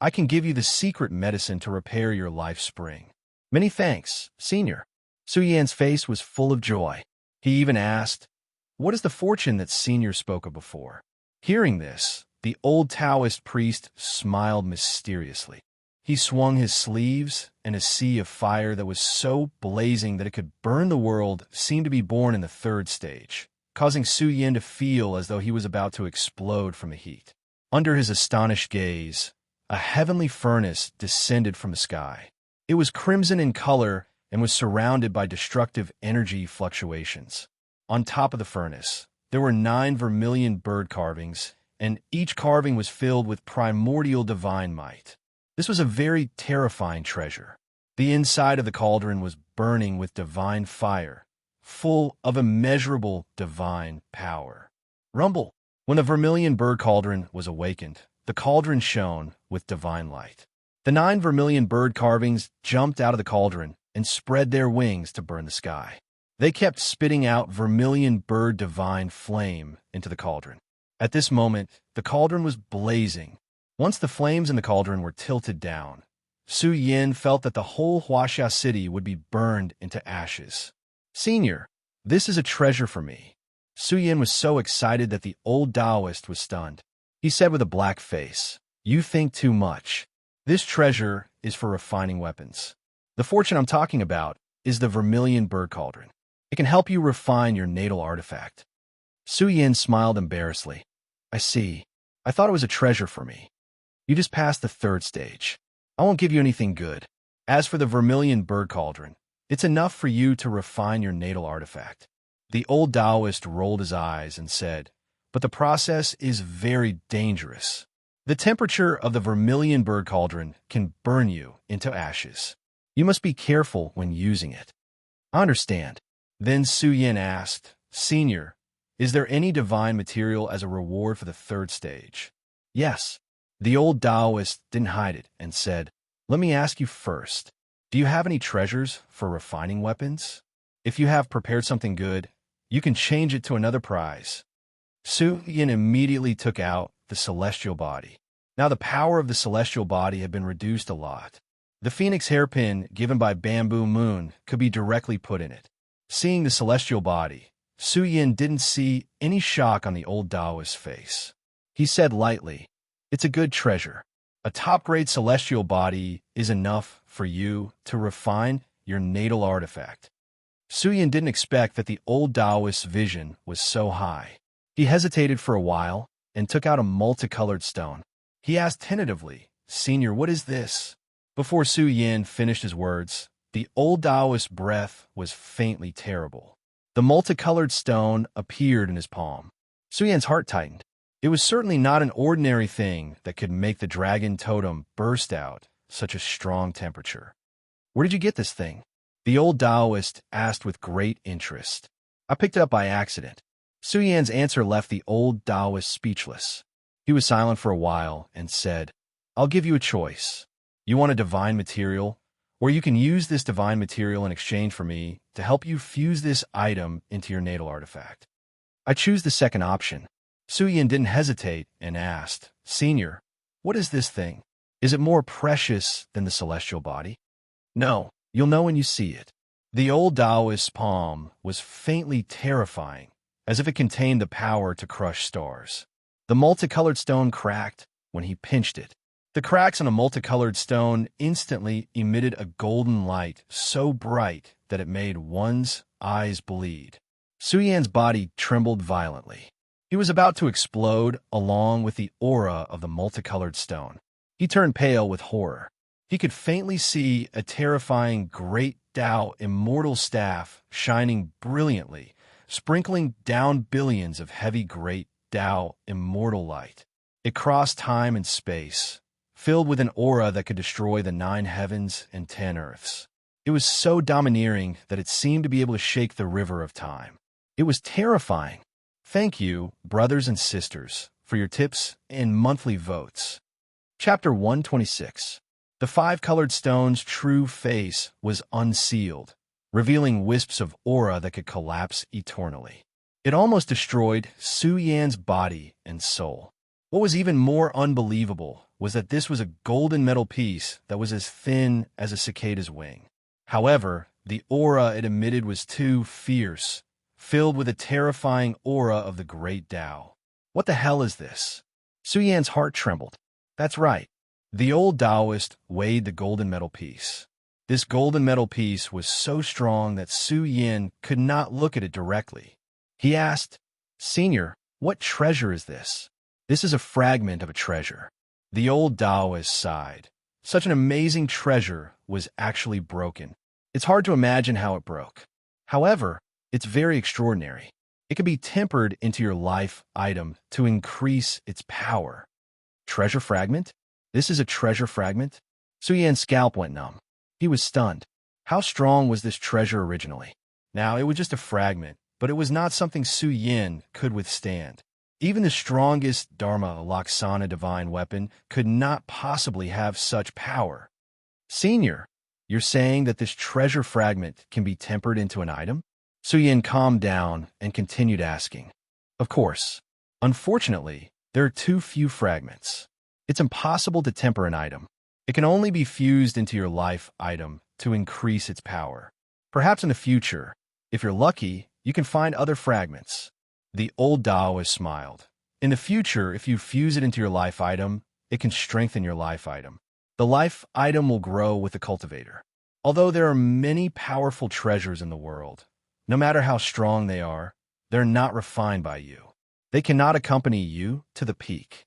I can give you the secret medicine to repair your life spring. Many thanks, Senior. Su Yan's face was full of joy. He even asked, what is the fortune that Senior spoke of before? Hearing this, the old Taoist priest smiled mysteriously. He swung his sleeves, and a sea of fire that was so blazing that it could burn the world seemed to be born in the third stage, causing Su Yan to feel as though he was about to explode from the heat. Under his astonished gaze, a heavenly furnace descended from the sky. It was crimson in color and was surrounded by destructive energy fluctuations. On top of the furnace, there were 9 vermilion bird carvings, and each carving was filled with primordial divine might. This was a very terrifying treasure. The inside of the cauldron was burning with divine fire, full of immeasurable divine power. Rumble! When the vermilion bird cauldron was awakened, the cauldron shone with divine light. The 9 vermilion bird carvings jumped out of the cauldron and spread their wings to burn the sky. They kept spitting out vermilion bird divine flame into the cauldron. At this moment, the cauldron was blazing. Once the flames in the cauldron were tilted down, Su Yan felt that the whole Huaxia city would be burned into ashes. Senior, this is a treasure for me. Su Yan was so excited that the old Taoist was stunned. He said with a black face, you think too much. This treasure is for refining weapons. The fortune I'm talking about is the vermilion bird cauldron. It can help you refine your natal artifact. Su Yin smiled embarrassedly. I see. I thought it was a treasure for me. You just passed the third stage. I won't give you anything good. As for the vermilion bird cauldron, it's enough for you to refine your natal artifact. The old Taoist rolled his eyes and said, but the process is very dangerous. The temperature of the vermilion bird cauldron can burn you into ashes. You must be careful when using it. I understand. Then Su Yin asked, Senior, is there any divine material as a reward for the third stage? Yes. The old Taoist didn't hide it and said, let me ask you first, do you have any treasures for refining weapons? If you have prepared something good, you can change it to another prize. Su Yin immediately took out the celestial body. Now the power of the celestial body had been reduced a lot. The phoenix hairpin given by Bamboo Moon could be directly put in it. Seeing the celestial body, Su Yin didn't see any shock on the old Taoist's face. He said lightly, it's a good treasure. A top-grade celestial body is enough for you to refine your natal artifact. Su Yin didn't expect that the old Taoist's vision was so high. He hesitated for a while and took out a multicolored stone. He asked tentatively, Senior, what is this? Before Su Yin finished his words, the old Taoist's breath was faintly terrible. The multicolored stone appeared in his palm. Su Yin's heart tightened. It was certainly not an ordinary thing that could make the dragon totem burst out such a strong temperature. Where did you get this thing? The old Taoist asked with great interest. I picked it up by accident. Su Yin's answer left the old Taoist speechless. He was silent for a while and said, I'll give you a choice. You want a divine material, or you can use this divine material in exchange for me to help you fuse this item into your natal artifact. I choose the second option. Su Yin didn't hesitate and asked, Senior, what is this thing? Is it more precious than the celestial body? No, you'll know when you see it. The old Taoist's palm was faintly terrifying, as if it contained the power to crush stars. The multicolored stone cracked when he pinched it. The cracks on a multicolored stone instantly emitted a golden light so bright that it made one's eyes bleed. Su Yan's body trembled violently. He was about to explode along with the aura of the multicolored stone. He turned pale with horror. He could faintly see a terrifying great Tao immortal staff shining brilliantly, sprinkling down billions of heavy great Tao immortal light. It crossed time and space, filled with an aura that could destroy the 9 heavens and 10 earths. It was so domineering that it seemed to be able to shake the river of time. It was terrifying. Thank you, brothers and sisters, for your tips and monthly votes. Chapter 126. The 5-colored stone's true face was unsealed, revealing wisps of aura that could collapse eternally. It almost destroyed Su Yan's body and soul. What was even more unbelievable was that this was a golden metal piece that was as thin as a cicada's wing. However, the aura it emitted was too fierce, filled with a terrifying aura of the great Tao. What the hell is this? Su Yan's heart trembled. That's right. The old Taoist weighed the golden metal piece. This golden metal piece was so strong that Su Yin could not look at it directly. He asked, Senior, what treasure is this? This is a fragment of a treasure. The old Taoist sighed. Such an amazing treasure was actually broken. It's hard to imagine how it broke. However, it's very extraordinary. It can be tempered into your life item to increase its power. Treasure fragment? This is a treasure fragment? Su Yan's scalp went numb. He was stunned. How strong was this treasure originally? Now, it was just a fragment, but it was not something Su Yin could withstand. Even the strongest Dharma Laksana divine weapon could not possibly have such power. Senior, you're saying that this treasure fragment can be tempered into an item? Su Yin calmed down and continued asking. Of course. Unfortunately, there are too few fragments. It's impossible to temper an item. It can only be fused into your life item to increase its power. Perhaps in the future, if you're lucky, you can find other fragments. The old Taoist smiled. In the future, if you fuse it into your life item, it can strengthen your life item. The life item will grow with the cultivator. Although there are many powerful treasures in the world, no matter how strong they are, they're not refined by you. They cannot accompany you to the peak.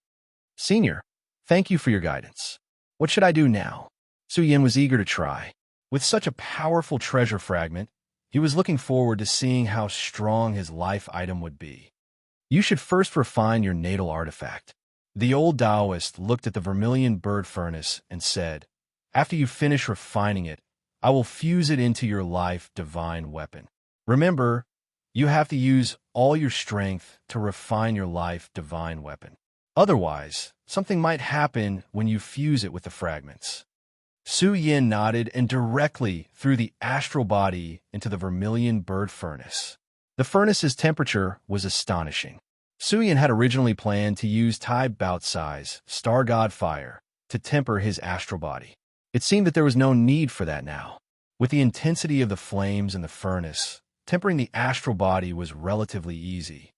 Senior, thank you for your guidance. What should I do now? Su Yin was eager to try. With such a powerful treasure fragment, he was looking forward to seeing how strong his life item would be. You should first refine your natal artifact. The old Taoist looked at the vermilion bird furnace and said, after you finish refining it, I will fuse it into your life divine weapon. Remember, you have to use all your strength to refine your life divine weapon. Otherwise, something might happen when you fuse it with the fragments. Su Yin nodded and directly threw the astral body into the vermilion bird furnace. The furnace's temperature was astonishing. Su Yin had originally planned to use Tai Baotsai's star god fire to temper his astral body. It seemed that there was no need for that now. With the intensity of the flames in the furnace, tempering the astral body was relatively easy.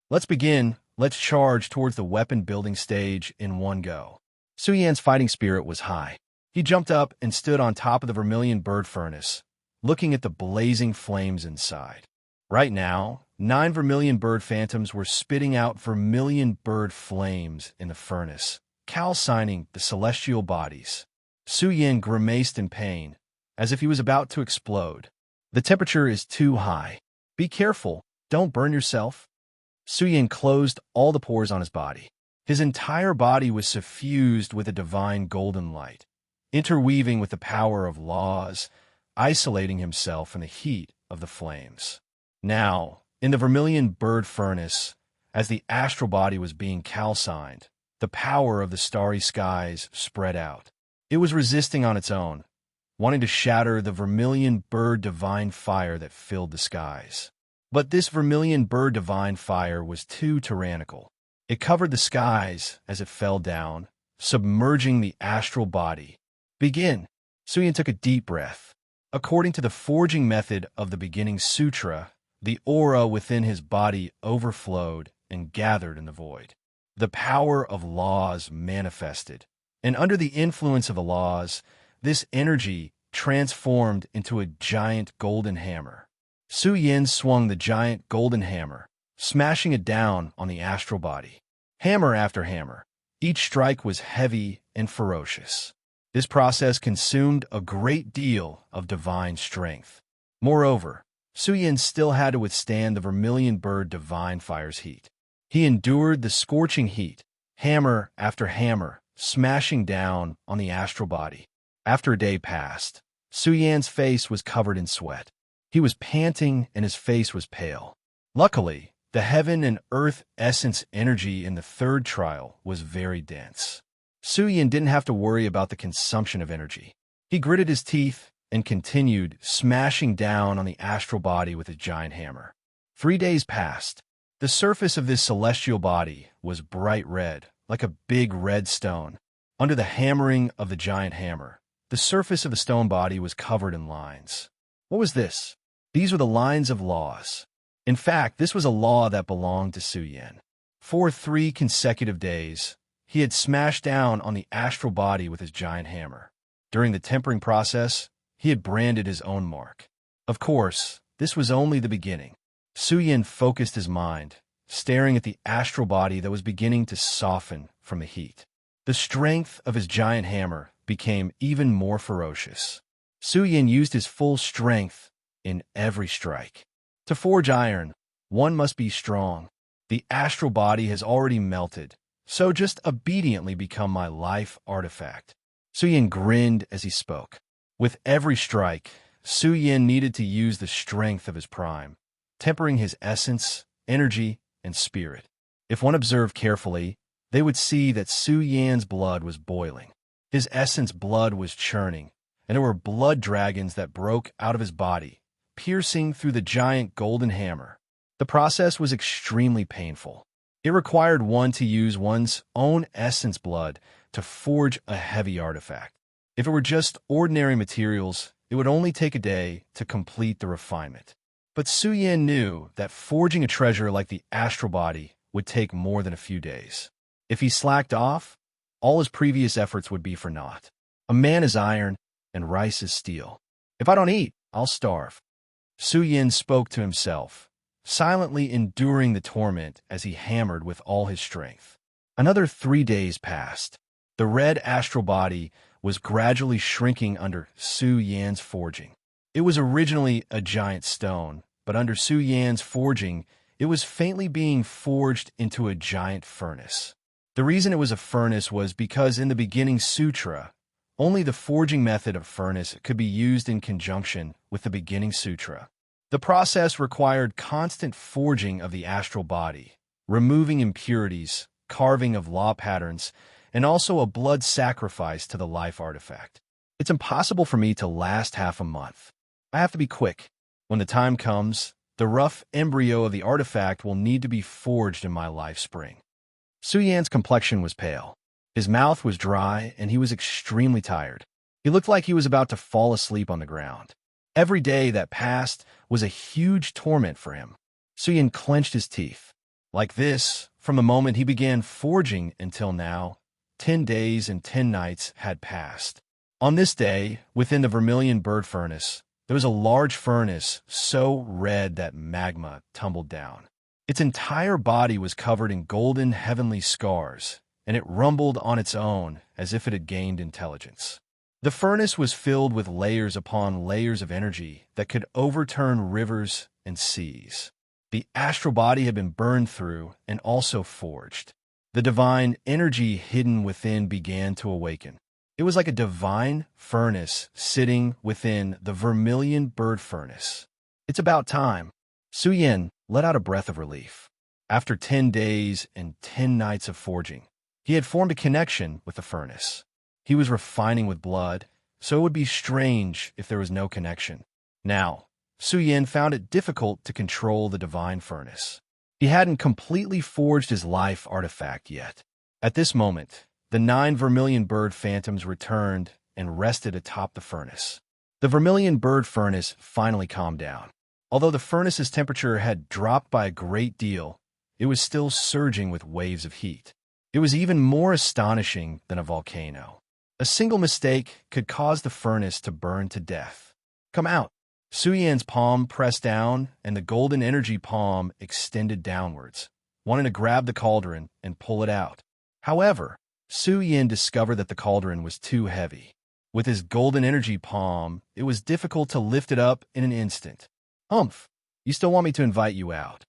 Let's begin. Let's charge towards the weapon-building stage in one go. Su Yan's fighting spirit was high. He jumped up and stood on top of the vermilion bird furnace, looking at the blazing flames inside. Right now, 9 vermilion bird phantoms were spitting out vermilion bird flames in the furnace, calcining the celestial bodies. Su Yin grimaced in pain, as if he was about to explode. The temperature is too high. Be careful, don't burn yourself. Su Yin closed all the pores on his body. His entire body was suffused with a divine golden light, interweaving with the power of laws, isolating himself from the heat of the flames. Now, in the vermilion bird furnace, as the astral body was being calcined, the power of the starry skies spread out. It was resisting on its own, wanting to shatter the vermilion bird divine fire that filled the skies. But this vermilion bird divine fire was too tyrannical. It covered the skies as it fell down, submerging the astral body. Begin. Su Yin took a deep breath. According to the forging method of the beginning sutra, the aura within his body overflowed and gathered in the void. The power of laws manifested, and under the influence of the laws, this energy transformed into a giant golden hammer. Su Yin swung the giant golden hammer, smashing it down on the astral body. Hammer after hammer, each strike was heavy and ferocious. This process consumed a great deal of divine strength. Moreover, Su Yin still had to withstand the vermilion bird divine fire's heat. He endured the scorching heat, hammer after hammer, smashing down on the astral body. After a day passed, Su Yan's face was covered in sweat. He was panting and his face was pale. Luckily, the heaven and earth essence energy in the third trial was very dense. Su Yin didn't have to worry about the consumption of energy. He gritted his teeth and continued smashing down on the astral body with his giant hammer. 3 days passed. The surface of this celestial body was bright red, like a big red stone. Under the hammering of the giant hammer, the surface of the stone body was covered in lines. What was this? These were the lines of laws. In fact, this was a law that belonged to Su Yin. For 3 consecutive days, he had smashed down on the astral body with his giant hammer. During the tempering process, he had branded his own mark. Of course, this was only the beginning. Su Yin focused his mind, staring at the astral body that was beginning to soften from the heat. The strength of his giant hammer became even more ferocious. Su Yin used his full strength in every strike. To forge iron, one must be strong. The astral body has already melted, so just obediently become my life artifact. Su Yin grinned as he spoke. With every strike, Su Yin needed to use the strength of his prime, tempering his essence, energy, and spirit. If one observed carefully, they would see that Su Yan's blood was boiling. His essence blood was churning, and there were blood dragons that broke out of his body, piercing through the giant golden hammer. The process was extremely painful. It required one to use one's own essence blood to forge a heavy artifact. If it were just ordinary materials, it would only take a day to complete the refinement. But Su Yin knew that forging a treasure like the astral body would take more than a few days. If he slacked off, all his previous efforts would be for naught. A man is iron, and rice is steel. If I don't eat, I'll starve. Su Yin spoke to himself, silently enduring the torment as he hammered with all his strength. Another 3 days passed. The red astral body was gradually shrinking under Su Yan's forging. It was originally a giant stone, but under Su Yan's forging, it was faintly being forged into a giant furnace. The reason it was a furnace was because in the beginning sutra, only the forging method of furnace could be used in conjunction with the beginning sutra. The process required constant forging of the astral body, removing impurities, carving of law patterns, and also a blood sacrifice to the life artifact. It's impossible for me to last half a month. I have to be quick. When the time comes, the rough embryo of the artifact will need to be forged in my life spring. Su Yan's complexion was pale. His mouth was dry, and he was extremely tired. He looked like he was about to fall asleep on the ground. Every day that passed was a huge torment for him. Su Yan clenched his teeth. Like this, from the moment he began forging until now, 10 days and 10 nights had passed. On this day, within the vermilion bird furnace, there was a large furnace so red that magma tumbled down. Its entire body was covered in golden heavenly scars, and it rumbled on its own as if it had gained intelligence. The furnace was filled with layers upon layers of energy that could overturn rivers and seas. The astral body had been burned through and also forged. The divine energy hidden within began to awaken. It was like a divine furnace sitting within the vermilion bird furnace. It's about time. Su Yan let out a breath of relief. After 10 days and 10 nights of forging, he had formed a connection with the furnace. He was refining with blood, so it would be strange if there was no connection. Now, Su Yan found it difficult to control the divine furnace. He hadn't completely forged his life artifact yet. At this moment, the 9 vermilion bird phantoms returned and rested atop the furnace. The vermilion bird furnace finally calmed down. Although the furnace's temperature had dropped by a great deal, it was still surging with waves of heat. It was even more astonishing than a volcano. A single mistake could cause the furnace to burn to death. Come out. Su Yan's palm pressed down, and the golden energy palm extended downwards, wanting to grab the cauldron and pull it out. However, Su Yan discovered that the cauldron was too heavy. With his golden energy palm, it was difficult to lift it up in an instant. Humph, you still want me to invite you out?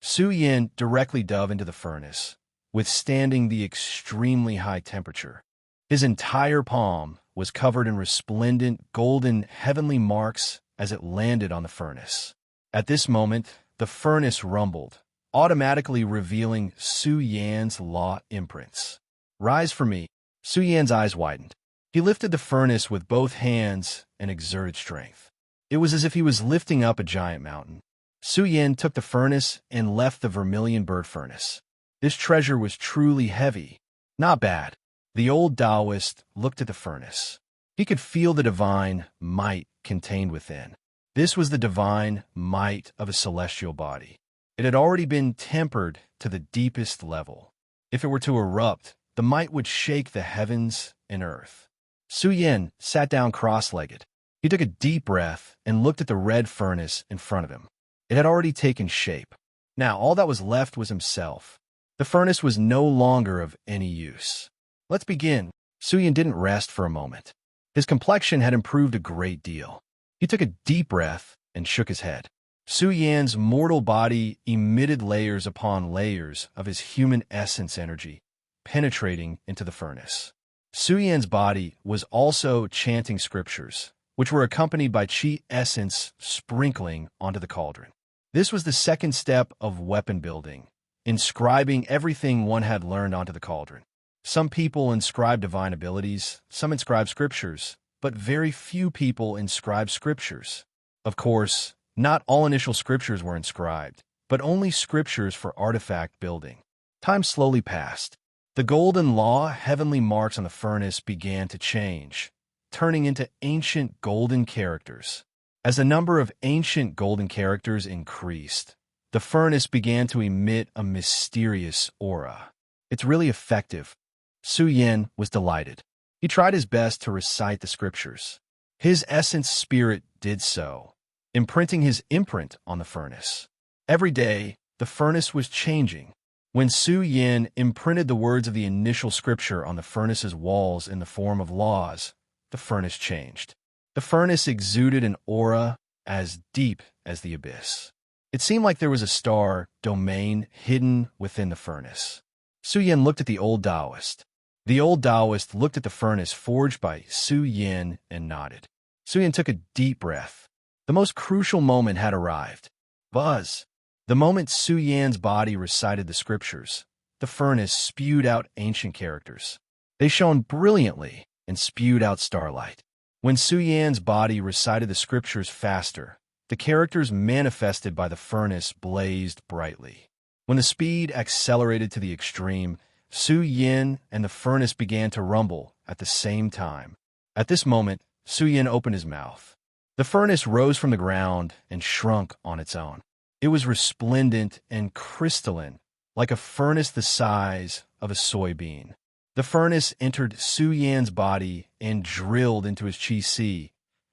Su Yan directly dove into the furnace, withstanding the extremely high temperature. His entire palm was covered in resplendent golden heavenly marks as it landed on the furnace. At this moment, the furnace rumbled, automatically revealing Su Yan's law imprints. Rise for me. Su Yan's eyes widened. He lifted the furnace with both hands and exerted strength. It was as if he was lifting up a giant mountain. Su Yan took the furnace and left the vermilion bird furnace. This treasure was truly heavy. Not bad. The old Taoist looked at the furnace. He could feel the divine might contained within. This was the divine might of a celestial body. It had already been tempered to the deepest level. If it were to erupt, the might would shake the heavens and earth. Su Yan sat down cross-legged. He took a deep breath and looked at the red furnace in front of him. It had already taken shape. Now all that was left was himself. The furnace was no longer of any use. Let's begin. Su Yan didn't rest for a moment. His complexion had improved a great deal. He took a deep breath and shook his head. Su Yan's mortal body emitted layers upon layers of his human essence energy, penetrating into the furnace. Su Yan's body was also chanting scriptures, which were accompanied by chi essence sprinkling onto the cauldron. This was the second step of weapon building, inscribing everything one had learned onto the cauldron. Some people inscribe divine abilities, some inscribe scriptures, but very few people inscribe scriptures. Of course, not all initial scriptures were inscribed, but only scriptures for artifact building. Time slowly passed. The golden law heavenly marks on the furnace began to change, turning into ancient golden characters. As the number of ancient golden characters increased, the furnace began to emit a mysterious aura. It's really effective. Su Yan was delighted. He tried his best to recite the scriptures. His essence spirit did so, imprinting his imprint on the furnace. Every day, the furnace was changing. When Su Yin imprinted the words of the initial scripture on the furnace's walls in the form of laws, the furnace changed. The furnace exuded an aura as deep as the abyss. It seemed like there was a star domain hidden within the furnace. Su Yin looked at the old Taoist. The old Taoist looked at the furnace forged by Su Yin and nodded. Su Yin took a deep breath. The most crucial moment had arrived. Buzz. The moment Su Yan's body recited the scriptures, the furnace spewed out ancient characters. They shone brilliantly and spewed out starlight. When Su Yan's body recited the scriptures faster, the characters manifested by the furnace blazed brightly. When the speed accelerated to the extreme, Su Yin and the furnace began to rumble at the same time. At this moment, Su Yin opened his mouth. The furnace rose from the ground and shrunk on its own. It was resplendent and crystalline, like a furnace the size of a soybean. The furnace entered Su Yan's body and drilled into his qi,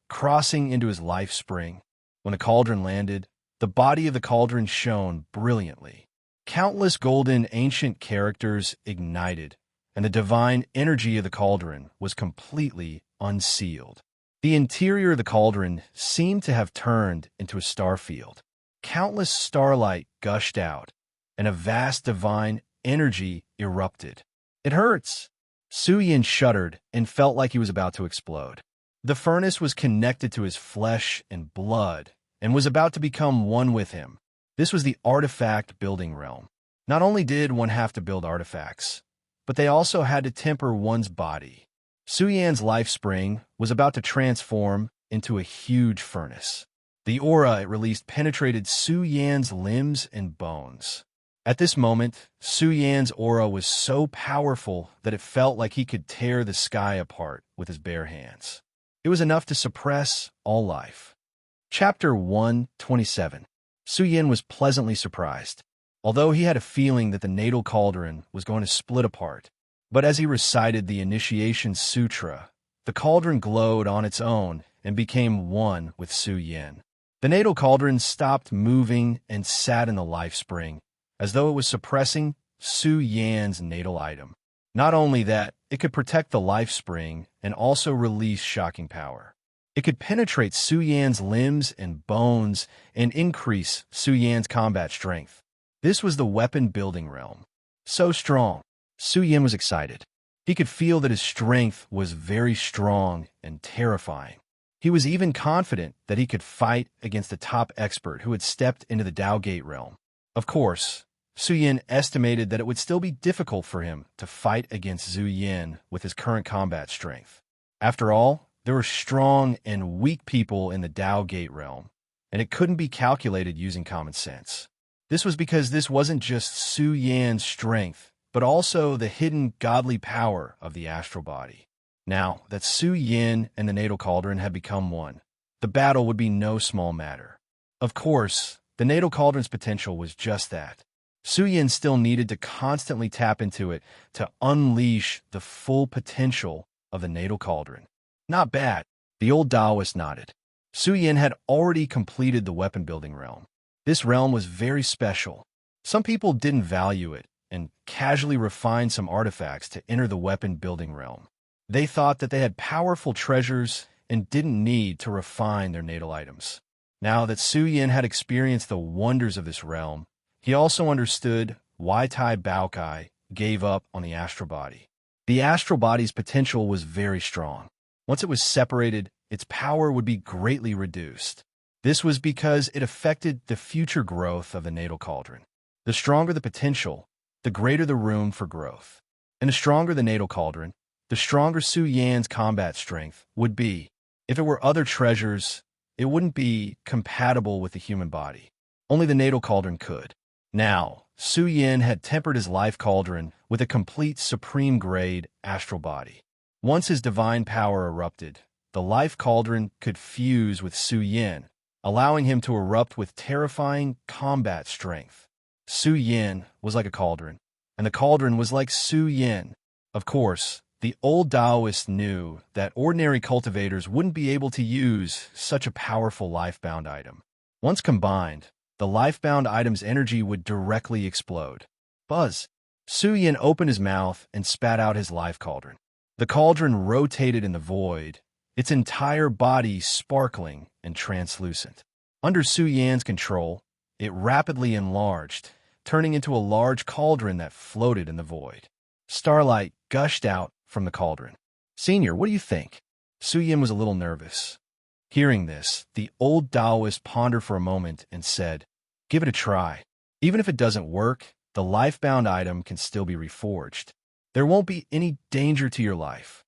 crossing into his life spring. When the cauldron landed, the body of the cauldron shone brilliantly. Countless golden ancient characters ignited, and the divine energy of the cauldron was completely unsealed. The interior of the cauldron seemed to have turned into a star field. Countless starlight gushed out, and a vast divine energy erupted. It hurts. Su Yin shuddered and felt like he was about to explode. The furnace was connected to his flesh and blood and was about to become one with him. This was the artifact building realm. Not only did one have to build artifacts, but they also had to temper one's body. Su Yan's life spring was about to transform into a huge furnace. The aura it released penetrated Su Yan's limbs and bones. At this moment, Su Yan's aura was so powerful that it felt like he could tear the sky apart with his bare hands. It was enough to suppress all life. Chapter 127. Su Yin was pleasantly surprised, although he had a feeling that the natal cauldron was going to split apart. But as he recited the Initiation Sutra, the cauldron glowed on its own and became one with Su Yin. The natal cauldron stopped moving and sat in the life spring, as though it was suppressing Su Yan's natal item. Not only that, it could protect the life spring and also release shocking power. It could penetrate Su Yan's limbs and bones and increase Su Yan's combat strength. This was the weapon building realm. So strong. Su Yin was excited. He could feel that his strength was very strong and terrifying. He was even confident that he could fight against the top expert who had stepped into the Tao Gate realm. Of course, Su Yin estimated that it would still be difficult for him to fight against Zhu Yin with his current combat strength. After all, there were strong and weak people in the Tao Gate realm, and it couldn't be calculated using common sense. This was because this wasn't just Su Yan's strength, but also the hidden godly power of the astral body. Now that Su Yin and the natal cauldron had become one, the battle would be no small matter. Of course, the natal cauldron's potential was just that. Su Yin still needed to constantly tap into it to unleash the full potential of the natal cauldron. Not bad. The old Taoist nodded. Su Yin had already completed the weapon building realm. This realm was very special. Some people didn't value it and casually refined some artifacts to enter the weapon building realm. They thought that they had powerful treasures and didn't need to refine their natal items. Now that Su Yin had experienced the wonders of this realm, he also understood why Tai Baokai gave up on the astral body. The astral body's potential was very strong. Once it was separated, its power would be greatly reduced. This was because it affected the future growth of the natal cauldron. The stronger the potential, the greater the room for growth. And the stronger the natal cauldron, the stronger Su Yan's combat strength would be. If it were other treasures, it wouldn't be compatible with the human body. Only the natal cauldron could. Now, Su Yin had tempered his life cauldron with a complete supreme-grade astral body. Once his divine power erupted, the life cauldron could fuse with Su Yin, allowing him to erupt with terrifying combat strength. Su Yin was like a cauldron, and the cauldron was like Su Yin. Of course, The old Taoists knew that ordinary cultivators wouldn't be able to use such a powerful life-bound item. Once combined, the life-bound item's energy would directly explode. Buzz! Su Yin opened his mouth and spat out his life cauldron. The cauldron rotated in the void, its entire body sparkling and translucent. Under Su Yan's control, it rapidly enlarged, turning into a large cauldron that floated in the void. Starlight gushed out from the cauldron. "Senior, what do you think?" Su Yin was a little nervous. Hearing this, the old Taoist pondered for a moment and said, "Give it a try. Even if it doesn't work, the life-bound item can still be reforged. There won't be any danger to your life."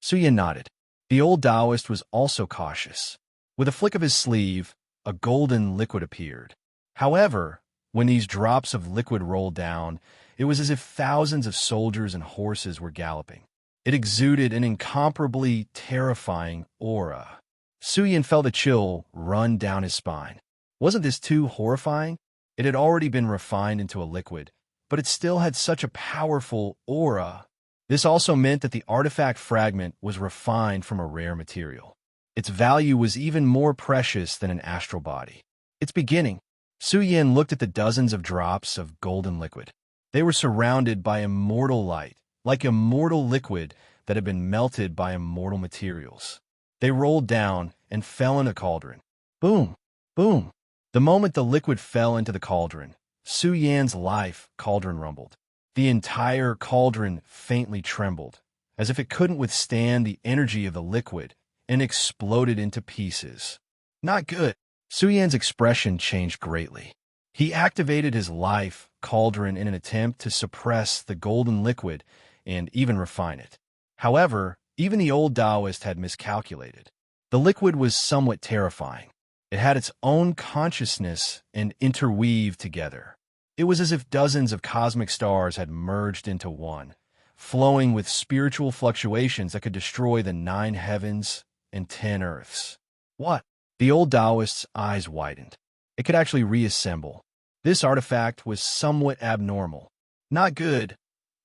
Su Yin nodded. The old Taoist was also cautious. With a flick of his sleeve, a golden liquid appeared. However, when these drops of liquid rolled down, it was as if thousands of soldiers and horses were galloping. It exuded an incomparably terrifying aura. Su Yin felt a chill run down his spine. Wasn't this too horrifying? It had already been refined into a liquid, but it still had such a powerful aura. This also meant that the artifact fragment was refined from a rare material. Its value was even more precious than an astral body. Its beginning. Su Yin looked at the dozens of drops of golden liquid. They were surrounded by immortal light, like immortal liquid that had been melted by immortal materials. They rolled down and fell in a cauldron. Boom! Boom! The moment the liquid fell into the cauldron, Su Yan's life cauldron rumbled. The entire cauldron faintly trembled, as if it couldn't withstand the energy of the liquid, and exploded into pieces. Not good. Su Yan's expression changed greatly. He activated his life cauldron in an attempt to suppress the golden liquid and even refine it. However, even the old Taoist had miscalculated. The liquid was somewhat terrifying. It had its own consciousness and interweaved together. It was as if dozens of cosmic stars had merged into one, flowing with spiritual fluctuations that could destroy the 9 heavens and 10 earths. What? The old Taoist's eyes widened. It could actually reassemble. This artifact was somewhat abnormal. Not good.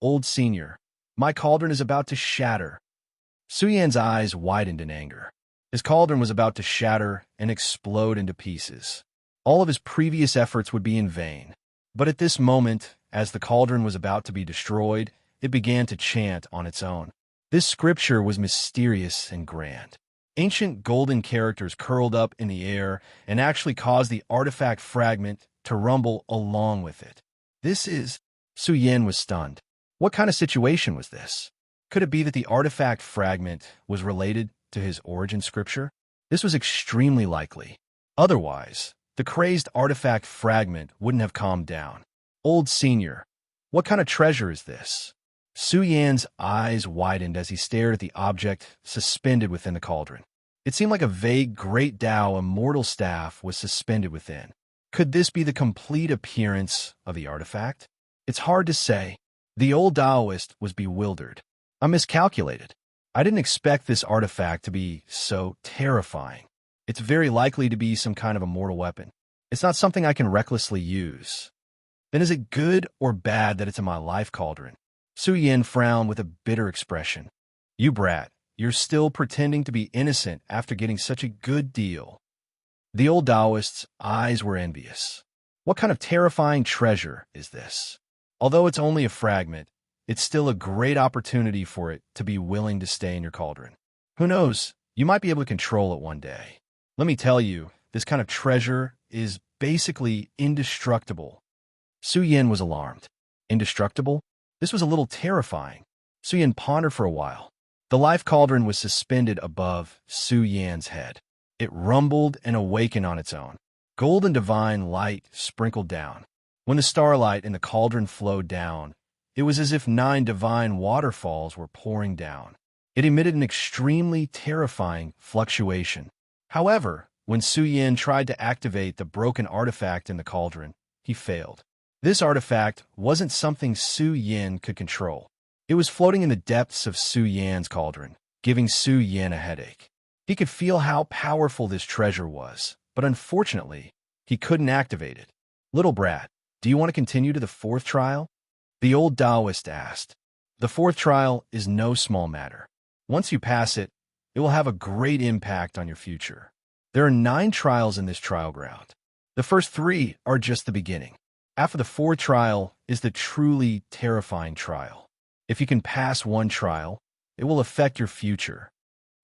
Old senior, my cauldron is about to shatter. Su Yan's eyes widened in anger. His cauldron was about to shatter and explode into pieces. All of his previous efforts would be in vain. But at this moment, as the cauldron was about to be destroyed, it began to chant on its own. This scripture was mysterious and grand. Ancient golden characters curled up in the air and actually caused the artifact fragment to rumble along with it. This is... Su Yin was stunned. What kind of situation was this? Could it be that the artifact fragment was related to his origin scripture? This was extremely likely. Otherwise, the crazed artifact fragment wouldn't have calmed down. Old senior, what kind of treasure is this? Su Yan's eyes widened as he stared at the object suspended within the cauldron. It seemed like a vague Great Tao immortal staff was suspended within. Could this be the complete appearance of the artifact? It's hard to say. The old Taoist was bewildered. I miscalculated. I didn't expect this artifact to be so terrifying. It's very likely to be some kind of immortal weapon. It's not something I can recklessly use. Then is it good or bad that it's in my life cauldron? Su Yin frowned with a bitter expression. You brat, you're still pretending to be innocent after getting such a good deal. The old Taoist's eyes were envious. What kind of terrifying treasure is this? Although it's only a fragment, it's still a great opportunity for it to be willing to stay in your cauldron. Who knows, you might be able to control it one day. Let me tell you, this kind of treasure is basically indestructible. Su Yin was alarmed. Indestructible? This was a little terrifying. Su Yin pondered for a while. The life cauldron was suspended above Su Yan's head. It rumbled and awakened on its own. Gold and divine light sprinkled down. When the starlight in the cauldron flowed down, it was as if 9 divine waterfalls were pouring down. It emitted an extremely terrifying fluctuation. However, when Su Yin tried to activate the broken artifact in the cauldron, he failed. This artifact wasn't something Su Yin could control. It was floating in the depths of Su Yan's cauldron, giving Su Yin a headache. He could feel how powerful this treasure was, but unfortunately, he couldn't activate it. Little brat, do you want to continue to the 4th trial? The old Taoist asked. The fourth trial is no small matter. Once you pass it, it will have a great impact on your future. There are 9 trials in this trial ground. The first 3 are just the beginning. After the fourth trial is the truly terrifying trial. If you can pass one trial, it will affect your future.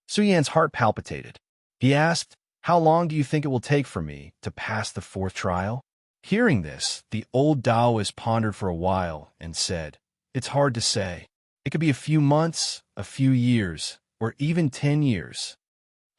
Su Yan's heart palpitated. He asked, "How long do you think it will take for me to pass the fourth trial?" Hearing this, the old Taoist pondered for a while and said, "It's hard to say. It could be a few months, a few years, or even 10 years.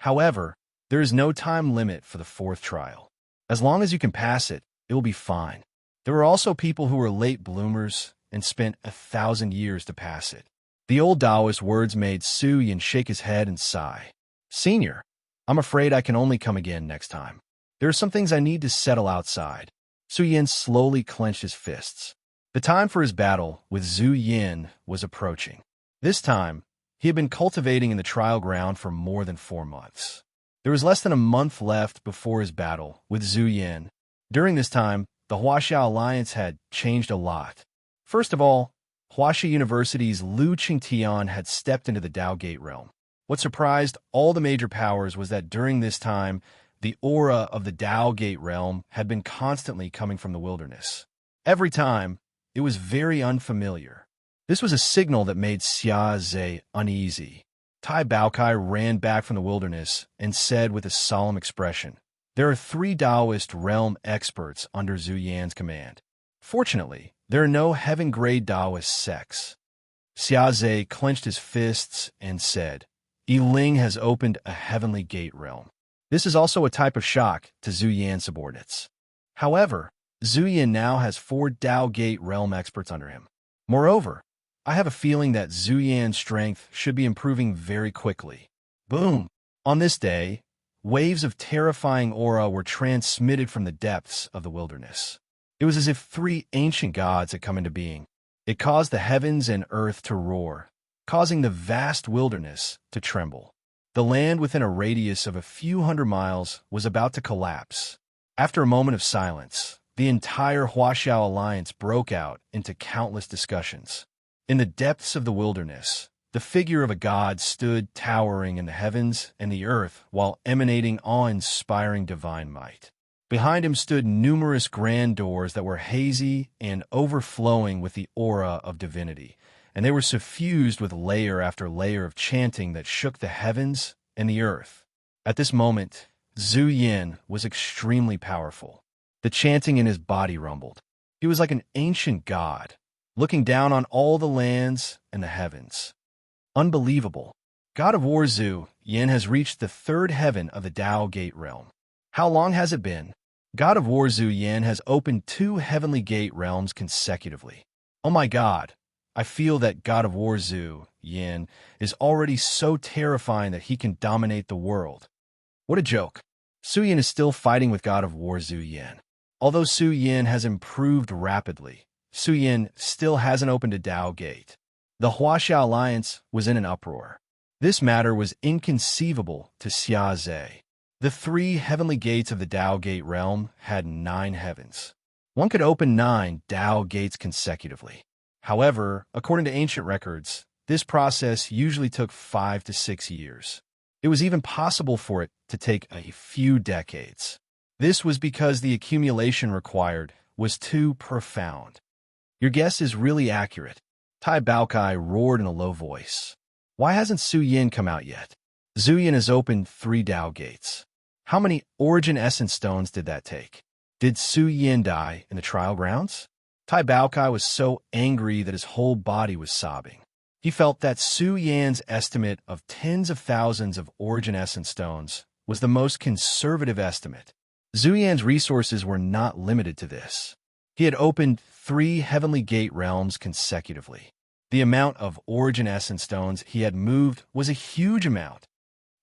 However, there is no time limit for the fourth trial. As long as you can pass it, it will be fine." There were also people who were late bloomers and spent 1,000 years to pass it. The old Taoist words made Su Yan shake his head and sigh. "Senior, I'm afraid I can only come again next time. There are some things I need to settle outside." Su Yan slowly clenched his fists. The time for his battle with Zhu Yin was approaching. This time, he had been cultivating in the trial ground for more than 4 months. There was less than a month left before his battle with Zhu Yin. During this time, the Huaxia Alliance had changed a lot. First of all, Huaxia University's Lu Qingtian had stepped into the Tao Gate realm. What surprised all the major powers was that during this time, the aura of the Tao Gate realm had been constantly coming from the wilderness. Every time, it was very unfamiliar. This was a signal that made Xia Zhe uneasy. Tai Baokai ran back from the wilderness and said with a solemn expression, "There are 3 Taoist realm experts under Zhu Yan's command. Fortunately, there are no heaven-grade Taoist sects." Xia Zhe clenched his fists and said, "Yi Ling has opened a heavenly gate realm." This is also a type of shock to Zhu Yan's subordinates. However, Zhu Yan now has 4 Tao Gate realm experts under him. Moreover, I have a feeling that Zhu Yan's strength should be improving very quickly. Boom! On this day, waves of terrifying aura were transmitted from the depths of the wilderness. It was as if 3 ancient gods had come into being. It caused the heavens and earth to roar, causing the vast wilderness to tremble. The land within a radius of a few hundred miles was about to collapse. After a moment of silence, the entire Huaxiao Alliance broke out into countless discussions. In the depths of the wilderness, the figure of a god stood towering in the heavens and the earth while emanating awe-inspiring divine might. Behind him stood numerous grand doors that were hazy and overflowing with the aura of divinity, and they were suffused with layer after layer of chanting that shook the heavens and the earth. At this moment, Zhu Yin was extremely powerful. The chanting in his body rumbled. He was like an ancient god, looking down on all the lands and the heavens. Unbelievable. God of War Zhu Yin has reached the 3rd heaven of the Tao Gate realm. How long has it been? God of War Zhu Yin has opened 2 heavenly gate realms consecutively. Oh my god, I feel that God of War Zhu Yin is already so terrifying that he can dominate the world. What a joke. Su Yan is still fighting with God of War Zhu Yin. Although Su Yan has improved rapidly, Su Yan still hasn't opened a Tao Gate. The Huaxia Alliance was in an uproar. This matter was inconceivable to Xia Zhe. The 3 heavenly gates of the Tao Gate realm had 9 heavens. One could open 9 Tao Gates consecutively. However, according to ancient records, this process usually took 5 to 6 years. It was even possible for it to take a few decades. This was because the accumulation required was too profound. Your guess is really accurate. Tai Baokai roared in a low voice. Why hasn't Su Yin come out yet? Zhu Yin has opened 3 Tao Gates. How many origin essence stones did that take? Did Su Yin die in the trial grounds? Tai Baokai was so angry that his whole body was sobbing. He felt that Su Yan's estimate of tens of thousands of origin essence stones was the most conservative estimate. Zhu Yan's resources were not limited to this. He had opened 3 heavenly gate realms consecutively. The amount of origin essence stones he had moved was a huge amount.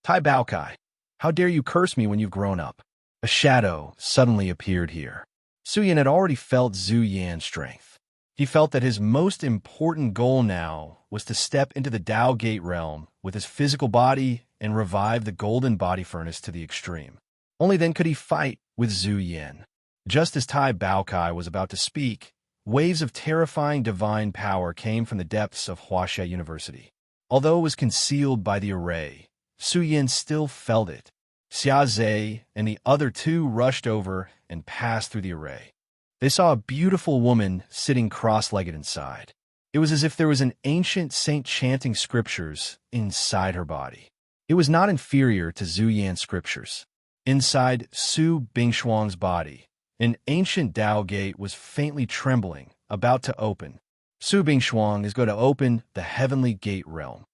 Tai Baokai, how dare you curse me when you've grown up? A shadow suddenly appeared here. Su Yan had already felt Zhu Yan's strength. He felt that his most important goal now was to step into the Tao Gate realm with his physical body and revive the golden body furnace to the extreme. Only then could he fight with Zhu Yan. Just as Tai Baokai was about to speak, Waves of terrifying divine power came from the depths of Huaxia University. Although it was concealed by the array, Su Yin still felt it. Xia Zhe and the other two rushed over and passed through the array. They saw a beautiful woman sitting cross-legged inside. It was as if there was an ancient saint chanting scriptures inside her body. It was not inferior to Zhu Yan's scriptures. Inside Su Bingshuang's body, an ancient Tao gate was faintly trembling, about to open. Su Bingshuang is going to open the heavenly gate realm.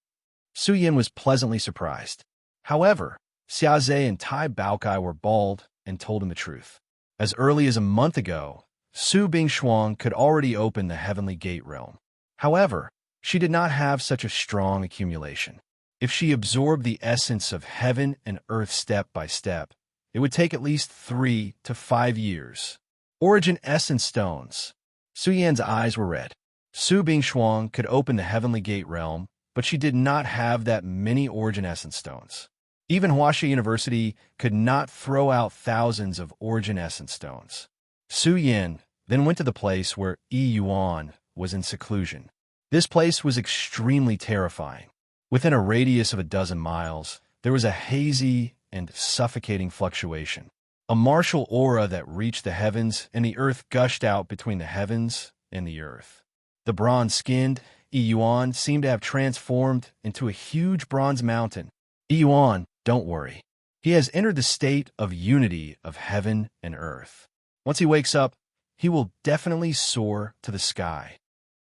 Su Yin was pleasantly surprised. However, Xia Zhe and Tai Baokai were bald and told him the truth. As early as a month ago, Su Bingshuang could already open the heavenly gate realm. However, she did not have such a strong accumulation. If she absorbed the essence of heaven and earth step by step, it would take at least 3 to 5 years. Origin Essence Stones. Su Yan's eyes were red. Su Bingshuang could open the heavenly gate realm, but she did not have that many Origin Essence Stones. Even Huaxia University could not throw out thousands of Origin Essence Stones. Su Yin then went to the place where Yi Yuan was in seclusion. This place was extremely terrifying. Within a radius of a dozen miles, there was a hazy and suffocating fluctuation. A martial aura that reached the heavens, and the earth gushed out between the heavens and the earth. The bronze-skinned Yi Yuan seemed to have transformed into a huge bronze mountain. Yi Yuan, don't worry. He has entered the state of unity of heaven and earth. Once he wakes up, he will definitely soar to the sky.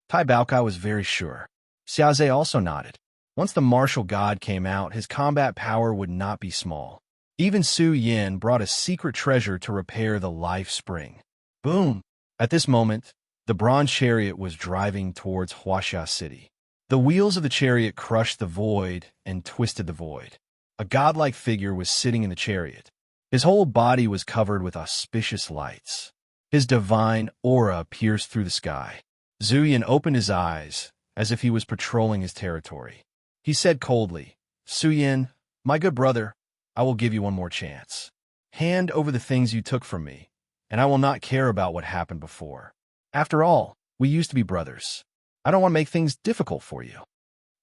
Tai Baokai was very sure. Xia Zhe also nodded. Once the martial god came out, his combat power would not be small. Even Su Yin brought a secret treasure to repair the life spring. Boom! At this moment, the bronze chariot was driving towards Huaxia City. The wheels of the chariot crushed the void and twisted the void. A godlike figure was sitting in the chariot. His whole body was covered with auspicious lights. His divine aura pierced through the sky. Zhu Yin opened his eyes as if he was patrolling his territory. He said coldly, Su Yin, my good brother, I will give you one more chance. Hand over the things you took from me, and I will not care about what happened before. After all, we used to be brothers. I don't want to make things difficult for you.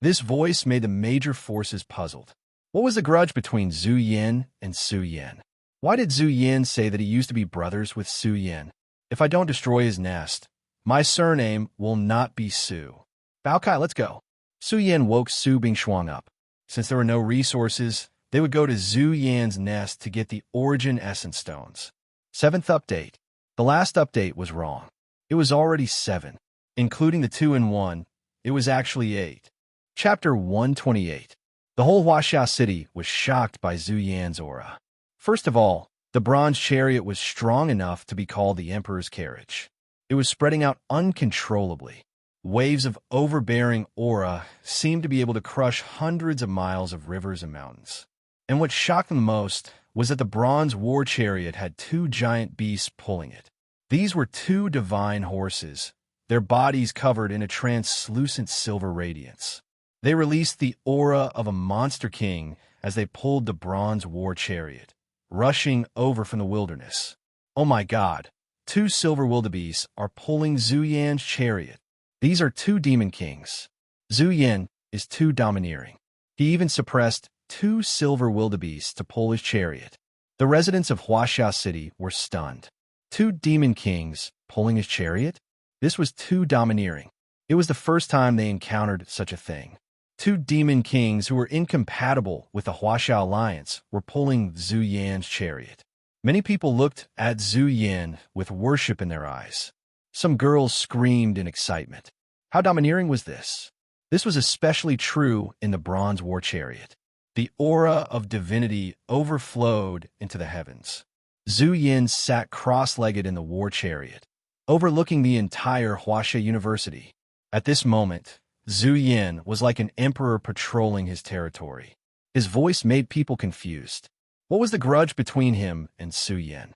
This voice made the major forces puzzled. What was the grudge between Zhu Yin and Su Yin? Why did Zhu Yin say that he used to be brothers with Su Yin? If I don't destroy his nest, my surname will not be Su. Baokai, let's go. Su Yin woke Su Bingshuang up. Since there were no resources, they would go to Zhu Yan's nest to get the Origin Essence Stones. 7th update. The last update was wrong. It was already 7. Including the 2-in-1, it was actually 8. Chapter 128. The whole Huaxia city was shocked by Zhu Yan's aura. First of all, the bronze chariot was strong enough to be called the Emperor's Carriage. It was spreading out uncontrollably. Waves of overbearing aura seemed to be able to crush hundreds of miles of rivers and mountains. And what shocked them most was that the bronze war chariot had 2 giant beasts pulling it. These were 2 divine horses, their bodies covered in a translucent silver radiance. They released the aura of a monster king as they pulled the bronze war chariot, rushing over from the wilderness. Oh my god, 2 silver wildebeests are pulling Zhu Yan's chariot. These are 2 demon kings. Zhu Yin is too domineering. He even suppressed 2 silver wildebeests to pull his chariot. The residents of Huaxia City were stunned. 2 demon kings pulling his chariot? This was too domineering. It was the first time they encountered such a thing. 2 demon kings who were incompatible with the Huaxia Alliance were pulling Zhu Yan's chariot. Many people looked at Zhu Yin with worship in their eyes. Some girls screamed in excitement. How domineering was this? This was especially true in the bronze war chariot. The aura of divinity overflowed into the heavens. Zhu Yin sat cross-legged in the war chariot, overlooking the entire Huaxia University. At this moment, Zhu Yin was like an emperor patrolling his territory. His voice made people confused. What was the grudge between him and Su Yin?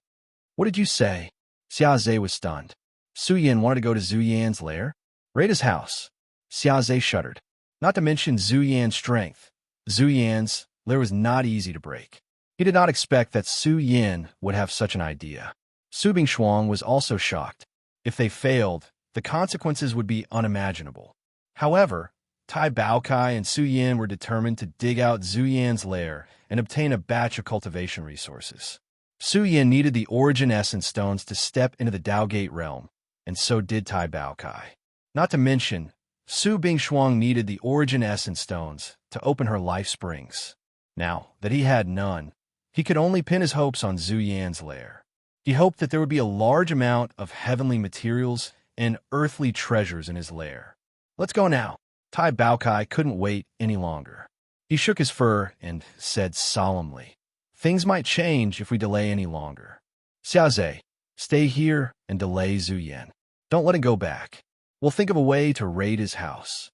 What did you say? Xia Zhe was stunned. Su Yin wanted to go to Zhu Yan's lair? Raid his house. Xia Zhe shuddered. Not to mention Zhu Yan's strength. Zhu Yan's lair was not easy to break. He did not expect that Su Yin would have such an idea. Su Bingshuang was also shocked. If they failed, the consequences would be unimaginable. However, Tai Baokai and Su Yin were determined to dig out Zhu Yan's lair and obtain a batch of cultivation resources. Su Yin needed the origin essence stones to step into the Dao Gate realm, and so did Tai Baokai. Not to mention, Su Bingshuang needed the origin essence stones to open her life springs. Now that he had none, he could only pin his hopes on Zhu Yan's lair. He hoped that there would be a large amount of heavenly materials and earthly treasures in his lair. Let's go now. Tai Baokai couldn't wait any longer. He shook his fur and said solemnly, "Things might change if we delay any longer. Xiaozhe, stay here and delay Zhu Yan. Don't let him go back. We'll think of a way to raid his house."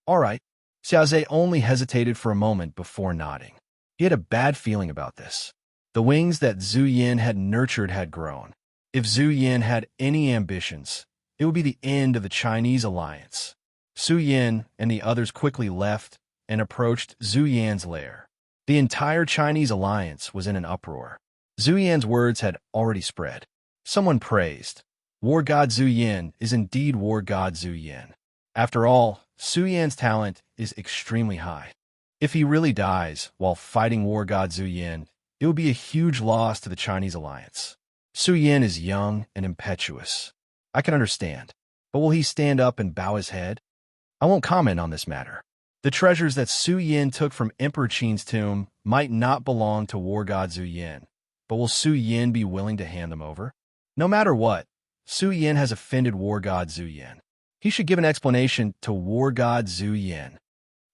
"All right." Xiaozhe only hesitated for a moment before nodding. He had a bad feeling about this. The wings that Zhu Yan had nurtured had grown. If Zhu Yan had any ambitions, it would be the end of the Chinese alliance. Su Yin and the others quickly left and approached Zhu Yan's lair. The entire Chinese alliance was in an uproar. Zhu Yan's words had already spread. Someone praised, "War God Zhu Yan is indeed War God Zhu Yan." After all, Su Yan's talent is extremely high. If he really dies while fighting War God Zhu Yan, it would be a huge loss to the Chinese alliance. Su Yan is young and impetuous. I can understand. But will he stand up and bow his head? I won't comment on this matter. The treasures that Su Yin took from Emperor Qin's tomb might not belong to War God Zhu Yan, but will Su Yin be willing to hand them over? No matter what, Su Yin has offended War God Zhu Yan. He should give an explanation to War God Zhu Yan.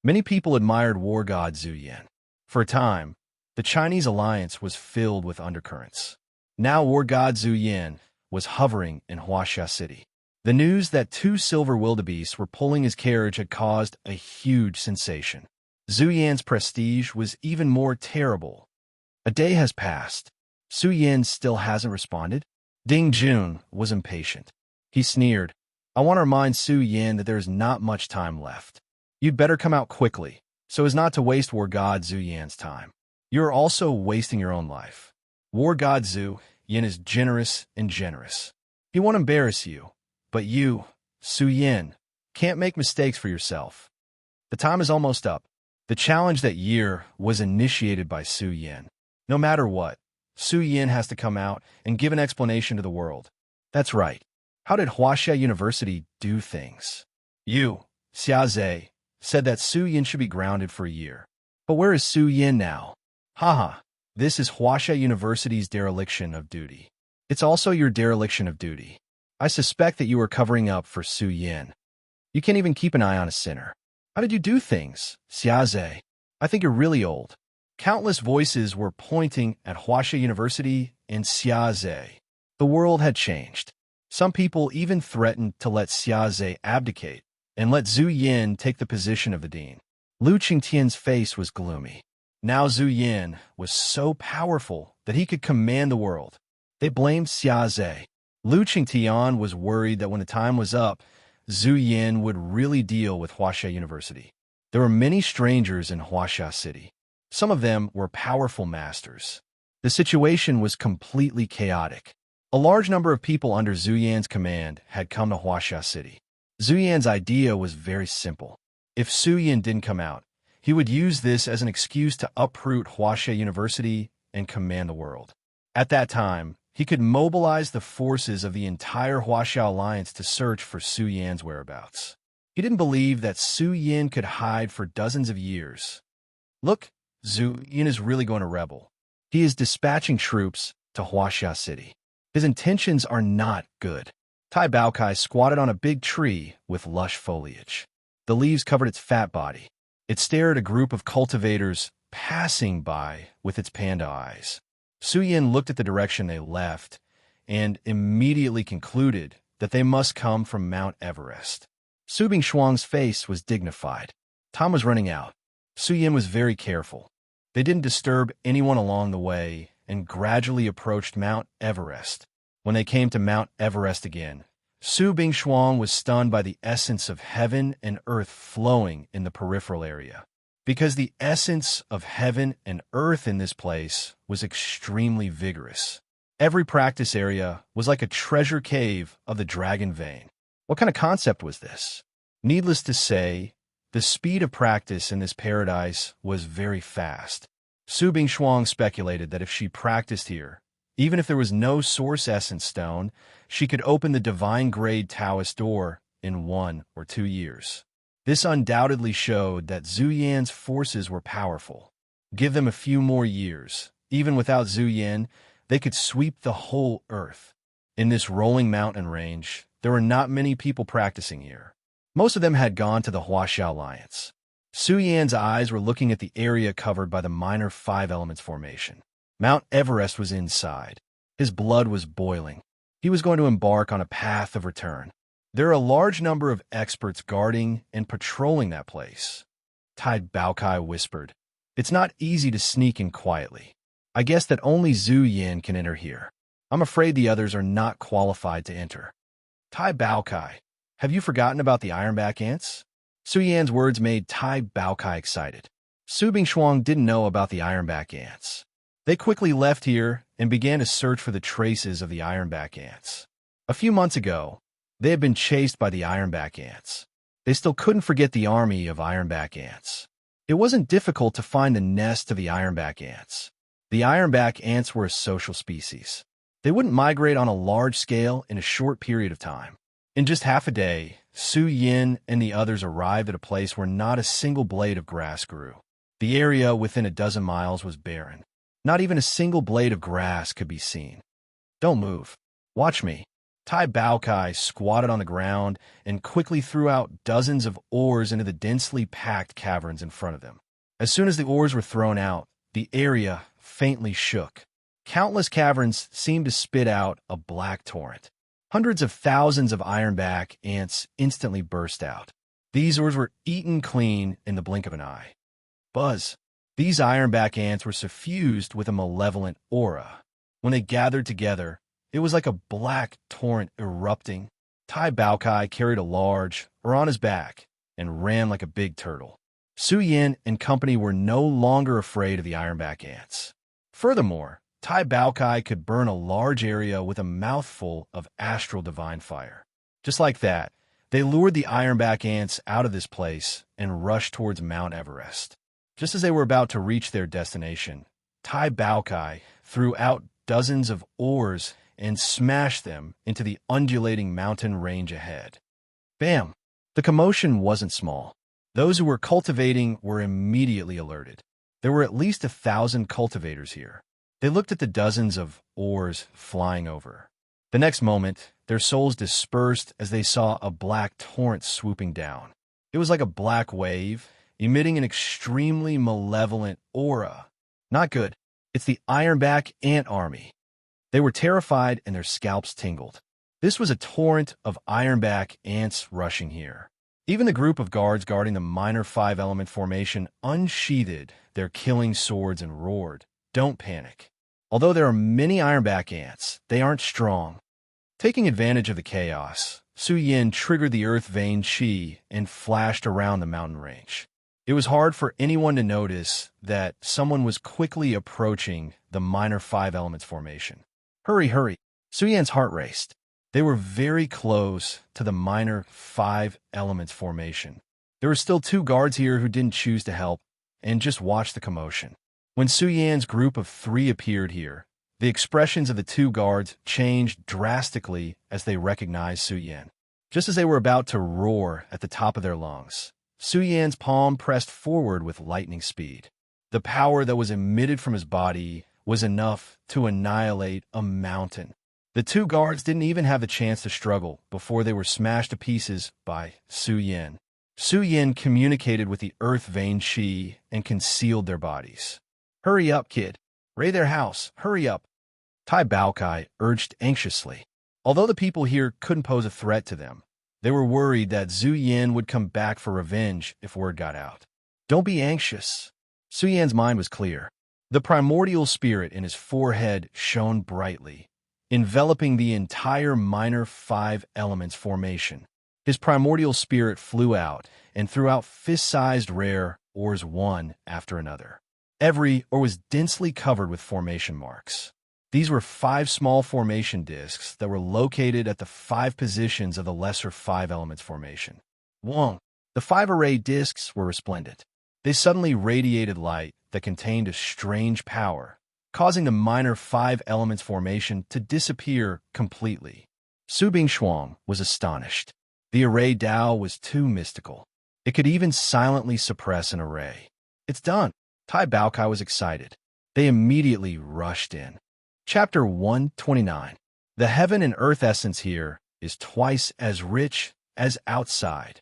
Many people admired War God Zhu Yan. For a time, the Chinese alliance was filled with undercurrents. Now War God Zhu Yan was hovering in Huaxia City. The news that 2 silver wildebeests were pulling his carriage had caused a huge sensation. Zhu Yan's prestige was even more terrible. A day has passed. Su Yin still hasn't responded. Ding Jun was impatient. He sneered, "I want to remind Su Yin that there is not much time left. You'd better come out quickly, so as not to waste War God Zhu Yan's time. You are also wasting your own life. War God Zhu Yin is generous and generous. He won't embarrass you. But you, Su Yin, can't make mistakes for yourself. The time is almost up." The challenge that year was initiated by Su Yin. No matter what, Su Yin has to come out and give an explanation to the world. That's right. How did Huaxia University do things? You, Xiaozhe, said that Su Yin should be grounded for a year. But where is Su Yin now? Haha, this is Huaxia University's dereliction of duty. It's also your dereliction of duty. I suspect that you are covering up for Su Yin. You can't even keep an eye on a sinner. How did you do things, Xiaozhe? I think you're really old. Countless voices were pointing at Huaxia University and Xiaozhe. The world had changed. Some people even threatened to let Xiaozhe abdicate and let Zhu Yin take the position of the dean. Lu Qingtian's face was gloomy. Now Zhu Yin was so powerful that he could command the world. They blamed Xiaozhe. Lu Qingtian was worried that when the time was up, Zhu Yin would really deal with Huaxia University. There were many strangers in Huaxia City. Some of them were powerful masters. The situation was completely chaotic. A large number of people under Zhu Yan's command had come to Huaxia City. Zhu Yan's idea was very simple. If Su Yin didn't come out, he would use this as an excuse to uproot Huaxia University and command the world. At that time, he could mobilize the forces of the entire Huaxia Alliance to search for Su Yan's whereabouts. He didn't believe that Su Yin could hide for dozens of years. Look, Zhu Yin is really going to rebel. He is dispatching troops to Huaxia City. His intentions are not good. Tai Baokai squatted on a big tree with lush foliage. The leaves covered its fat body. It stared at a group of cultivators passing by with its panda eyes. Su Yin looked at the direction they left and immediately concluded that they must come from Mount Everest. Su Bingshuang's face was dignified. Time was running out. Su Yin was very careful. They didn't disturb anyone along the way and gradually approached Mount Everest. When they came to Mount Everest again, Su Bingshuang was stunned by the essence of heaven and earth flowing in the peripheral area. Because the essence of heaven and earth in this place was extremely vigorous. Every practice area was like a treasure cave of the dragon vein. What kind of concept was this? Needless to say, the speed of practice in this paradise was very fast. Su Bingshuang speculated that if she practiced here, even if there was no source essence stone, she could open the divine-grade Taoist door in 1 or 2 years. This undoubtedly showed that Zhu Yan's forces were powerful. Give them a few more years. Even without Zhu Yan, they could sweep the whole earth. In this rolling mountain range, there were not many people practicing here. Most of them had gone to the Huaxiao Alliance. Su Yan's eyes were looking at the area covered by the minor 5 elements formation. Mount Everest was inside. His blood was boiling. He was going to embark on a path of return. There are a large number of experts guarding and patrolling that place. Tai Baokai whispered, "It's not easy to sneak in quietly. I guess that only Zhu Yan can enter here. I'm afraid the others are not qualified to enter." Tai Baokai, have you forgotten about the ironback ants? Su Yan's words made Tai Baokai excited. Su Bingshuang didn't know about the ironback ants. They quickly left here and began to search for the traces of the ironback ants. A few months ago, they had been chased by the ironback ants. They still couldn't forget the army of ironback ants. It wasn't difficult to find the nest of the ironback ants. The ironback ants were a social species. They wouldn't migrate on a large scale in a short period of time. In just half a day, Su Yin and the others arrived at a place where not a single blade of grass grew. The area within a dozen miles was barren. Not even a single blade of grass could be seen. "Don't move. Watch me." Tai Baokai squatted on the ground and quickly threw out dozens of oars into the densely packed caverns in front of them. As soon as the oars were thrown out, the area faintly shook. Countless caverns seemed to spit out a black torrent. Hundreds of thousands of ironback ants instantly burst out. These oars were eaten clean in the blink of an eye. Buzz. These ironback ants were suffused with a malevolent aura. When they gathered together, it was like a black torrent erupting. Tai Baokai carried a large, or on his back, and ran like a big turtle. Su Yin and company were no longer afraid of the ironback ants. Furthermore, Tai Baokai could burn a large area with a mouthful of astral divine fire. Just like that, they lured the ironback ants out of this place and rushed towards Mount Everest. Just as they were about to reach their destination, Tai Baokai threw out dozens of oars and smashed them into the undulating mountain range ahead. Bam! The commotion wasn't small. Those who were cultivating were immediately alerted. There were at least 1,000 cultivators here. They looked at the dozens of oars flying over. The next moment, their souls dispersed as they saw a black torrent swooping down. It was like a black wave, emitting an extremely malevolent aura. Not good. It's the ironback ant army. They were terrified and their scalps tingled. This was a torrent of ironback ants rushing here. Even the group of guards guarding the minor 5-element formation unsheathed their killing swords and roared, "Don't panic. Although there are many ironback ants, they aren't strong." Taking advantage of the chaos, Su Yin triggered the earth vein chi and flashed around the mountain range. It was hard for anyone to notice that someone was quickly approaching the minor 5 elements formation. Hurry, hurry. Su Yan's heart raced. They were very close to the minor 5 elements formation. There were still 2 guards here who didn't choose to help and just watched the commotion. When Su Yan's group of 3 appeared here, the expressions of the 2 guards changed drastically as they recognized Su Yan. Just as they were about to roar at the top of their lungs, Su Yan's palm pressed forward with lightning speed. The power that was emitted from his body was enough to annihilate a mountain. The 2 guards didn't even have the chance to struggle before they were smashed to pieces by Su Yin. Su Yin communicated with the earth vein chi and concealed their bodies. "Hurry up, kid. Raid their house. Hurry up." Tai Baokai urged anxiously. Although the people here couldn't pose a threat to them, they were worried that Zhu Yin would come back for revenge if word got out. "Don't be anxious." Su Yan's mind was clear. The primordial spirit in his forehead shone brightly, enveloping the entire minor 5 elements formation. His primordial spirit flew out and threw out fist-sized rare ores one after another. Every ore was densely covered with formation marks. These were 5 small formation discs that were located at the 5 positions of the lesser 5 elements formation. 1. The 5 array discs were resplendent. They suddenly radiated light that contained a strange power, causing the minor 5 elements formation to disappear completely. Su Bingshuang was astonished. The array Dao was too mystical. It could even silently suppress an array. It's done. Tai Baokai was excited. They immediately rushed in. Chapter 129. The heaven and earth essence here is twice as rich as outside.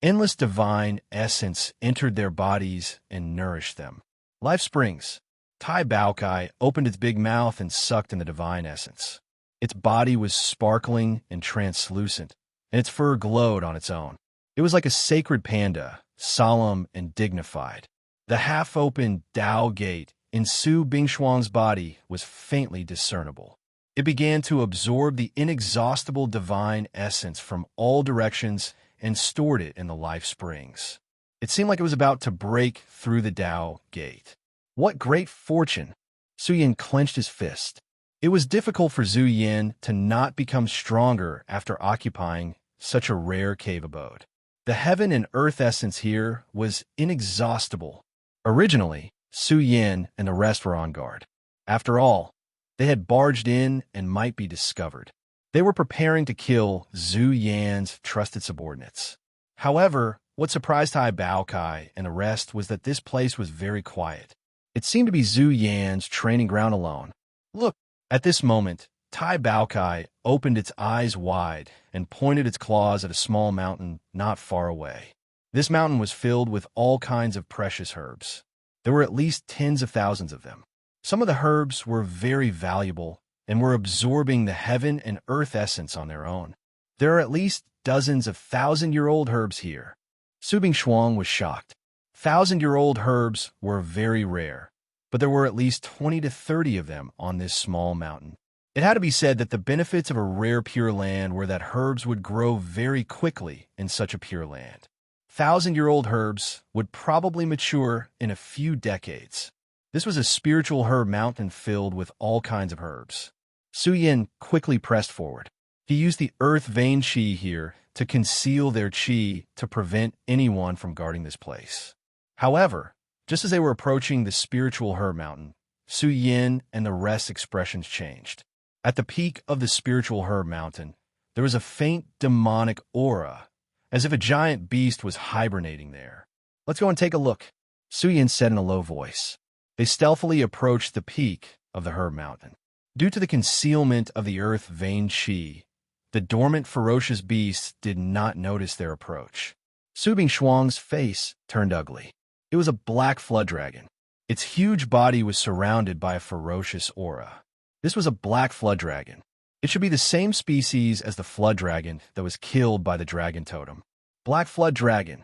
Endless divine essence entered their bodies and nourished them. Life springs. Tai Baokai opened its big mouth and sucked in the divine essence. Its body was sparkling and translucent, and its fur glowed on its own. It was like a sacred panda, solemn and dignified. The half-open Dao gate in Su Bingshuang's body was faintly discernible. It began to absorb the inexhaustible divine essence from all directions and stored it in the life springs. It seemed like it was about to break through the Dao gate. What great fortune! Su Yin clenched his fist. It was difficult for Zhu Yin to not become stronger after occupying such a rare cave abode. The heaven and earth essence here was inexhaustible. Originally, Su Yin and the rest were on guard. After all, they had barged in and might be discovered. They were preparing to kill Zhu Yan's trusted subordinates. However, what surprised Tai Baokai and the rest was that this place was very quiet. It seemed to be Zhu Yan's training ground alone. Look! At this moment, Tai Baokai opened its eyes wide and pointed its claws at a small mountain not far away. This mountain was filled with all kinds of precious herbs. There were at least tens of thousands of them. Some of the herbs were very valuable and were absorbing the heaven and earth essence on their own. There are at least dozens of 1,000-year-old herbs here. Su Bingshuang was shocked. 1,000-year-old herbs were very rare, but there were at least 20 to 30 of them on this small mountain. It had to be said that the benefits of a rare pure land were that herbs would grow very quickly in such a pure land. 1,000-year-old herbs would probably mature in a few decades. This was a spiritual herb mountain filled with all kinds of herbs. Su Yin quickly pressed forward. He used the earth vein qi here to conceal their qi to prevent anyone from guarding this place. However, just as they were approaching the spiritual herb mountain, Su Yin and the rest's expressions changed. At the peak of the spiritual herb mountain, there was a faint demonic aura, as if a giant beast was hibernating there. Let's go and take a look, Su Yin said in a low voice. They stealthily approached the peak of the herb mountain. Due to the concealment of the earth vein qi, the dormant ferocious beast did not notice their approach. Su Bingshuang's face turned ugly. It was a black flood dragon. Its huge body was surrounded by a ferocious aura. This was a black flood dragon. It should be the same species as the flood dragon that was killed by the dragon totem. Black flood dragon.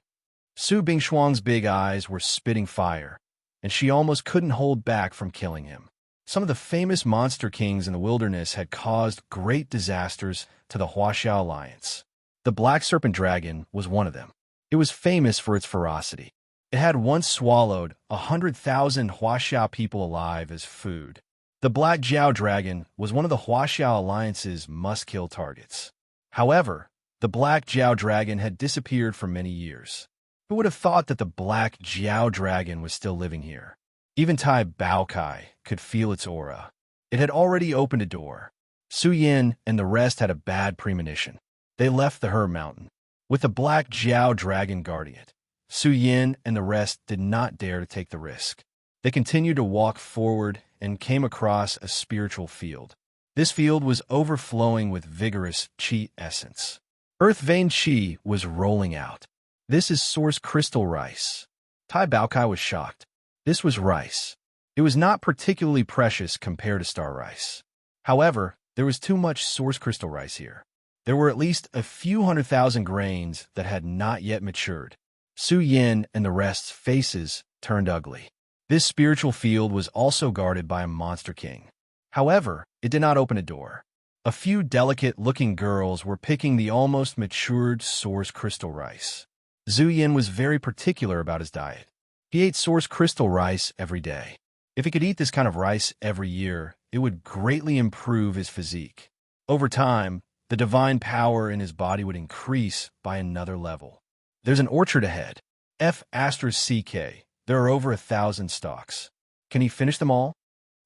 Su Bingshuang's big eyes were spitting fire, and she almost couldn't hold back from killing him. Some of the famous monster kings in the wilderness had caused great disasters to the Huaxiao Alliance. The black serpent dragon was one of them. It was famous for its ferocity. It had once swallowed 100,000 Huaxiao people alive as food. The black Jiao dragon was one of the Huaxiao Alliance's must-kill targets. However, the black Jiao dragon had disappeared for many years. Who would have thought that the black Jiao dragon was still living here? Even Tai Baokai could feel its aura. It had already opened a door. Su Yin and the rest had a bad premonition. They left the herb mountain. With the black Jiao dragon guarding it, Su Yin and the rest did not dare to take the risk. They continued to walk forward and came across a spiritual field. This field was overflowing with vigorous qi essence. Earth vein qi was rolling out. This is source crystal rice. Tai Baokai was shocked. This was rice. It was not particularly precious compared to star rice. However, there was too much source crystal rice here. There were at least a few 100,000 grains that had not yet matured. Su Yin and the rest's faces turned ugly. This spiritual field was also guarded by a monster king. However, it did not open a door. A few delicate-looking girls were picking the almost matured source crystal rice. Zhu Yin was very particular about his diet. He ate source crystal rice every day. If he could eat this kind of rice every year, it would greatly improve his physique. Over time, the divine power in his body would increase by another level. There's an orchard ahead. F***CK. There are over 1,000 stalks. Can he finish them all?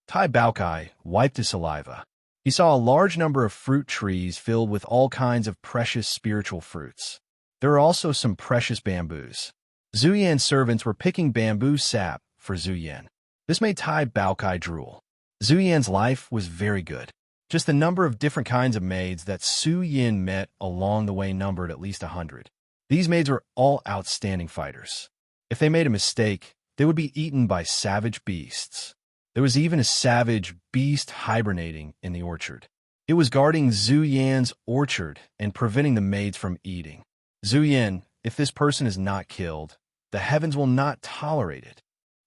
Tai Baokai wiped his saliva. He saw a large number of fruit trees filled with all kinds of precious spiritual fruits. There are also some precious bamboos. Zhu Yan's servants were picking bamboo sap for Zhu Yan. This made Tai Baokai drool. Zhu Yan's life was very good. Just the number of different kinds of maids that Su Yin met along the way numbered at least 100. These maids were all outstanding fighters. If they made a mistake, they would be eaten by savage beasts. There was even a savage beast hibernating in the orchard. It was guarding Zhu Yan's orchard and preventing the maids from eating. Zhu Yan, if this person is not killed, the heavens will not tolerate it.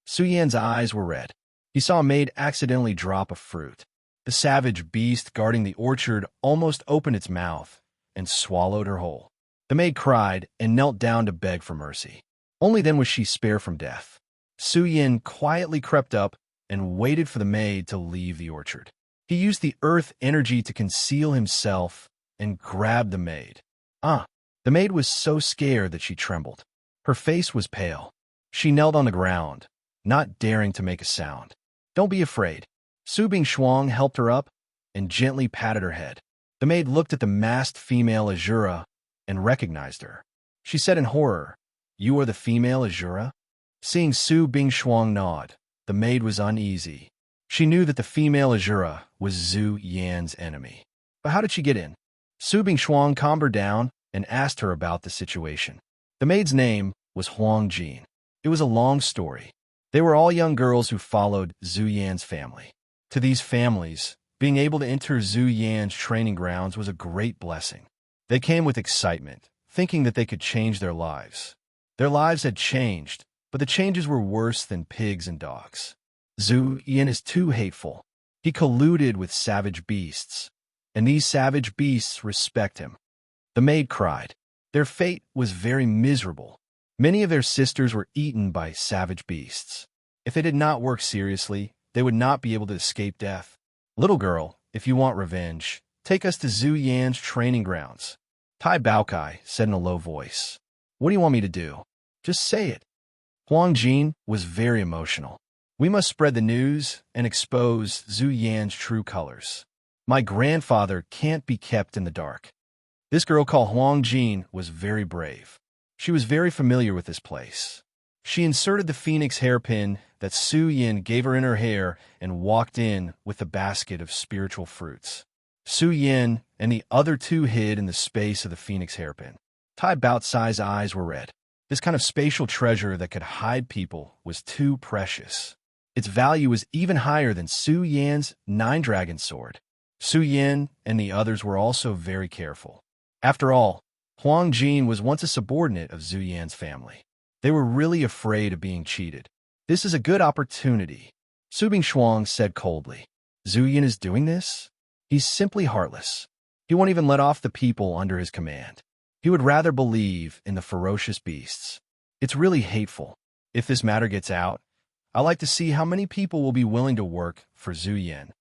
Su Yan's eyes were red. He saw a maid accidentally drop a fruit. The savage beast guarding the orchard almost opened its mouth and swallowed her whole. The maid cried and knelt down to beg for mercy. Only then was she spared from death. Su Yan quietly crept up and waited for the maid to leave the orchard. He used the earth energy to conceal himself and grabbed the maid. The maid was so scared that she trembled. Her face was pale. She knelt on the ground, not daring to make a sound. Don't be afraid. Su Bingshuang helped her up and gently patted her head. The maid looked at the masked female Azura and recognized her. She said in horror, "You are the female Azura?" Seeing Su Bingshuang nod, the maid was uneasy. She knew that the female Azura was Zhu Yan's enemy. But how did she get in? Su Bingshuang calmed her down and asked her about the situation. The maid's name was Huang Jin. It was a long story. They were all young girls who followed Zhu Yan's family. To these families, being able to enter Zhu Yan's training grounds was a great blessing. They came with excitement, thinking that they could change their lives. Their lives had changed, but the changes were worse than pigs and dogs. Zhu Yan is too hateful. He colluded with savage beasts, and these savage beasts respect him. The maid cried. Their fate was very miserable. Many of their sisters were eaten by savage beasts. If they did not work seriously, they would not be able to escape death. Little girl, if you want revenge, take us to Zhu Yan's training grounds. Tai Baokai said in a low voice. What do you want me to do? Just say it. Huang Jin was very emotional. We must spread the news and expose Zhu Yan's true colors. My grandfather can't be kept in the dark. This girl called Huang Jin was very brave. She was very familiar with this place. She inserted the phoenix hairpin that Su Yin gave her in her hair and walked in with the basket of spiritual fruits. Su Yin and the other two hid in the space of the phoenix hairpin. Tai Baotsai's eyes were red. This kind of spatial treasure that could hide people was too precious. Its value was even higher than Su Yan's 9-dragon sword. Su Yin and the others were also very careful. After all, Huang Jin was once a subordinate of Zhu Yan's family. They were really afraid of being cheated. This is a good opportunity, Su Bingshuang said coldly. Zhu Yan is doing this? He's simply heartless. He won't even let off the people under his command. He would rather believe in the ferocious beasts. It's really hateful. If this matter gets out, I'd like to see how many people will be willing to work for Zhu Yan.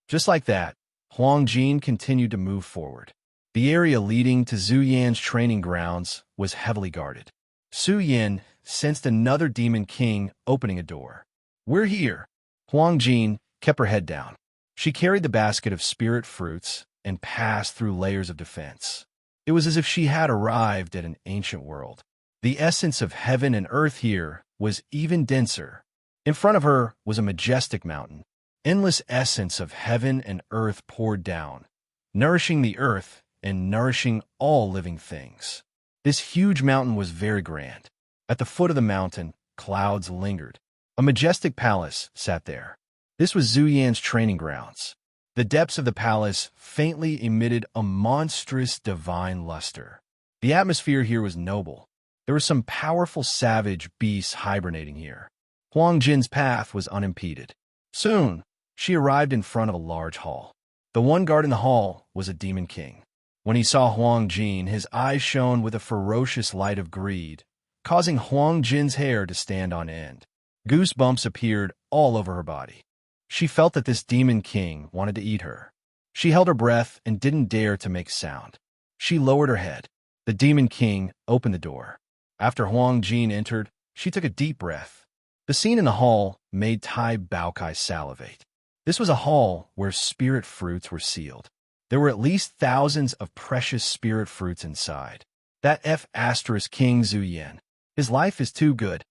Just like that, Huang Jin continued to move forward. The area leading to Zhu Yan's training grounds was heavily guarded. Su Yin sensed another demon king opening a door. We're here. Huang Jin kept her head down. She carried the basket of spirit fruits and passed through layers of defense. It was as if she had arrived at an ancient world. The essence of heaven and earth here was even denser. In front of her was a majestic mountain. Endless essence of heaven and earth poured down, nourishing the earth and nourishing all living things. This huge mountain was very grand. At the foot of the mountain, clouds lingered. A majestic palace sat there. This was Zhu Yan's training grounds. The depths of the palace faintly emitted a monstrous divine luster. The atmosphere here was noble. There were some powerful savage beasts hibernating here. Huang Jin's path was unimpeded. Soon, she arrived in front of a large hall. The one guard in the hall was a demon king. When he saw Huang Jin, his eyes shone with a ferocious light of greed, causing Huang Jin's hair to stand on end. Goosebumps appeared all over her body. She felt that this demon king wanted to eat her. She held her breath and didn't dare to make sound. She lowered her head. The demon king opened the door. After Huang Jin entered, she took a deep breath. The scene in the hall made Tai Baokai salivate. This was a hall where spirit fruits were sealed. There were at least thousands of precious spirit fruits inside. That King Zuyan. His life is too good.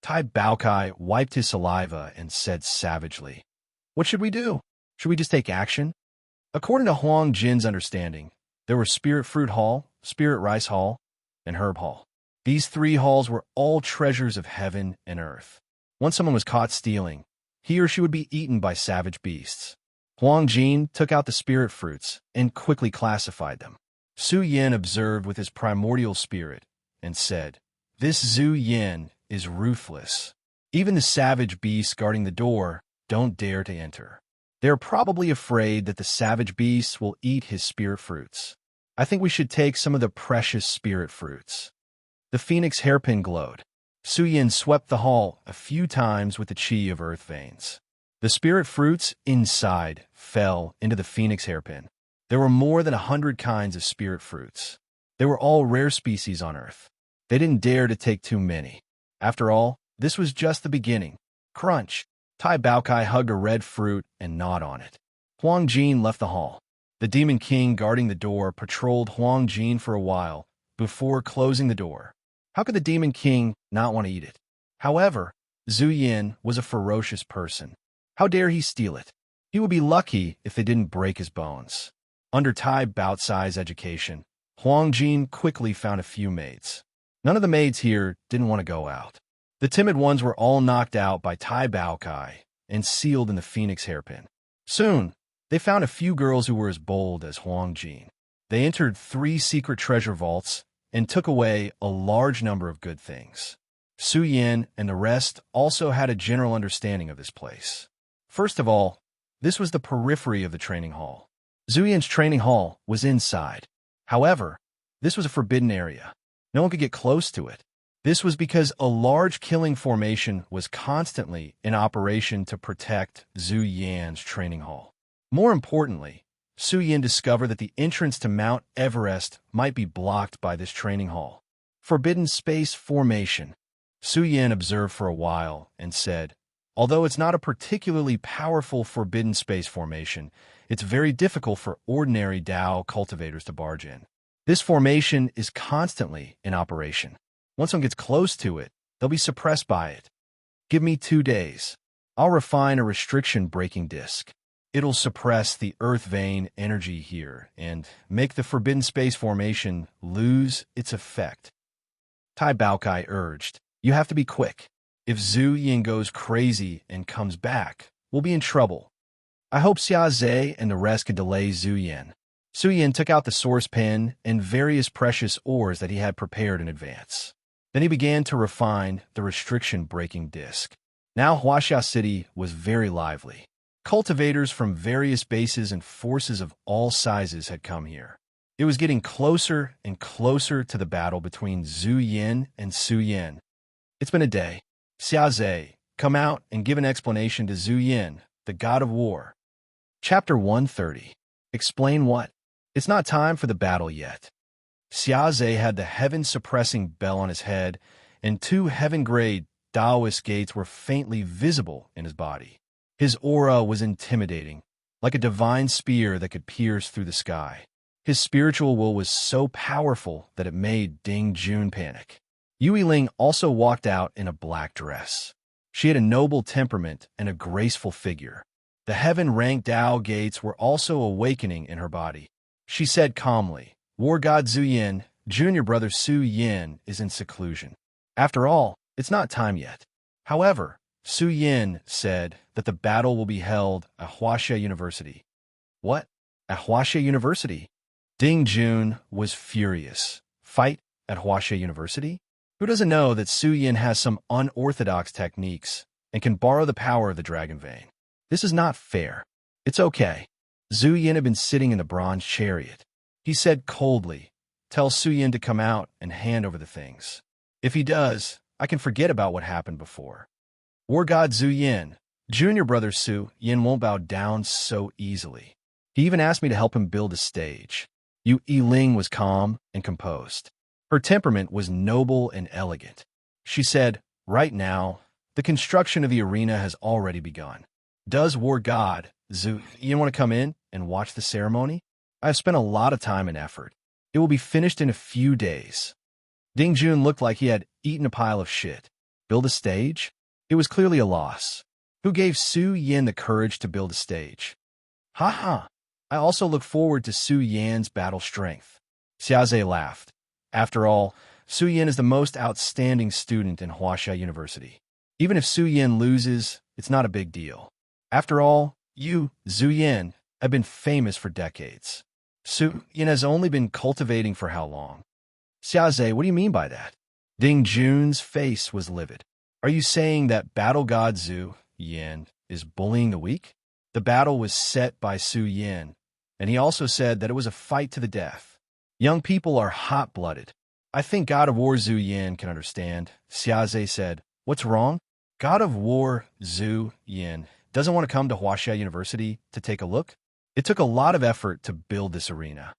Tai Baokai wiped his saliva and said savagely, "What should we do? Should we just take action?" According to Huang Jin's understanding, there were Spirit Fruit Hall, Spirit Rice Hall, and Herb Hall. These three halls were all treasures of heaven and earth. Once someone was caught stealing, he or she would be eaten by savage beasts. Huang Jin took out the spirit fruits and quickly classified them. Su Yin observed with his primordial spirit and said, "This Zhu Yin is ruthless. Even the savage beasts guarding the door don't dare to enter. They are probably afraid that the savage beasts will eat his spirit fruits. I think we should take some of the precious spirit fruits." The phoenix hairpin glowed. Su Yin swept the hall a few times with the chi of earth veins. The spirit fruits inside fell into the phoenix hairpin. There were more than 100 kinds of spirit fruits. They were all rare species on Earth. They didn't dare to take too many. After all, this was just the beginning. Crunch! Tai Baokai hugged a red fruit and gnawed on it. Huang Jin left the hall. The demon king guarding the door patrolled Huang Jin for a while before closing the door. How could the demon king not want to eat it? However, Zhu Yin was a ferocious person. How dare he steal it? He would be lucky if they didn't break his bones. Under Tai Baocai's education, Huang Jin quickly found a few maids. None of the maids here didn't want to go out. The timid ones were all knocked out by Tai Baokai and sealed in the phoenix hairpin. Soon, they found a few girls who were as bold as Huang Jin. They entered 3 secret treasure vaults and took away a large number of good things. Su Yin and the rest also had a general understanding of this place. First of all, this was the periphery of the training hall. Zhu Yin's training hall was inside. However, this was a forbidden area. No one could get close to it. This was because a large killing formation was constantly in operation to protect Zhu Yan's training hall. More importantly, Su Yin discovered that the entrance to Mount Everest might be blocked by this training hall. Forbidden space formation. Su Yin observed for a while and said, "Although it's not a particularly powerful forbidden space formation, it's very difficult for ordinary Dao cultivators to barge in. This formation is constantly in operation. Once one gets close to it, they'll be suppressed by it. Give me 2 days. I'll refine a restriction-breaking disc. It'll suppress the earth vein energy here and make the forbidden space formation lose its effect." Tai Baokai urged, "You have to be quick. If Zhu Yin goes crazy and comes back, we'll be in trouble. I hope Xia Zhe and the rest can delay Zhu Yin." Su Yin took out the source pen and various precious ores that he had prepared in advance. Then he began to refine the restriction-breaking disc. Now Huaxia City was very lively. Cultivators from various bases and forces of all sizes had come here. It was getting closer and closer to the battle between Zhu Yin and Su Yin. "It's been a day. Xia Zhe, come out and give an explanation to Zhu Yin, the god of war." Chapter 130. Explain what? It's not time for the battle yet. Xia Zhe had the heaven-suppressing bell on his head, and 2 heaven-grade Taoist gates were faintly visible in his body. His aura was intimidating, like a divine spear that could pierce through the sky. His spiritual will was so powerful that it made Ding Jun panic. Yui Ling also walked out in a black dress. She had a noble temperament and a graceful figure. The heaven-ranked Dao gates were also awakening in her body. She said calmly, "War God Zhu Yin, junior brother Su Yin is in seclusion. After all, it's not time yet." However, Su Yin said that the battle will be held at Huaxia University. What? At Huaxia University? Ding Jun was furious. Fight at Huaxia University? Who doesn't know that Su Yin has some unorthodox techniques and can borrow the power of the dragon vein? This is not fair. It's okay. Zhu Yin had been sitting in the bronze chariot. He said coldly, "Tell Su Yin to come out and hand over the things. If he does, I can forget about what happened before." War God Zhu Yin, Junior brother Su Yin won't bow down so easily. He even asked me to help him build a stage. Yu Yiling was calm and composed. Her temperament was noble and elegant. She said, "Right now, the construction of the arena has already begun. Does war god Zhu Yin want to come in and watch the ceremony? I have spent a lot of time and effort. It will be finished in a few days." Ding Jun looked like he had eaten a pile of shit. Build a stage? It was clearly a loss. Who gave Su Yin the courage to build a stage? Ha ha! I also look forward to Su Yan's battle strength. Xiaozhe laughed. After all, Su Yin is the most outstanding student in Huaxia University. Even if Su Yin loses, it's not a big deal. After all, you, Zhu Yin, have been famous for decades. Su Yin has only been cultivating for how long? Xiaozhe, what do you mean by that? Ding Jun's face was livid. Are you saying that battle god Zhu Yin is bullying the weak? The battle was set by Su Yin, and he also said that it was a fight to the death. Young people are hot-blooded. I think God of War Zhu Yin can understand. Xiaozhe said, "What's wrong?" God of War Zhu Yin doesn't want to come to Huaxia University to take a look. It took a lot of effort to build this arena.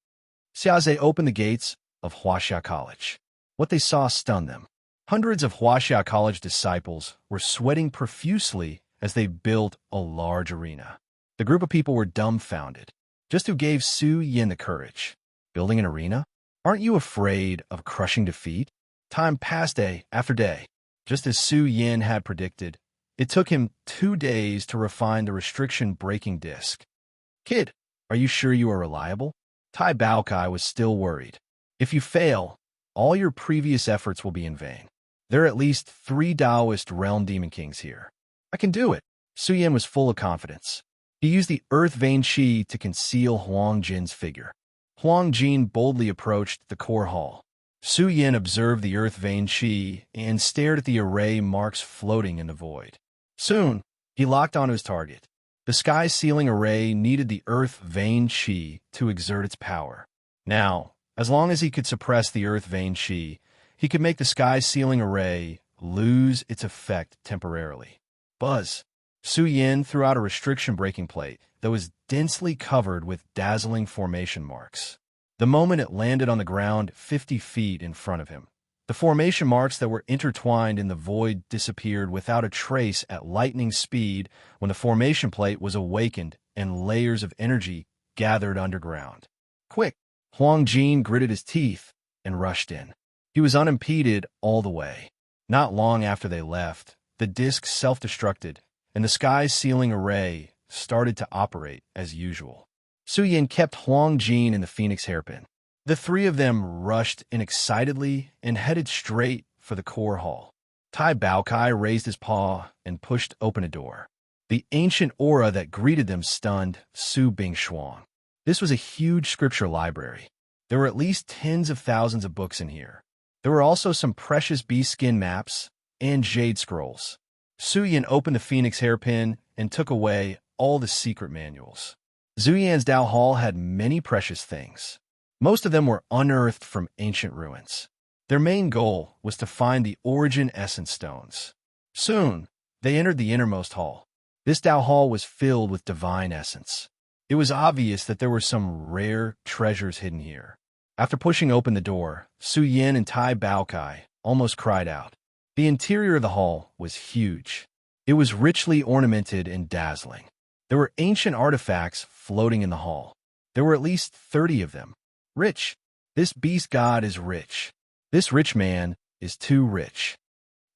Xiaozhe opened the gates of Huaxia College. What they saw stunned them. Hundreds of Huaxia College disciples were sweating profusely as they built a large arena. The group of people were dumbfounded. Just who gave Su Yin the courage? Building an arena? Aren't you afraid of crushing defeat? Time passed day after day. Just as Su Yin had predicted, it took him 2 days to refine the restriction-breaking disc. Kid, are you sure you are reliable? Tai Baokai was still worried. If you fail, all your previous efforts will be in vain. There are at least 3 Taoist realm demon kings here. I can do it. Su Yin was full of confidence. He used the earth vein qi to conceal Huang Jin's figure. Huang Jin boldly approached the core hall. Su Yin observed the earth vein qi and stared at the array marks floating in the void. Soon, he locked onto his target. The sky ceiling array needed the earth vein qi to exert its power. Now, as long as he could suppress the earth vein qi, he could make the sky ceiling array lose its effect temporarily. Buzz. Su Yin threw out a restriction-breaking plate that was densely covered with dazzling formation marks. The moment it landed on the ground 50 feet in front of him, the formation marks that were intertwined in the void disappeared without a trace at lightning speed when the formation plate was awakened and layers of energy gathered underground. Quick! Huang Jin gritted his teeth and rushed in. He was unimpeded all the way. Not long after they left, the disc self-destructed, and the sky's ceiling array started to operate as usual. Su Yin kept Huang Jin in the Phoenix hairpin. The 3 of them rushed in excitedly and headed straight for the core hall. Tai Baokai raised his paw and pushed open a door. The ancient aura that greeted them stunned Su Bingshuang. This was a huge scripture library. There were at least tens of thousands of books in here. There were also some precious beast skin maps and jade scrolls. Su Yin opened the Phoenix hairpin and took away all the secret manuals. Zhu Yan's Dao Hall had many precious things. Most of them were unearthed from ancient ruins. Their main goal was to find the origin essence stones. Soon, they entered the innermost hall. This Dao Hall was filled with divine essence. It was obvious that there were some rare treasures hidden here. After pushing open the door, Su Yin and Tai Baokai almost cried out. The interior of the hall was huge. It was richly ornamented and dazzling. There were ancient artifacts floating in the hall. There were at least 30 of them. Rich. This beast god is rich. This rich man is too rich.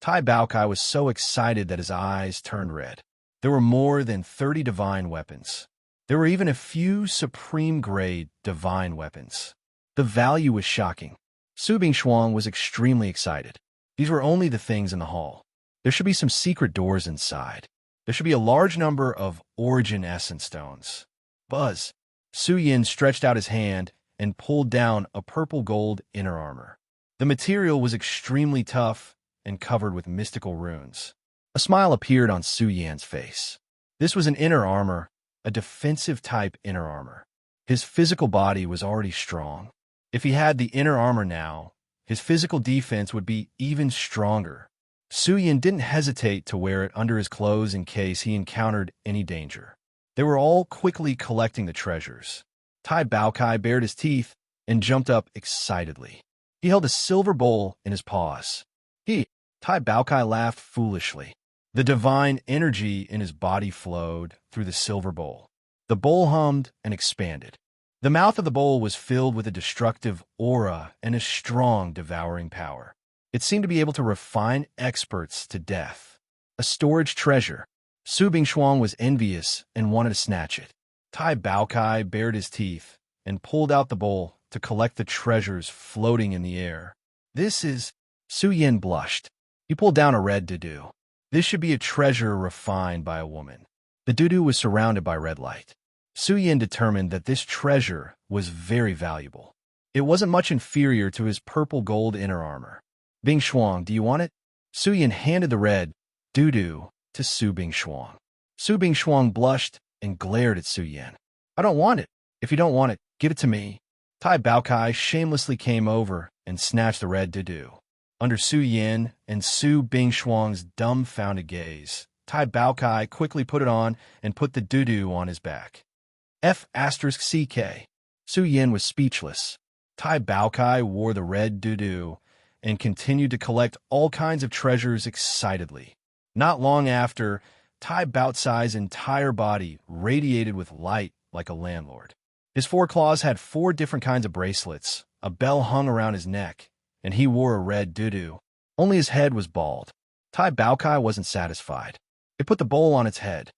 Tai Baokai was so excited that his eyes turned red. There were more than 30 divine weapons. There were even a few supreme-grade divine weapons. The value was shocking. Su Bingshuang was extremely excited. These were only the things in the hall. There should be some secret doors inside. There should be a large number of origin essence stones. Buzz. Su Yin stretched out his hand and pulled down a purple-gold inner armor. The material was extremely tough and covered with mystical runes. A smile appeared on Su Yan's face. This was an inner armor, a defensive-type inner armor. His physical body was already strong. If he had the inner armor now, his physical defense would be even stronger. Su Yin didn't hesitate to wear it under his clothes in case he encountered any danger. They were all quickly collecting the treasures. Tai Baokai bared his teeth and jumped up excitedly. He held a silver bowl in his paws. Tai Baokai laughed foolishly. The divine energy in his body flowed through the silver bowl. The bowl hummed and expanded. The mouth of the bowl was filled with a destructive aura and a strong devouring power. It seemed to be able to refine experts to death. A storage treasure. Su Bingshuang was envious and wanted to snatch it. Tai Baokai bared his teeth and pulled out the bowl to collect the treasures floating in the air. This is... Su Yin blushed. He pulled down a red doo-doo. This should be a treasure refined by a woman. The doo-doo was surrounded by red light. Su Yin determined that this treasure was very valuable. It wasn't much inferior to his purple gold inner armor. Bingshuang, do you want it? Su Yin handed the red doo-doo to Su Bingshuang. Su Bingshuang blushed and glared at Su Yin. I don't want it. If you don't want it, give it to me. Tai Baokai shamelessly came over and snatched the red doo-doo. Under Su Yin and Su Bingshuang's dumbfounded gaze, Tai Baokai quickly put it on and put the doo-doo on his back. F***CK. Su Yin was speechless. Tai Baokai wore the red doo-doo and continued to collect all kinds of treasures excitedly. Not long after, Tai Baocai's entire body radiated with light like a landlord. His 4 claws had 4 different kinds of bracelets, a bell hung around his neck, and he wore a red doo-doo. Only his head was bald. Tai Baokai wasn't satisfied. It put the bowl on its head.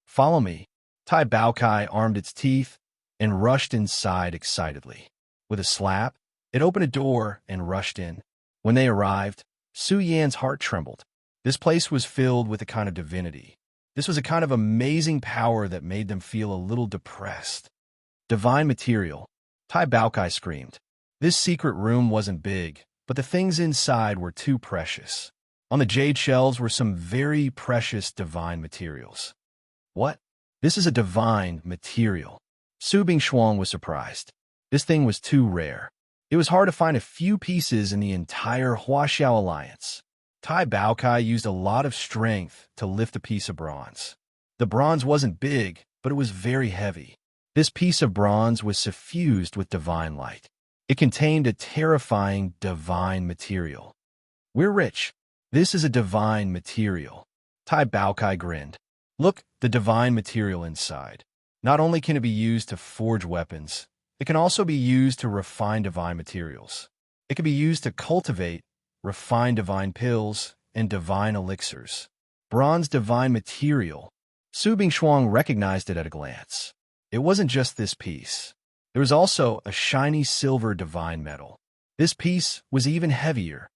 Follow me. Tai Baokai armed its teeth and rushed inside excitedly. With a slap, it opened a door and rushed in. When they arrived, Su Yan's heart trembled. This place was filled with a kind of divinity. This was a kind of amazing power that made them feel a little depressed. Divine material. Tai Baokai screamed. This secret room wasn't big, but the things inside were too precious. On the jade shelves were some very precious divine materials. What? This is a divine material. Su Bingshuang was surprised. This thing was too rare. It was hard to find a few pieces in the entire Huaxiao Alliance. Tai Baokai used a lot of strength to lift a piece of bronze. The bronze wasn't big, but it was very heavy. This piece of bronze was suffused with divine light. It contained a terrifying divine material. We're rich. This is a divine material. Tai Baokai grinned. Look, the divine material inside. Not only can it be used to forge weapons, it can also be used to refine divine materials. It can be used to cultivate, refine divine pills, and divine elixirs. Bronze divine material. Su Bingshuang recognized it at a glance. It wasn't just this piece. There was also a shiny silver divine metal. This piece was even heavier.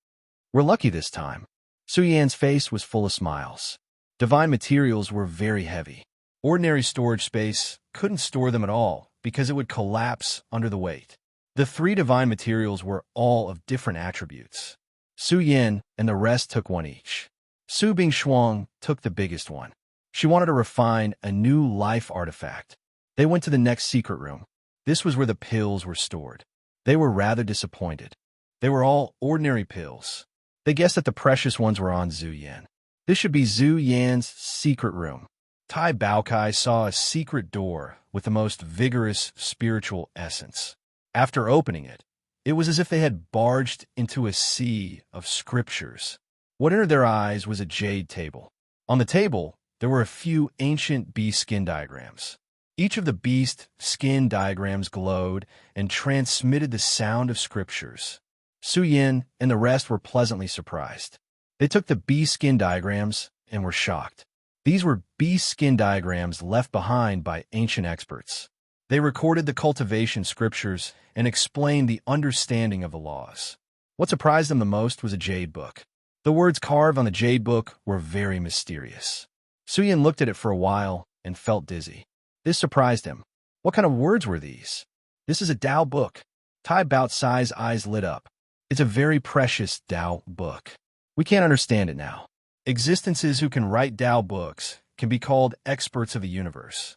We're lucky this time. Su Yan's face was full of smiles. Divine materials were very heavy. Ordinary storage space couldn't store them at all because it would collapse under the weight. The 3 divine materials were all of different attributes. Su Yin and the rest took one each. Su Bingshuang took the biggest one. She wanted to refine a new life artifact. They went to the next secret room. This was where the pills were stored. They were rather disappointed. They were all ordinary pills. They guessed that the precious ones were on Zhu Yan. This should be Zhu Yan's secret room. Tai Baokai saw a secret door with the most vigorous spiritual essence. After opening it, it was as if they had barged into a sea of scriptures. What entered their eyes was a jade table. On the table, there were a few ancient beast skin diagrams. Each of the beast skin diagrams glowed and transmitted the sound of scriptures. Su Yin and the rest were pleasantly surprised. They took the beast skin diagrams and were shocked. These were beast skin diagrams left behind by ancient experts. They recorded the cultivation scriptures and explained the understanding of the laws. What surprised them the most was a jade book. The words carved on the jade book were very mysterious. Su Yin looked at it for a while and felt dizzy. This surprised him. What kind of words were these? This is a Tao book. Tai Baocai's eyes lit up. It's a very precious Tao book. We can't understand it now. Existences who can write Tao books can be called experts of the universe.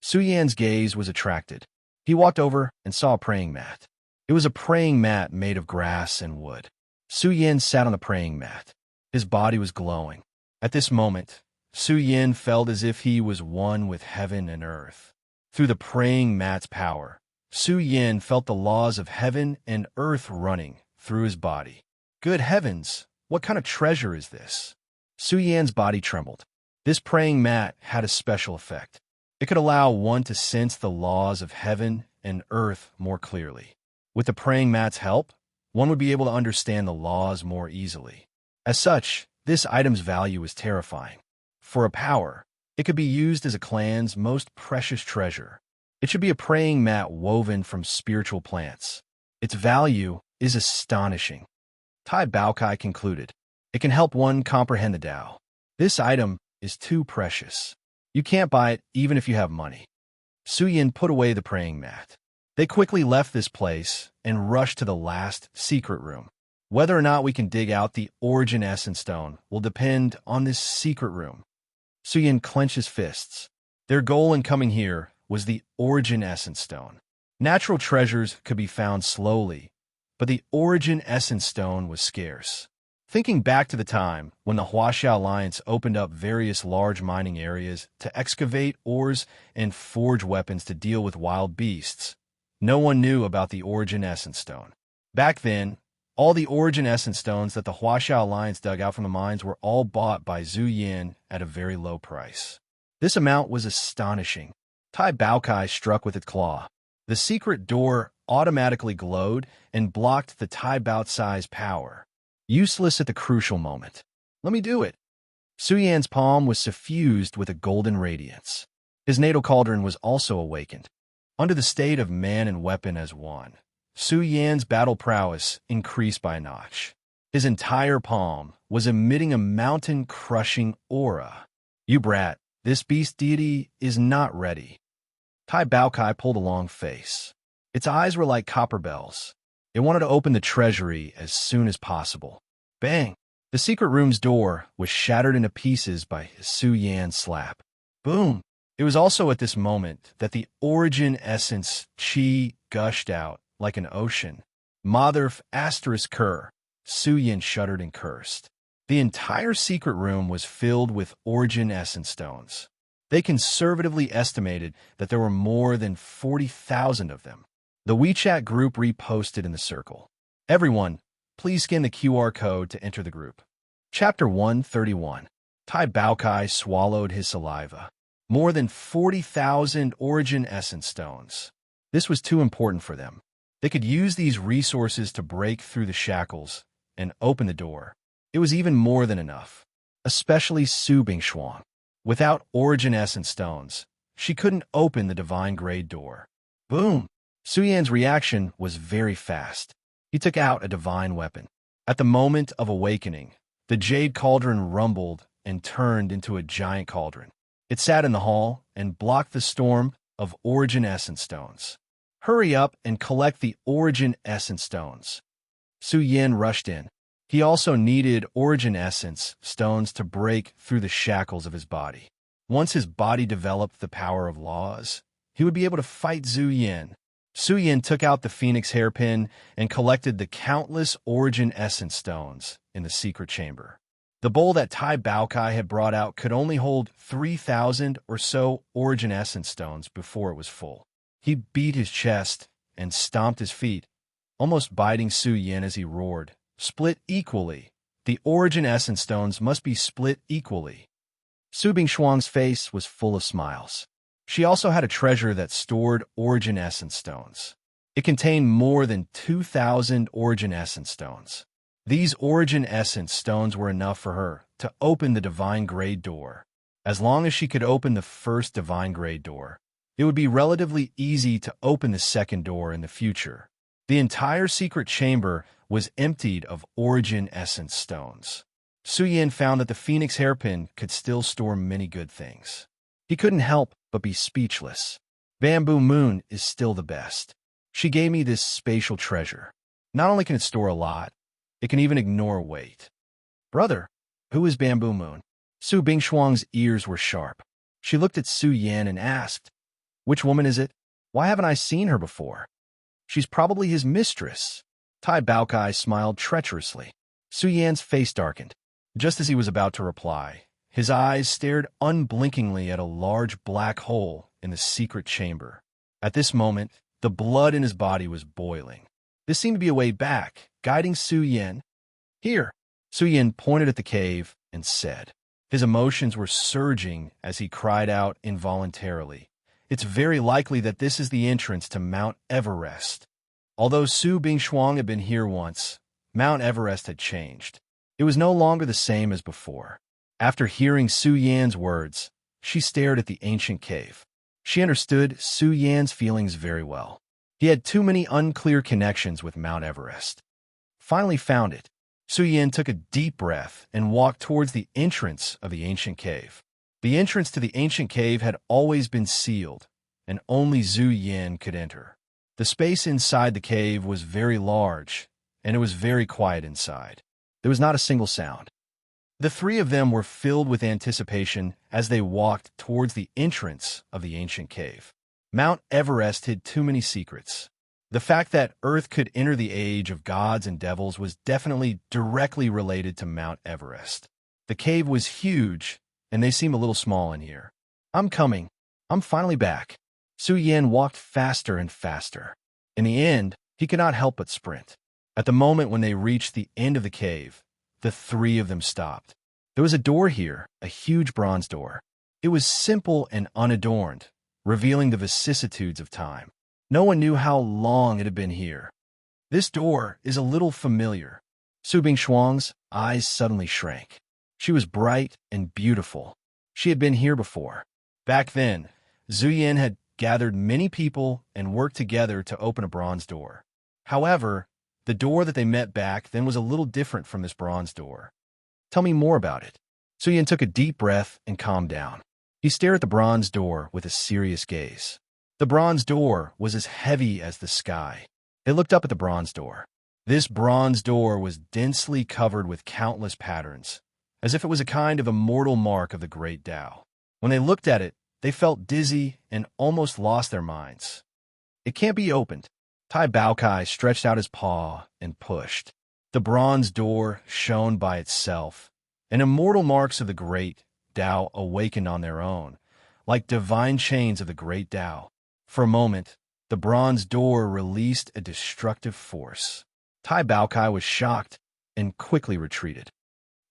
Su Yan's gaze was attracted. He walked over and saw a praying mat. It was a praying mat made of grass and wood. Su Yan sat on the praying mat. His body was glowing. At this moment, Su Yin felt as if he was one with heaven and earth. Through the praying mat's power, Su Yin felt the laws of heaven and earth running through his body. Good heavens, what kind of treasure is this? Su Yan's body trembled. This praying mat had a special effect. It could allow one to sense the laws of heaven and earth more clearly. With the praying mat's help, one would be able to understand the laws more easily. As such, this item's value is terrifying. For a power, it could be used as a clan's most precious treasure. It should be a praying mat woven from spiritual plants. Its value is astonishing. Tai Baokai concluded, it can help one comprehend the Tao. This item is too precious. You can't buy it even if you have money. Su Yin put away the praying mat. They quickly left this place and rushed to the last secret room. Whether or not we can dig out the origin essence stone will depend on this secret room. Su Yin clenched his fists. Their goal in coming here was the origin essence stone. Natural treasures could be found slowly, but the origin essence stone was scarce. Thinking back to the time when the Huaxia Alliance opened up various large mining areas to excavate ores and forge weapons to deal with wild beasts, no one knew about the origin essence stone. Back then, all the origin essence stones that the Huaxia Alliance dug out from the mines were all bought by Zhu Yin at a very low price. This amount was astonishing. Tai Baokai struck with its claw. The secret door automatically glowed and blocked the Tai Baocai's power. Useless at the crucial moment. Let me do it. Su Yan's palm was suffused with a golden radiance. His natal cauldron was also awakened. Under the state of man and weapon as one, Su Yan's battle prowess increased by a notch. His entire palm was emitting a mountain-crushing aura. You brat, this beast deity is not ready. Tai Baokai pulled a long face. Its eyes were like copper bells. It wanted to open the treasury as soon as possible. Bang! The secret room's door was shattered into pieces by Su Yan's slap. Boom! It was also at this moment that the origin essence chi gushed out like an ocean. Motherf asterisk cur. Su Yin shuddered and cursed. The entire secret room was filled with origin essence stones. They conservatively estimated that there were more than 40,000 of them. The WeChat group reposted in the circle. Everyone, please scan the QR code to enter the group. Chapter 131. Tai Baokai swallowed his saliva. More than 40,000 origin essence stones. This was too important for them. They could use these resources to break through the shackles and open the door. It was even more than enough, especially Su Bingshuang. Without origin essence stones, she couldn't open the divine grade door. Boom! Su Yan's reaction was very fast. He took out a divine weapon. At the moment of awakening, the jade cauldron rumbled and turned into a giant cauldron. It sat in the hall and blocked the storm of origin essence stones. Hurry up and collect the origin essence stones. Su Yin rushed in. He also needed origin essence stones to break through the shackles of his body. Once his body developed the power of laws, he would be able to fight Zhu Yin. Su Yin took out the phoenix hairpin and collected the countless origin essence stones in the secret chamber. The bowl that Tai Baokai had brought out could only hold 3,000 or so origin essence stones before it was full. He beat his chest and stomped his feet, almost biting Su Yin as he roared. Split equally. The origin essence stones must be split equally. Su Bingshuang's face was full of smiles. She also had a treasure that stored origin essence stones. It contained more than 2,000 origin essence stones. These origin essence stones were enough for her to open the divine grade door. As long as she could open the first divine grade door, it would be relatively easy to open the second door in the future. The entire secret chamber was emptied of origin essence stones. Su Yin found that the phoenix hairpin could still store many good things. He couldn't help but be speechless. Bamboo Moon is still the best. She gave me this spatial treasure. Not only can it store a lot, it can even ignore weight. Brother, who is Bamboo Moon? Su Bingshuang's ears were sharp. She looked at Su Yin and asked, which woman is it? Why haven't I seen her before? She's probably his mistress. Tai Baokai smiled treacherously. Su Yan's face darkened. Just as he was about to reply, his eyes stared unblinkingly at a large black hole in the secret chamber. At this moment, the blood in his body was boiling. This seemed to be a way back, guiding Su Yin. Here, Su Yin pointed at the cave and said. His emotions were surging as he cried out involuntarily. It's very likely that this is the entrance to Mount Everest. Although Su Bingshuang had been here once, Mount Everest had changed. It was no longer the same as before. After hearing Su Yan's words, she stared at the ancient cave. She understood Su Yan's feelings very well. He had too many unclear connections with Mount Everest. Finally found it. Su Yan took a deep breath and walked towards the entrance of the ancient cave. The entrance to the ancient cave had always been sealed, and only Zhu Yin could enter. The space inside the cave was very large, and it was very quiet inside. There was not a single sound. The three of them were filled with anticipation as they walked towards the entrance of the ancient cave. Mount Everest hid too many secrets. The fact that Earth could enter the age of gods and devils was definitely directly related to Mount Everest. The cave was huge, and they seem a little small in here. I'm coming. I'm finally back. Su Yan walked faster and faster. In the end, he could not help but sprint. At the moment when they reached the end of the cave, the three of them stopped. There was a door here, a huge bronze door. It was simple and unadorned, revealing the vicissitudes of time. No one knew how long it had been here. This door is a little familiar. Su Bingshuang's eyes suddenly shrank. She was bright and beautiful. She had been here before. Back then, Zhu Yin had gathered many people and worked together to open a bronze door. However, the door that they met back then was a little different from this bronze door. Tell me more about it. Su Yin took a deep breath and calmed down. He stared at the bronze door with a serious gaze. The bronze door was as heavy as the sky. They looked up at the bronze door. This bronze door was densely covered with countless patterns, as if it was a kind of immortal mark of the great Tao. When they looked at it, they felt dizzy and almost lost their minds. It can't be opened. Tai Baokai stretched out his paw and pushed. The bronze door shone by itself, and immortal marks of the great Tao awakened on their own, like divine chains of the great Tao. For a moment, the bronze door released a destructive force. Tai Baokai was shocked and quickly retreated.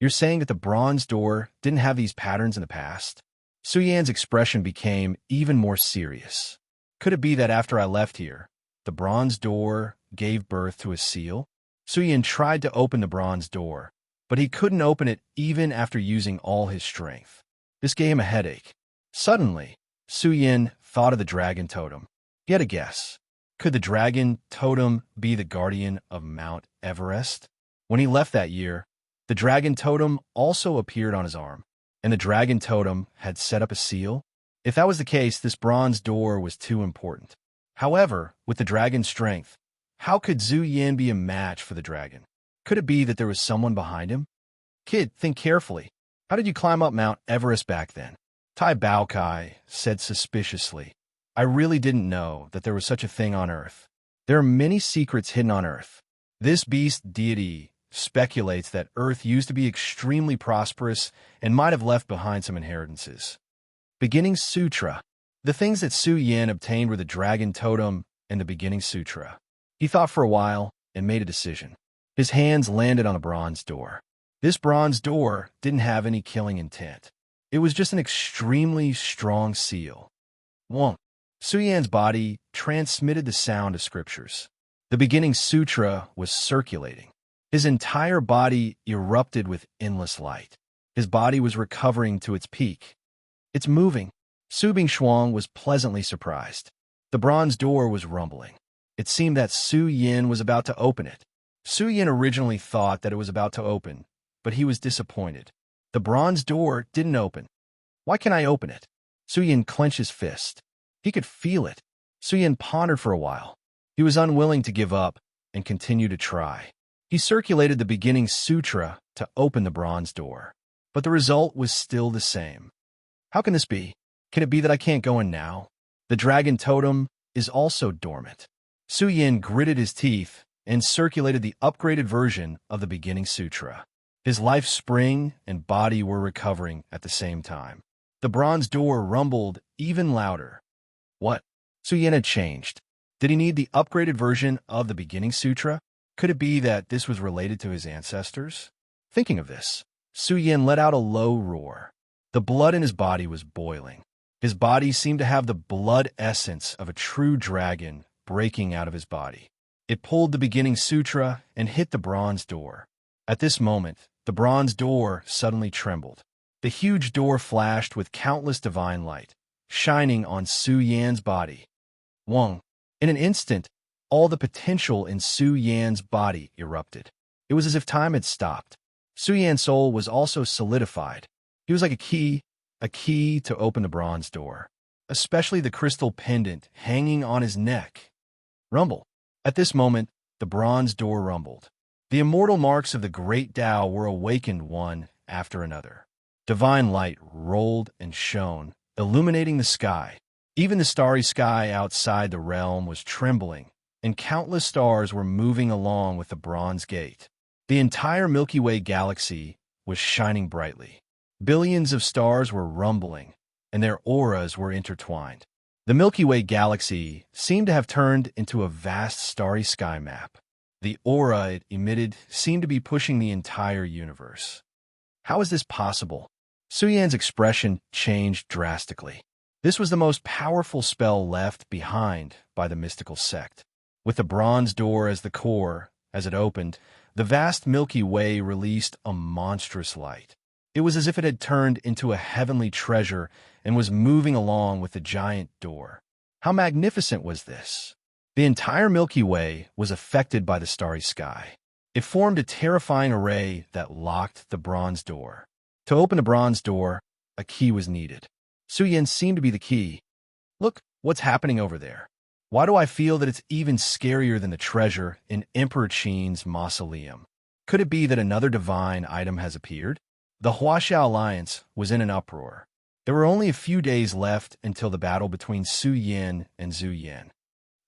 You're saying that the bronze door didn't have these patterns in the past? Su Yan's expression became even more serious. Could it be that after I left here, the bronze door gave birth to a seal? Su Yan tried to open the bronze door, but he couldn't open it even after using all his strength. This gave him a headache. Suddenly, Su Yan thought of the dragon totem. He had a guess. Could the dragon totem be the guardian of Mount Everest? When he left that year, the dragon totem also appeared on his arm, and the dragon totem had set up a seal. If that was the case, this bronze door was too important. However, with the dragon's strength, how could Zhu Yin be a match for the dragon? Could it be that there was someone behind him? Kid, think carefully. How did you climb up Mount Everest back then? Tai Baokai said suspiciously. I really didn't know that there was such a thing on Earth. There are many secrets hidden on Earth. This beast deity speculates that Earth used to be extremely prosperous and might have left behind some inheritances. Beginning Sutra. The things that Su Yin obtained were the dragon totem and the beginning sutra. He thought for a while and made a decision. His hands landed on a bronze door. This bronze door didn't have any killing intent. It was just an extremely strong seal. 1. Su Yan's body transmitted the sound of scriptures. The beginning sutra was circulating. His entire body erupted with endless light. His body was recovering to its peak. It's moving. Su Bingshuang was pleasantly surprised. The bronze door was rumbling. It seemed that Su Yin was about to open it. Su Yin originally thought that it was about to open, but he was disappointed. The bronze door didn't open. Why can't I open it? Su Yin clenched his fist. He could feel it. Su Yin pondered for a while. He was unwilling to give up and continue to try. He circulated the beginning sutra to open the bronze door, but the result was still the same. How can this be? Can it be that I can't go in now? The dragon totem is also dormant. Su Yin gritted his teeth and circulated the upgraded version of the beginning sutra. His life spring and body were recovering at the same time. The bronze door rumbled even louder. What? Suyin had changed. Did he need the upgraded version of the beginning sutra? Could it be that this was related to his ancestors? Thinking of this, Suyin let out a low roar. The blood in his body was boiling. His body seemed to have the blood essence of a true dragon breaking out of his body. It pulled the beginning sutra and hit the bronze door. At this moment, the bronze door suddenly trembled. The huge door flashed with countless divine light, shining on Su Yan's body. Wong. In an instant, all the potential in Su Yan's body erupted. It was as if time had stopped. Su Yan's soul was also solidified. He was like a key to open the bronze door, especially the crystal pendant hanging on his neck. Rumble. At this moment, the bronze door rumbled. The immortal marks of the great Tao were awakened one after another. Divine light rolled and shone, illuminating the sky. Even the starry sky outside the realm was trembling, and countless stars were moving along with the bronze gate. The entire Milky Way galaxy was shining brightly. Billions of stars were rumbling, and their auras were intertwined. The Milky Way galaxy seemed to have turned into a vast starry sky map. The aura it emitted seemed to be pushing the entire universe. How is this possible? Su Yan's expression changed drastically. This was the most powerful spell left behind by the mystical sect. With the bronze door as the core, as it opened, the vast Milky Way released a monstrous light. It was as if it had turned into a heavenly treasure and was moving along with the giant door. How magnificent was this? The entire Milky Way was affected by the starry sky. It formed a terrifying array that locked the bronze door. To open the bronze door, a key was needed. Su Yan seemed to be the key. Look, what's happening over there? Why do I feel that it's even scarier than the treasure in Emperor Qin's mausoleum? Could it be that another divine item has appeared? The Huaxia Alliance was in an uproar. There were only a few days left until the battle between Su Yin and Zhu Yin.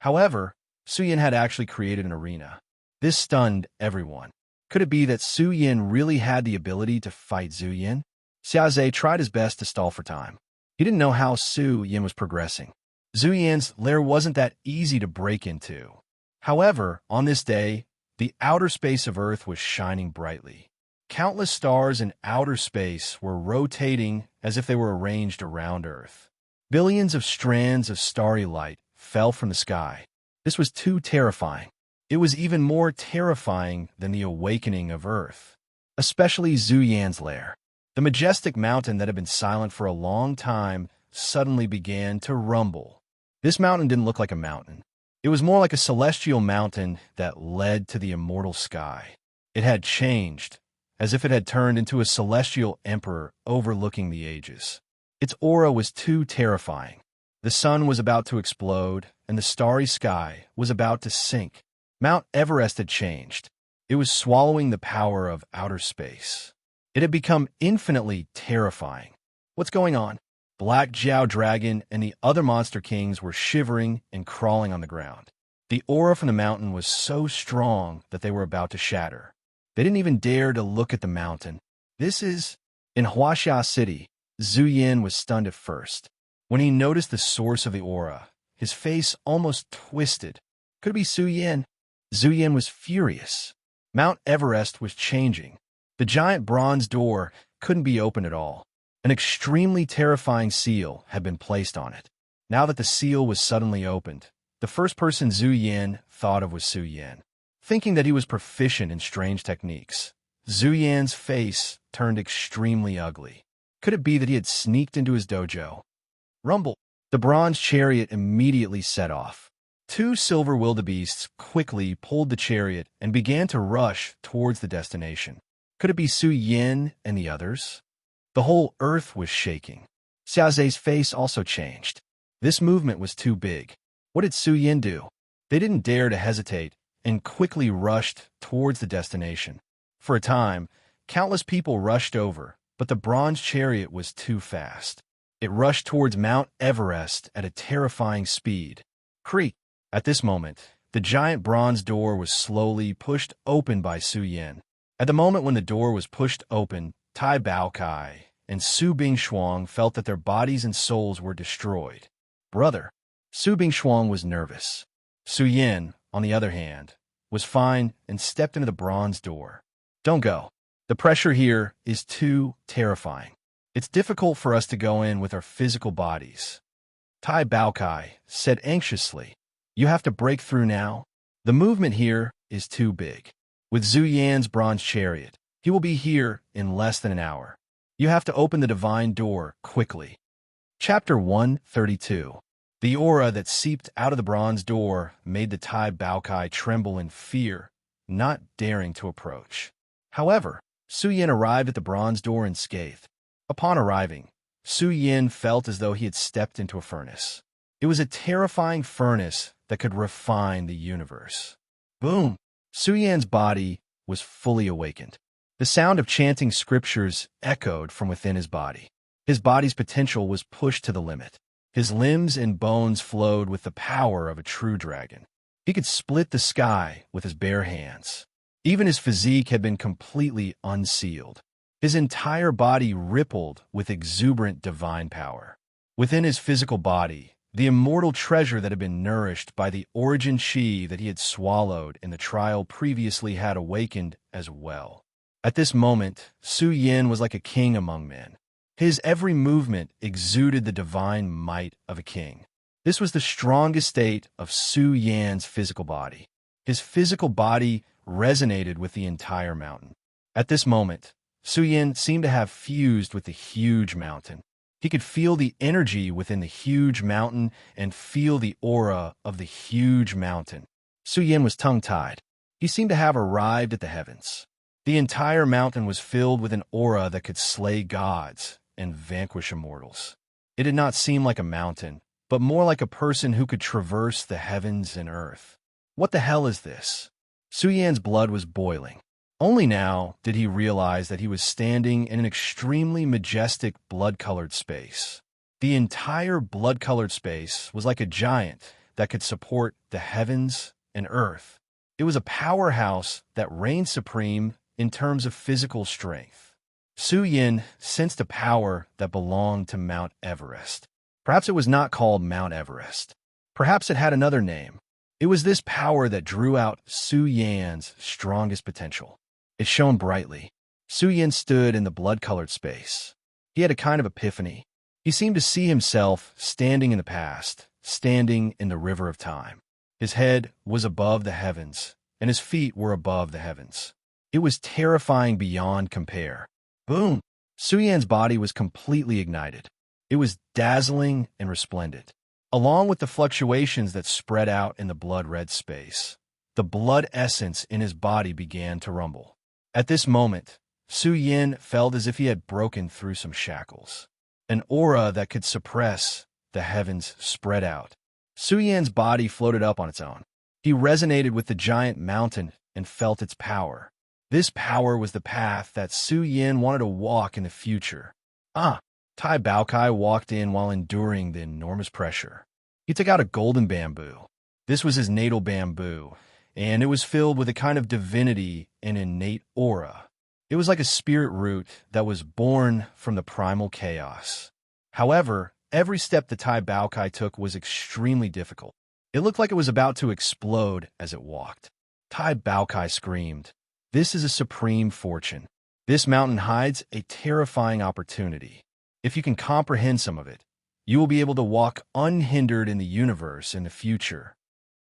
However, Su Yin had actually created an arena. This stunned everyone. Could it be that Su Yin really had the ability to fight Zhu Yin? Xiaozhe tried his best to stall for time. He didn't know how Su Yin was progressing. Zhu Yin's lair wasn't that easy to break into. However, on this day, the outer space of Earth was shining brightly. Countless stars in outer space were rotating as if they were arranged around Earth. Billions of strands of starry light fell from the sky. This was too terrifying. It was even more terrifying than the awakening of Earth, especially Zhu Yan's lair. The majestic mountain that had been silent for a long time suddenly began to rumble. This mountain didn't look like a mountain. It was more like a celestial mountain that led to the immortal sky. It had changed, as if it had turned into a celestial emperor overlooking the ages. Its aura was too terrifying. The sun was about to explode, and the starry sky was about to sink. Mount Everest had changed. It was swallowing the power of outer space. It had become infinitely terrifying. What's going on? Black Jiao Dragon and the other monster kings were shivering and crawling on the ground. The aura from the mountain was so strong that they were about to shatter. They didn't even dare to look at the mountain. This is... In Huaxia City, Zhu Yin was stunned at first. When he noticed the source of the aura, his face almost twisted. Could it be Su Yin? Zhu Yin was furious. Mount Everest was changing. The giant bronze door couldn't be opened at all. An extremely terrifying seal had been placed on it. Now that the seal was suddenly opened, the first person Zhu Yin thought of was Su Yin. Thinking that he was proficient in strange techniques, Zhu Yan's face turned extremely ugly. Could it be that he had sneaked into his dojo? Rumble. The bronze chariot immediately set off. Two silver wildebeests quickly pulled the chariot and began to rush towards the destination. Could it be Su Yin and the others? The whole earth was shaking. Xiaozhe's face also changed. This movement was too big. What did Su Yin do? They didn't dare to hesitate and quickly rushed towards the destination. For a time, countless people rushed over, but the bronze chariot was too fast. It rushed towards Mount Everest at a terrifying speed. Creak! At this moment, the giant bronze door was slowly pushed open by Su Yin. At the moment when the door was pushed open, Tai Baokai and Su Bingshuang felt that their bodies and souls were destroyed. Brother, Su Bingshuang was nervous. Su Yin, on the other hand, was fine and stepped into the bronze door. Don't go. The pressure here is too terrifying. It's difficult for us to go in with our physical bodies. Tai Baokai said anxiously, you have to break through now. The movement here is too big. With Zhu Yan's bronze chariot, he will be here in less than an hour. You have to open the divine door quickly. Chapter 132. The aura that seeped out of the bronze door made the Tai Baokai tremble in fear, not daring to approach. However, Su Yin arrived at the bronze door unscathed. Upon arriving, Su Yin felt as though he had stepped into a furnace. It was a terrifying furnace that could refine the universe. Boom! Su Yan's body was fully awakened. The sound of chanting scriptures echoed from within his body. His body's potential was pushed to the limit. His limbs and bones flowed with the power of a true dragon. He could split the sky with his bare hands. Even his physique had been completely unsealed. His entire body rippled with exuberant divine power. Within his physical body, the immortal treasure that had been nourished by the origin chi that he had swallowed in the trial previously had awakened as well. At this moment, Su Yin was like a king among men. His every movement exuded the divine might of a king. This was the strongest state of Su Yan's physical body. His physical body resonated with the entire mountain. At this moment, Su Yin seemed to have fused with the huge mountain. He could feel the energy within the huge mountain and feel the aura of the huge mountain. Su Yin was tongue-tied. He seemed to have arrived at the heavens. The entire mountain was filled with an aura that could slay gods and vanquish immortals. It did not seem like a mountain, but more like a person who could traverse the heavens and earth. What the hell is this? Su Yan's blood was boiling. Only now did he realize that he was standing in an extremely majestic blood-colored space. The entire blood-colored space was like a giant that could support the heavens and earth. It was a powerhouse that reigned supreme in terms of physical strength. Su Yin sensed a power that belonged to Mount Everest. Perhaps it was not called Mount Everest. Perhaps it had another name. It was this power that drew out Su Yan's strongest potential. It shone brightly. Su Yin stood in the blood-colored space. He had a kind of epiphany. He seemed to see himself standing in the past, standing in the river of time. His head was above the heavens, and his feet were above the heavens. It was terrifying beyond compare. Boom! Su Yan's body was completely ignited. It was dazzling and resplendent. Along with the fluctuations that spread out in the blood-red space, the blood essence in his body began to rumble. At this moment, Su Yin felt as if he had broken through some shackles. An aura that could suppress the heavens spread out. Su Yan's body floated up on its own. He resonated with the giant mountain and felt its power. This power was the path that Su Yin wanted to walk in the future. Tai Baokai walked in while enduring the enormous pressure. He took out a golden bamboo. This was his natal bamboo, and it was filled with a kind of divinity and innate aura. It was like a spirit root that was born from the primal chaos. However, every step the Tai Baokai took was extremely difficult. It looked like it was about to explode as it walked. Tai Baokai screamed, "This is a supreme fortune. This mountain hides a terrifying opportunity. If you can comprehend some of it, you will be able to walk unhindered in the universe in the future."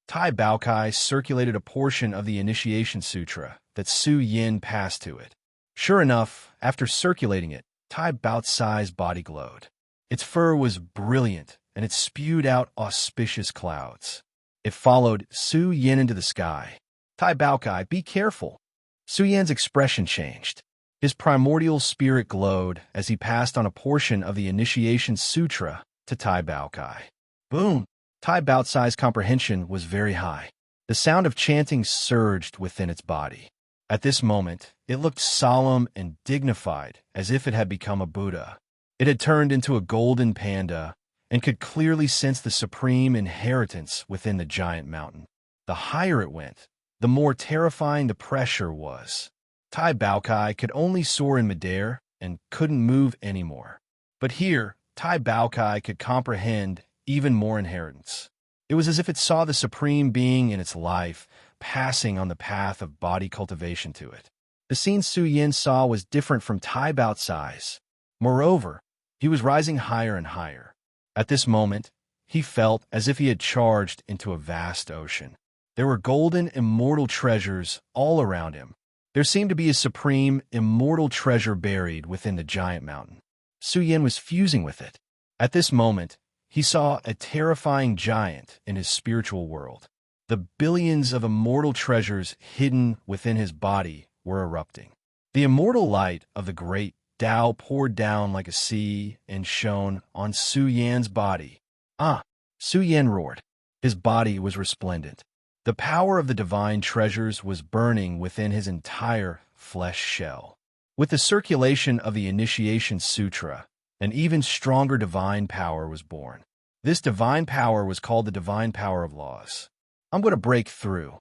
Tai Baokai circulated a portion of the Initiation Sutra that Su Yin passed to it. Sure enough, after circulating it, Tai Baocai's body glowed. Its fur was brilliant, and it spewed out auspicious clouds. It followed Su Yin into the sky. Tai Baokai, be careful. Su Yan's expression changed. His primordial spirit glowed as he passed on a portion of the Initiation Sutra to Tai Baokai. Boom! Tai Baocai's comprehension was very high. The sound of chanting surged within its body. At this moment, it looked solemn and dignified, as if it had become a Buddha. It had turned into a golden panda and could clearly sense the supreme inheritance within the giant mountain. The higher it went, the more terrifying the pressure was. Tai Baokai could only soar in midair and couldn't move anymore. But here, Tai Baokai could comprehend even more inheritance. It was as if it saw the supreme being in its life passing on the path of body cultivation to it. The scene Su Yin saw was different from Tai Bao's size. Moreover, he was rising higher and higher. At this moment, he felt as if he had charged into a vast ocean. There were golden, immortal treasures all around him. There seemed to be a supreme, immortal treasure buried within the giant mountain. Su Yin was fusing with it. At this moment, he saw a terrifying giant in his spiritual world. The billions of immortal treasures hidden within his body were erupting. The immortal light of the great Tao poured down like a sea and shone on Su Yan's body. Ah! Su Yan roared. His body was resplendent. The power of the divine treasures was burning within his entire flesh shell. With the circulation of the Initiation Sutra, an even stronger divine power was born. This divine power was called the divine power of laws. I'm going to break through.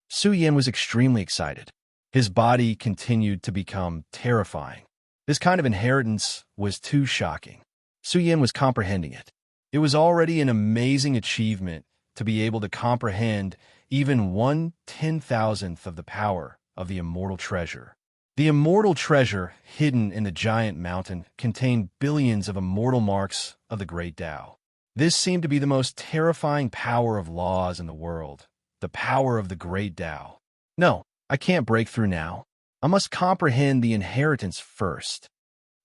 Su Yan was extremely excited. His body continued to become terrifying. This kind of inheritance was too shocking. Su Yan was comprehending it. It was already an amazing achievement to be able to comprehend even 1/10,000th of the power of the immortal treasure. The immortal treasure hidden in the giant mountain contained billions of immortal marks of the great Tao. This seemed to be the most terrifying power of laws in the world, the power of the great Tao. No, I can't break through now. I must comprehend the inheritance first.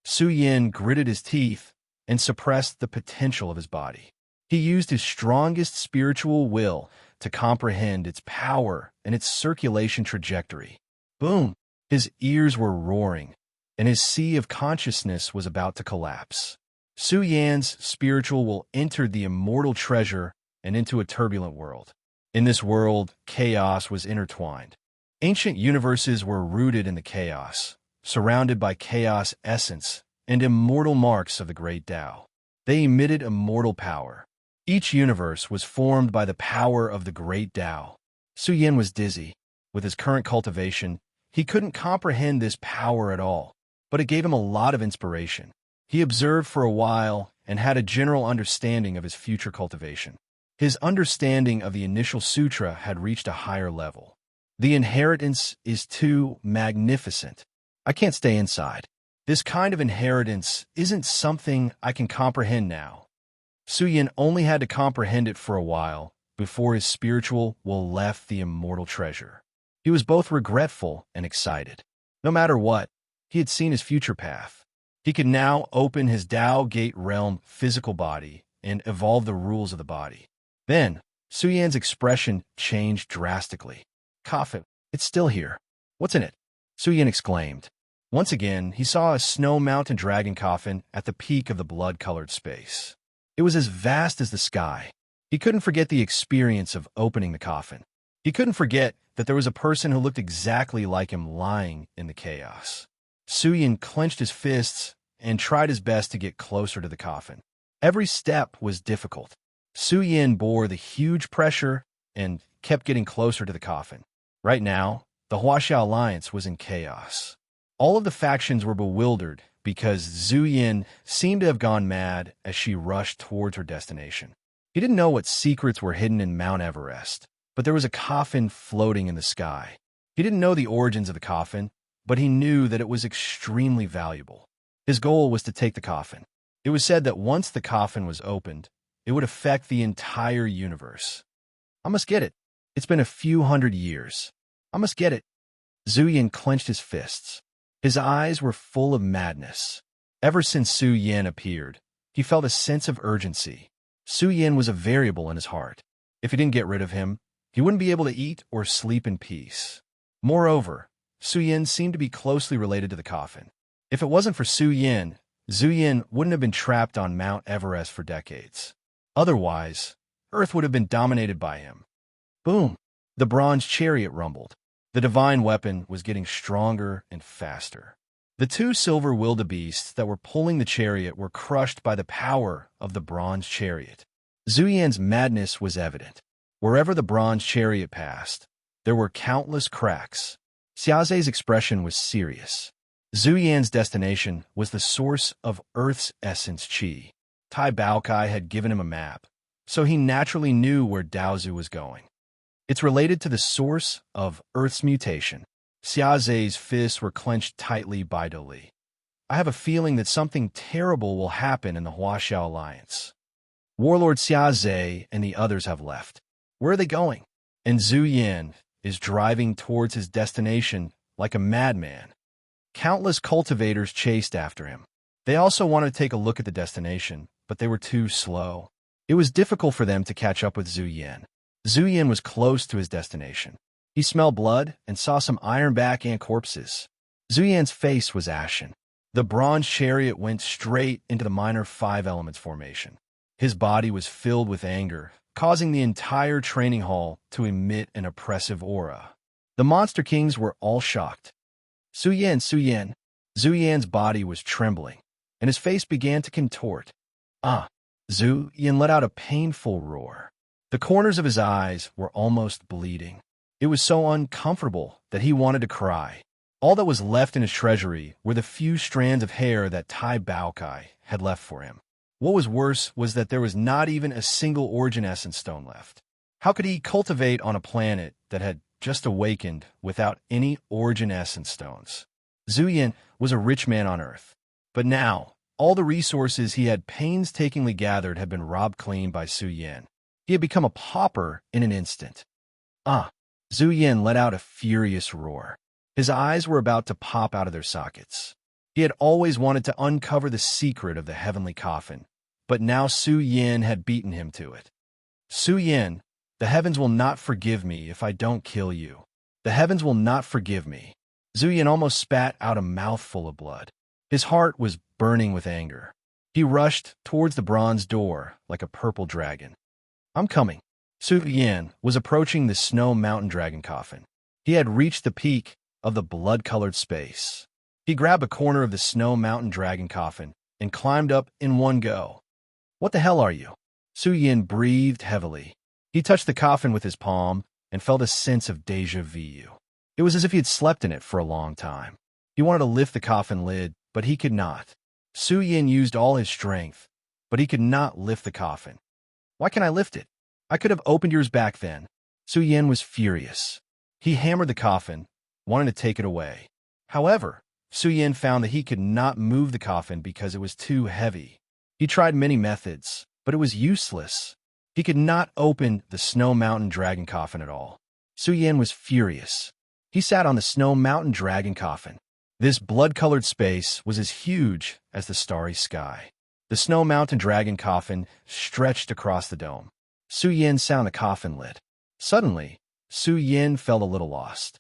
Su Yin gritted his teeth and suppressed the potential of his body. He used his strongest spiritual will to comprehend its power and its circulation trajectory. Boom! His ears were roaring, and his sea of consciousness was about to collapse. Su Yan's spiritual will entered the immortal treasure and into a turbulent world. In this world, chaos was intertwined. Ancient universes were rooted in the chaos, surrounded by chaos essence and immortal marks of the great Tao. They emitted immortal power. Each universe was formed by the power of the great Tao. Su Yin was dizzy. With his current cultivation, he couldn't comprehend this power at all, but it gave him a lot of inspiration. He observed for a while and had a general understanding of his future cultivation. His understanding of the initial sutra had reached a higher level. The inheritance is too magnificent. I can't stay inside. This kind of inheritance isn't something I can comprehend now. Su Yin only had to comprehend it for a while before his spiritual will left the immortal treasure. He was both regretful and excited. No matter what, he had seen his future path. He could now open his Tao Gate realm physical body and evolve the rules of the body. Then, Su Yan's expression changed drastically. Coffin, it's still here. What's in it? Su Yan exclaimed. Once again, he saw a snow mountain dragon coffin at the peak of the blood-colored space. It was as vast as the sky. He couldn't forget the experience of opening the coffin. He couldn't forget that there was a person who looked exactly like him lying in the chaos. Su Yan clenched his fists and tried his best to get closer to the coffin. Every step was difficult. Su Yan bore the huge pressure and kept getting closer to the coffin. Right now, the Huaxia Alliance was in chaos. All of the factions were bewildered because Zhu Yin seemed to have gone mad as she rushed towards her destination. He didn't know what secrets were hidden in Mount Everest, but there was a coffin floating in the sky. He didn't know the origins of the coffin, but he knew that it was extremely valuable. His goal was to take the coffin. It was said that once the coffin was opened, it would affect the entire universe. I must get it. It's been a few hundred years. I must get it. Zhu Yin clenched his fists. His eyes were full of madness. Ever since Su Yin appeared, he felt a sense of urgency. Su Yin was a variable in his heart. If he didn't get rid of him, he wouldn't be able to eat or sleep in peace. Moreover, Su Yin seemed to be closely related to the coffin. If it wasn't for Su Yin, Zhu Yin wouldn't have been trapped on Mount Everest for decades. Otherwise, Earth would have been dominated by him. Boom! The bronze chariot rumbled. The divine weapon was getting stronger and faster. The two silver wildebeests that were pulling the chariot were crushed by the power of the bronze chariot. Zhu Yan's madness was evident. Wherever the bronze chariot passed, there were countless cracks. Xiaoze's expression was serious. Zhu Yan's destination was the source of Earth's essence qi. Tai Baokai had given him a map, so he naturally knew where Daozu was going. It's related to the source of Earth's mutation. Xiaoze's fists were clenched tightly by Doli. I have a feeling that something terrible will happen in the Huaxiao Alliance. Warlord Xiaoze and the others have left. Where are they going? And Zhu Yan is driving towards his destination like a madman. Countless cultivators chased after him. They also wanted to take a look at the destination, but they were too slow. It was difficult for them to catch up with Zhu Yan. Zhu Yan was close to his destination. He smelled blood and saw some ironback ant corpses. Zhu Yan's face was ashen. The bronze chariot went straight into the minor five elements formation. His body was filled with anger, causing the entire training hall to emit an oppressive aura. The Monster Kings were all shocked. Su Yan. Zhu Yan's body was trembling, and his face began to contort. Zhu Yan let out a painful roar. The corners of his eyes were almost bleeding. It was so uncomfortable that he wanted to cry. All that was left in his treasury were the few strands of hair that Tai Baokai had left for him. What was worse was that there was not even a single origin essence stone left. How could he cultivate on a planet that had just awakened without any origin essence stones? Zhu Yan was a rich man on Earth, but now all the resources he had painstakingly gathered had been robbed clean by Su Yan. He had become a pauper in an instant. Zhu Yan let out a furious roar. His eyes were about to pop out of their sockets. He had always wanted to uncover the secret of the heavenly coffin, but now Su Yan had beaten him to it. Su Yan, the heavens will not forgive me if I don't kill you. The heavens will not forgive me. Zhu Yan almost spat out a mouthful of blood. His heart was burning with anger. He rushed towards the bronze door like a purple dragon. I'm coming. Su Yan was approaching the snow mountain dragon coffin. He had reached the peak of the blood-colored space. He grabbed a corner of the snow mountain dragon coffin and climbed up in one go. What the hell are you? Su Yan breathed heavily. He touched the coffin with his palm and felt a sense of déjà vu. It was as if he had slept in it for a long time. He wanted to lift the coffin lid, but he could not. Su Yan used all his strength, but he could not lift the coffin. Why can't I lift it? I could have opened yours back then. Su Yan was furious. He hammered the coffin, wanting to take it away. However, Su Yan found that he could not move the coffin because it was too heavy. He tried many methods, but it was useless. He could not open the Snow Mountain Dragon coffin at all. Su Yan was furious. He sat on the Snow Mountain Dragon coffin. This blood-colored space was as huge as the starry sky. The Snow Mountain Dragon coffin stretched across the dome. Su Yan sounded the coffin lid. Suddenly, Su Yan felt a little lost.